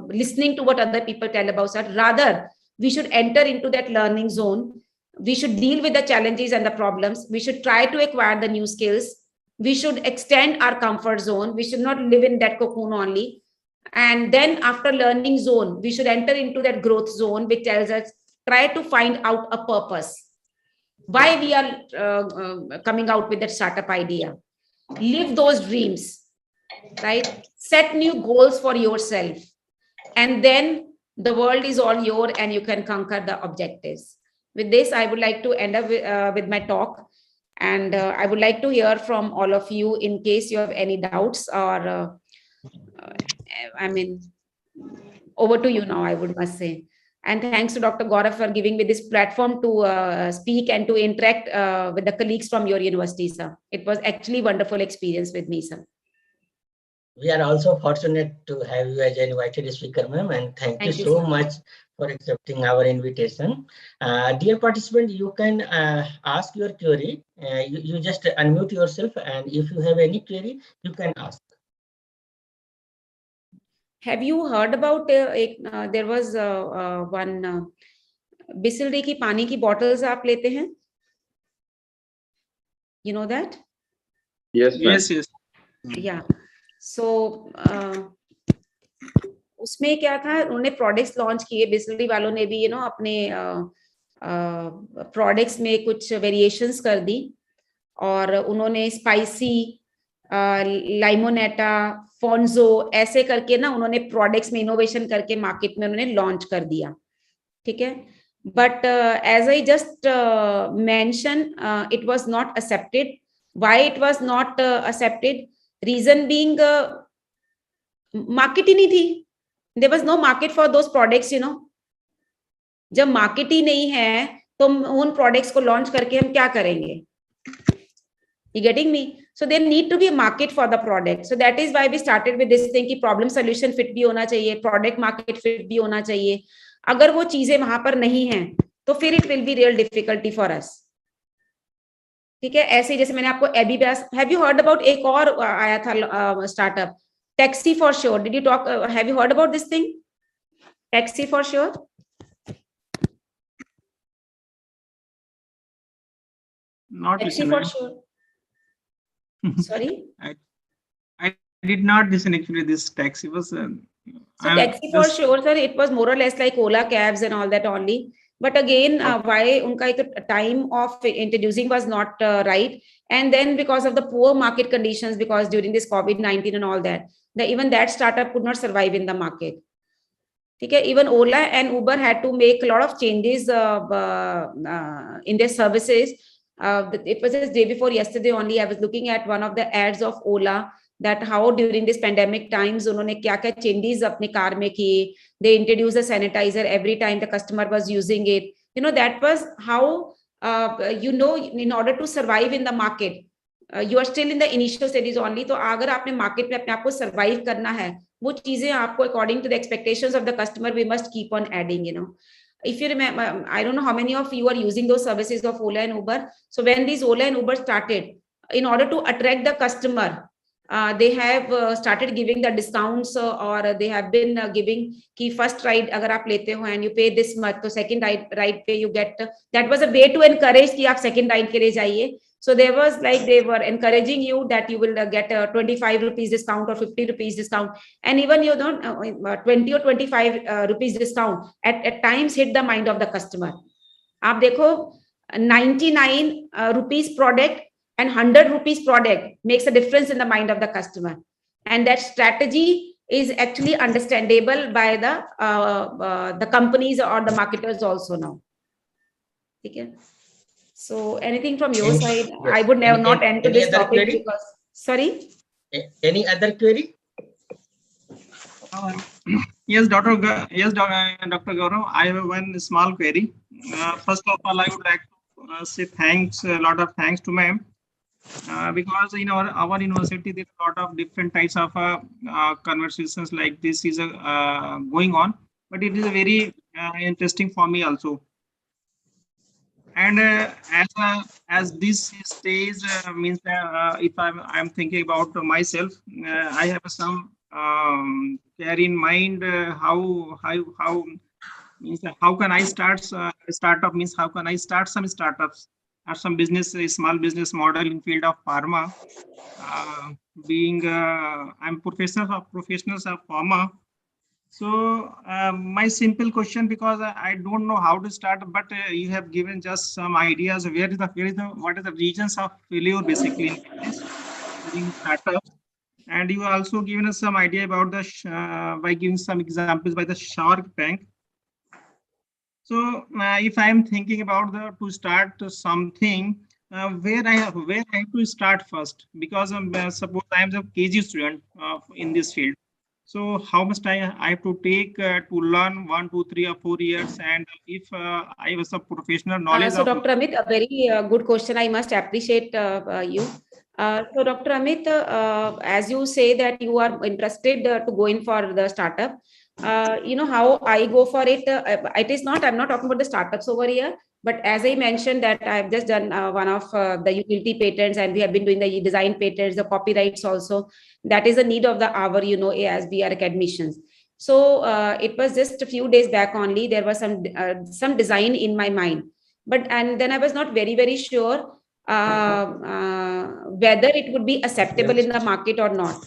listening to what other people tell about us. Rather, we should enter into that learning zone. We should deal with the challenges and the problems. We should try to acquire the new skills. We should extend our comfort zone. We should not live in that cocoon only. And then after learning zone, we should enter into that growth zone, which tells us, try to find out a purpose. Why we are coming out with that startup idea. Live those dreams, right? Set new goals for yourself. And then the world is all yours and you can conquer the objectives. With this, I would like to end up with my talk. And I would like to hear from all of you in case you have any doubts or, over to you now, I must say. And thanks to Dr. Gaurav for giving me this platform to speak and to interact with the colleagues from your university, sir. It was actually a wonderful experience with me, sir. We are also fortunate to have you as an invited speaker, ma'am, and thank you so much for accepting our invitation. Dear participant, you can ask your query. You just unmute yourself, and if you have any query, you can ask. Have you heard about there was one Bisleri की पानी की bottles आप लेते हैं? You know that? Yes. Yes. Yeah. So उसमें क्या था, उन्होंने प्रोडक्ट्स लॉन्च किए, बिस्लरी वालों ने भी अपने प्रोडक्ट्स में कुछ वेरिएशंस कर दी और उन्होंने स्पाइसी लाइमोनेटा फॉन्जो ऐसे करके ना उन्होंने प्रोडक्ट्स में इनोवेशन करके मार्केट में उन्होंने लॉन्च कर दिया. ठीक है, but as I just mention it was not accepted. Why it was not accepted? Reason being market ही नहीं थी. There was no market for those products. जब मार्केट ही नहीं है तो उन प्रोडक्ट्स को लॉन्च करके हम क्या करेंगे? You getting me? So there need to be a market for the product. So that is why we started with this thing कि problem solution fit भी होना चाहिए, product market fit भी होना चाहिए. अगर वो चीजें वहां पर नहीं हैं तो फिर it will be real difficulty for us. ठीक है, ऐसे जैसे मैंने आपको एबीबैस, have you heard about एक और आया था startup taxi for sure? Did you talk? Have you heard about this thing? Taxi for sure. Not Taxi for sure. Sorry, I did not listen actually. This taxi was so taxi for sure, sir. It was more or less like Ola cabs and all that only. But again, why unka time of introducing was not right, and then because of the poor market conditions, because during this COVID-19 and all that, even that startup could not survive in the market. Okay, even Ola and Uber had to make a lot of changes in their services. It was just day before yesterday only I was looking at one of the ads of Ola, that how during this pandemic times उन्होंने क्या-क्या changes अपने car में किए. They introduced a sanitizer every time the customer was using it. That was how in order to survive in the market, you are still in the initial stages only. तो अगर आपने market में अपने आप को survive करना है, वो चीजें आपको according to the expectations of the customer we must keep on adding. if you remember, I don't know how many of you are using those services of Ola and Uber. So when these Ola and Uber started, in order to attract the customer, they have started giving the discounts, or they have been giving ki first ride agar aap lete ho and you pay this much, so second ride pay you get. That was a way to encourage ki aap second ride ke liye jaiye. So there was like they were encouraging you that you will get a 25 rupees discount or 50 rupees discount, and even you don't 20 or 25 rupees discount at times hit the mind of the customer. Aap dekho 99 rupees product and 100 rupees product makes a difference in the mind of the customer, and that strategy is actually understandable by the companies or the marketers also now. Okay. So anything from your side? Yes. I would never not enter this topic query? because, sorry? Any other query? Yes, Dr. Dr. Gaurav, I have one small query. First of all, I would like to say thanks, a lot of thanks to ma'am, because in our university there are a lot of different types of conversations like this is going on, but it is very interesting for me also. And as this stage means if I'm thinking about myself, I have some care in mind how means how can I start startup, means how can I start some startups or some business, a small business model in field of pharma. Being I'm professionals of pharma. So my simple question, because I don't know how to start, but you have given just some ideas. What are the regions of failure basically in business, startups, and you also given us some idea about the by giving some examples by the Shark Tank. So if I am thinking about to start something, where I have to start first, because suppose I am a KG student in this field. So how much time I have to take to learn 1, 2, 3, or 4 years, and if I was a professional knowledge. So Dr. Amit, a very good question. I must appreciate you. So Dr. Amit, as you say that you are interested to go in for the startup, you know how I go for it. It is not, I'm not talking about the startups over here, but as I mentioned that I've just done one of the utility patents, and we have been doing the design patents, the copyrights also. That is the need of the hour, you know, as we are academicians. So it was just a few days back only, there was some design in my mind, and then I was not very sure whether it would be acceptable in the market or not.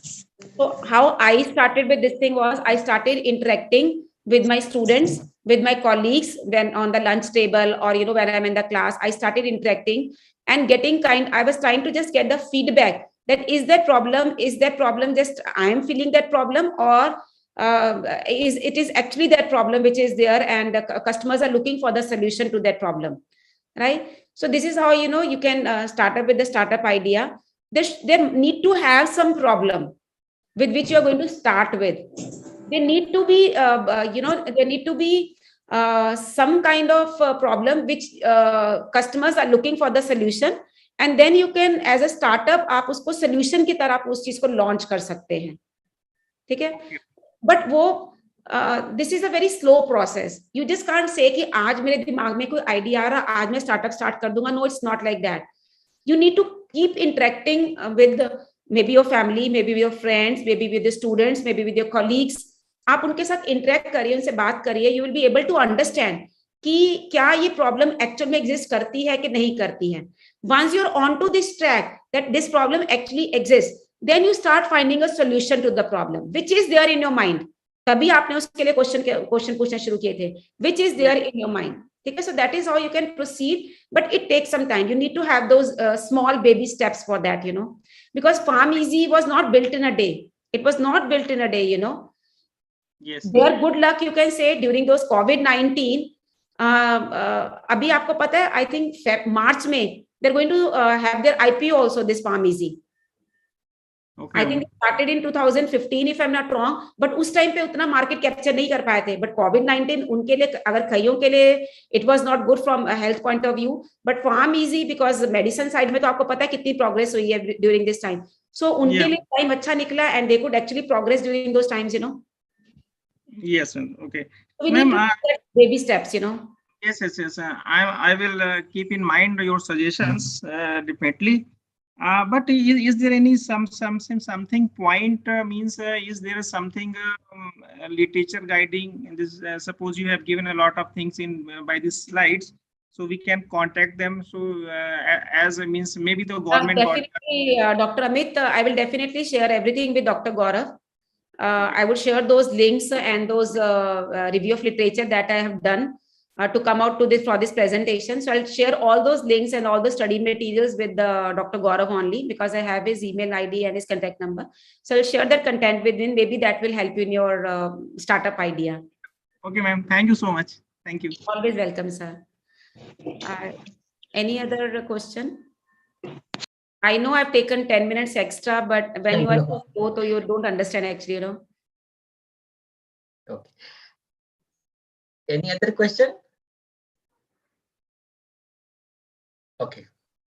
So how I started with this thing was, I started interacting with my students, with my colleagues, when on the lunch table, or you know, when I'm in the class, I started interacting and getting I was trying to just get the feedback that is that problem just I am feeling that problem, or it is actually that problem which is there, and the customers are looking for the solution to that problem, right? So this is how, you know, you can start up with the startup idea. There need to have some problem with which you are going to start with. They need to be you know, there need to be some kind of problem which customers are looking for the solution, and then you can, as a startup, आप उसको solution की तरह आप उस चीज को launch कर सकते हैं, ठीक है? But वो this is a very slow process. You just can't say कि आज मेरे दिमाग में कोई idea आ रहा, आज मैं startup start कर दूंगा. No, it's not like that. You need to keep interacting with maybe your family, maybe with your friends, maybe with the students, maybe with your colleagues. आप उनके साथ interact करिए, उनसे बात करिए. You will be able to understand कि क्या ये problem actually में exist करती है कि नहीं करती है. Once you're onto this track that this problem actually exists, then you start finding a solution to the problem which is there in your mind. तभी आपने उसके लिए क्वेश्चन पूछना शुरू किए थे, which is there in your mind. ठीक है? So that is how you can proceed, but it takes some time. You need to have those small baby steps for that, you know, because Farm Easy was not built in a day. It was not built in a day, you know. Yes. Their good luck, you can say, during those COVID-19. अभी आपको पता है, I think March में they're going to have their IPO also, this Farm Easy. Okay. I think they started in 2015 if I'm not wrong, but उस time पे उतना market capture नहीं कर पाए थे. But COVID-19 उनके लिए, अगर कईयों के लिए it was not good from a health point of view, but Farm Easy because medicine side में तो आपको पता है कितनी progress हुई है during this time. So उनके लिए टाइम अच्छा निकला, and they could actually progress during those times, you know. Yes, ma'am. Okay. We need Ma'am, to take baby steps, you know. yes, yes, yes. I will keep in mind your suggestions definitely. But is there any something point means is there something literature guiding in this? Suppose you have given a lot of things in by these slides, so we can contact them. So as means maybe the government got. Definitely, Dr. Amit, I will definitely share everything with Dr. Gaurav. I would share those links and those review of literature that I have done to come out to this for this presentation. So I'll share all those links and all the study materials with Dr. Gaurav only, because I have his email ID and his contact number. So I'll share that content with him. Maybe that will help you in your startup idea. Okay, ma'am. Thank you so much. Thank you. Always welcome, sir. Any other question? I know I've taken 10 minutes extra, but when you are slow, so you don't understand actually, you know. Okay. Any other question? Okay.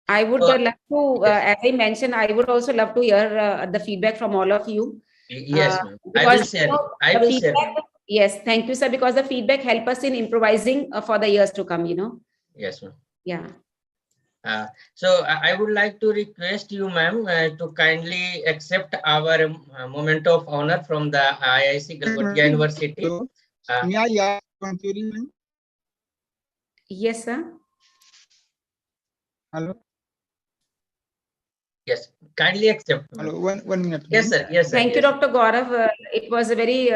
I would love to, as I mentioned, I would also love to hear the feedback from all of you. Yes, ma'am. I Because will share. you know, I the will share. feedback, yes, thank you, sir, because the feedback help us in improvising for the years to come, you know. Yes, ma'am. Yeah. So I would like to request you, ma'am, to kindly accept our memento of honor from the IIC Galgotias University. May I ask one query, ma'am? Yes, sir. Hello. Yes, kindly accept. Hello. One minute. Yes, sir. Yes, sir. Thank you, Yes. Dr. Gaurav. It was a very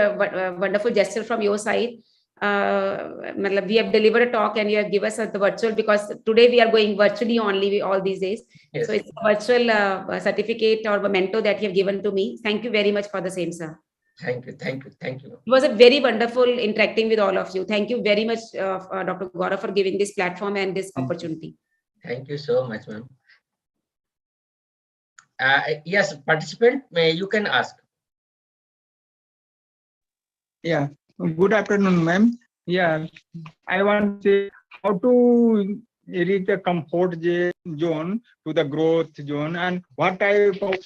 wonderful gesture from your side. We have delivered a talk and you have given us the virtual, because today we are going virtually only all these days. Yes. So it's a virtual certificate or memento that you have given to me. Thank you very much for the same, sir. Thank you. Thank you. Thank you. It was a very wonderful interacting with all of you. Thank you very much, Dr. Gaurav, for giving this platform and this opportunity. Thank you so much, ma'am. Yes, participant, you can ask. Yeah. Good afternoon, ma'am. Yeah. I want to say how to reach the comfort zone to the growth zone, and what type of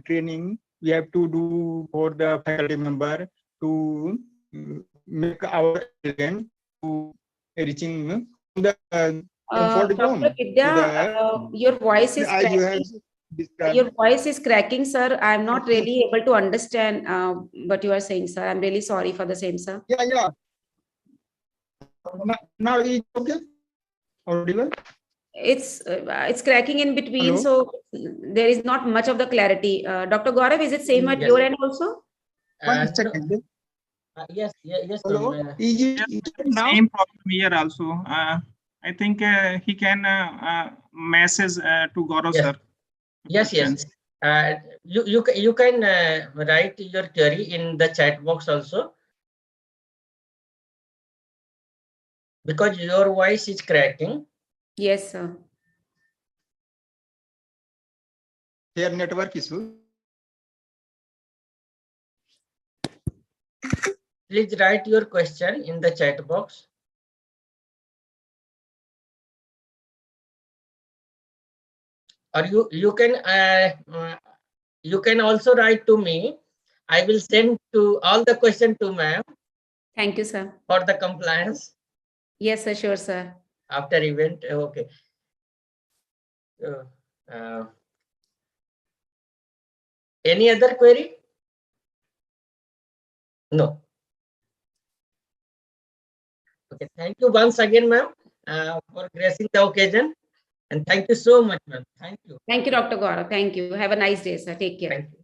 training we have to do for the faculty member to make our student to reaching the comfort zone. Dr. Vidya, your voice is As you have cracking. described. Your voice is cracking, sir. I'm not really able to understand what you are saying, sir. I'm really sorry for the same, sir. Yeah, yeah. Now it's okay. Audible. It's cracking in between, Hello? so there is not much of the clarity. Dr. Gaurav, is it same at Yes. your end also? One second. Yes, yes, Hello. ma'am. Is it now? Same problem here also. I think he can message to Gaurav, Yes. sir. Yes, yes. You can write your query in the chat box also, because your voice is cracking. Yes, sir. Here network issue. Please write your question in the chat box. Or you can also write to me. I will send to all the question to ma'am. Thank you, sir. For the compliance. Yes, sir. Sure, sir. After event, okay. Any other query? No. Okay. Thank you once again, ma'am, for gracing the occasion. And thank you so much, ma'am. Thank you. Thank you, Dr. Gaurav. Thank you. Have a nice day, sir. Take care. Thank you.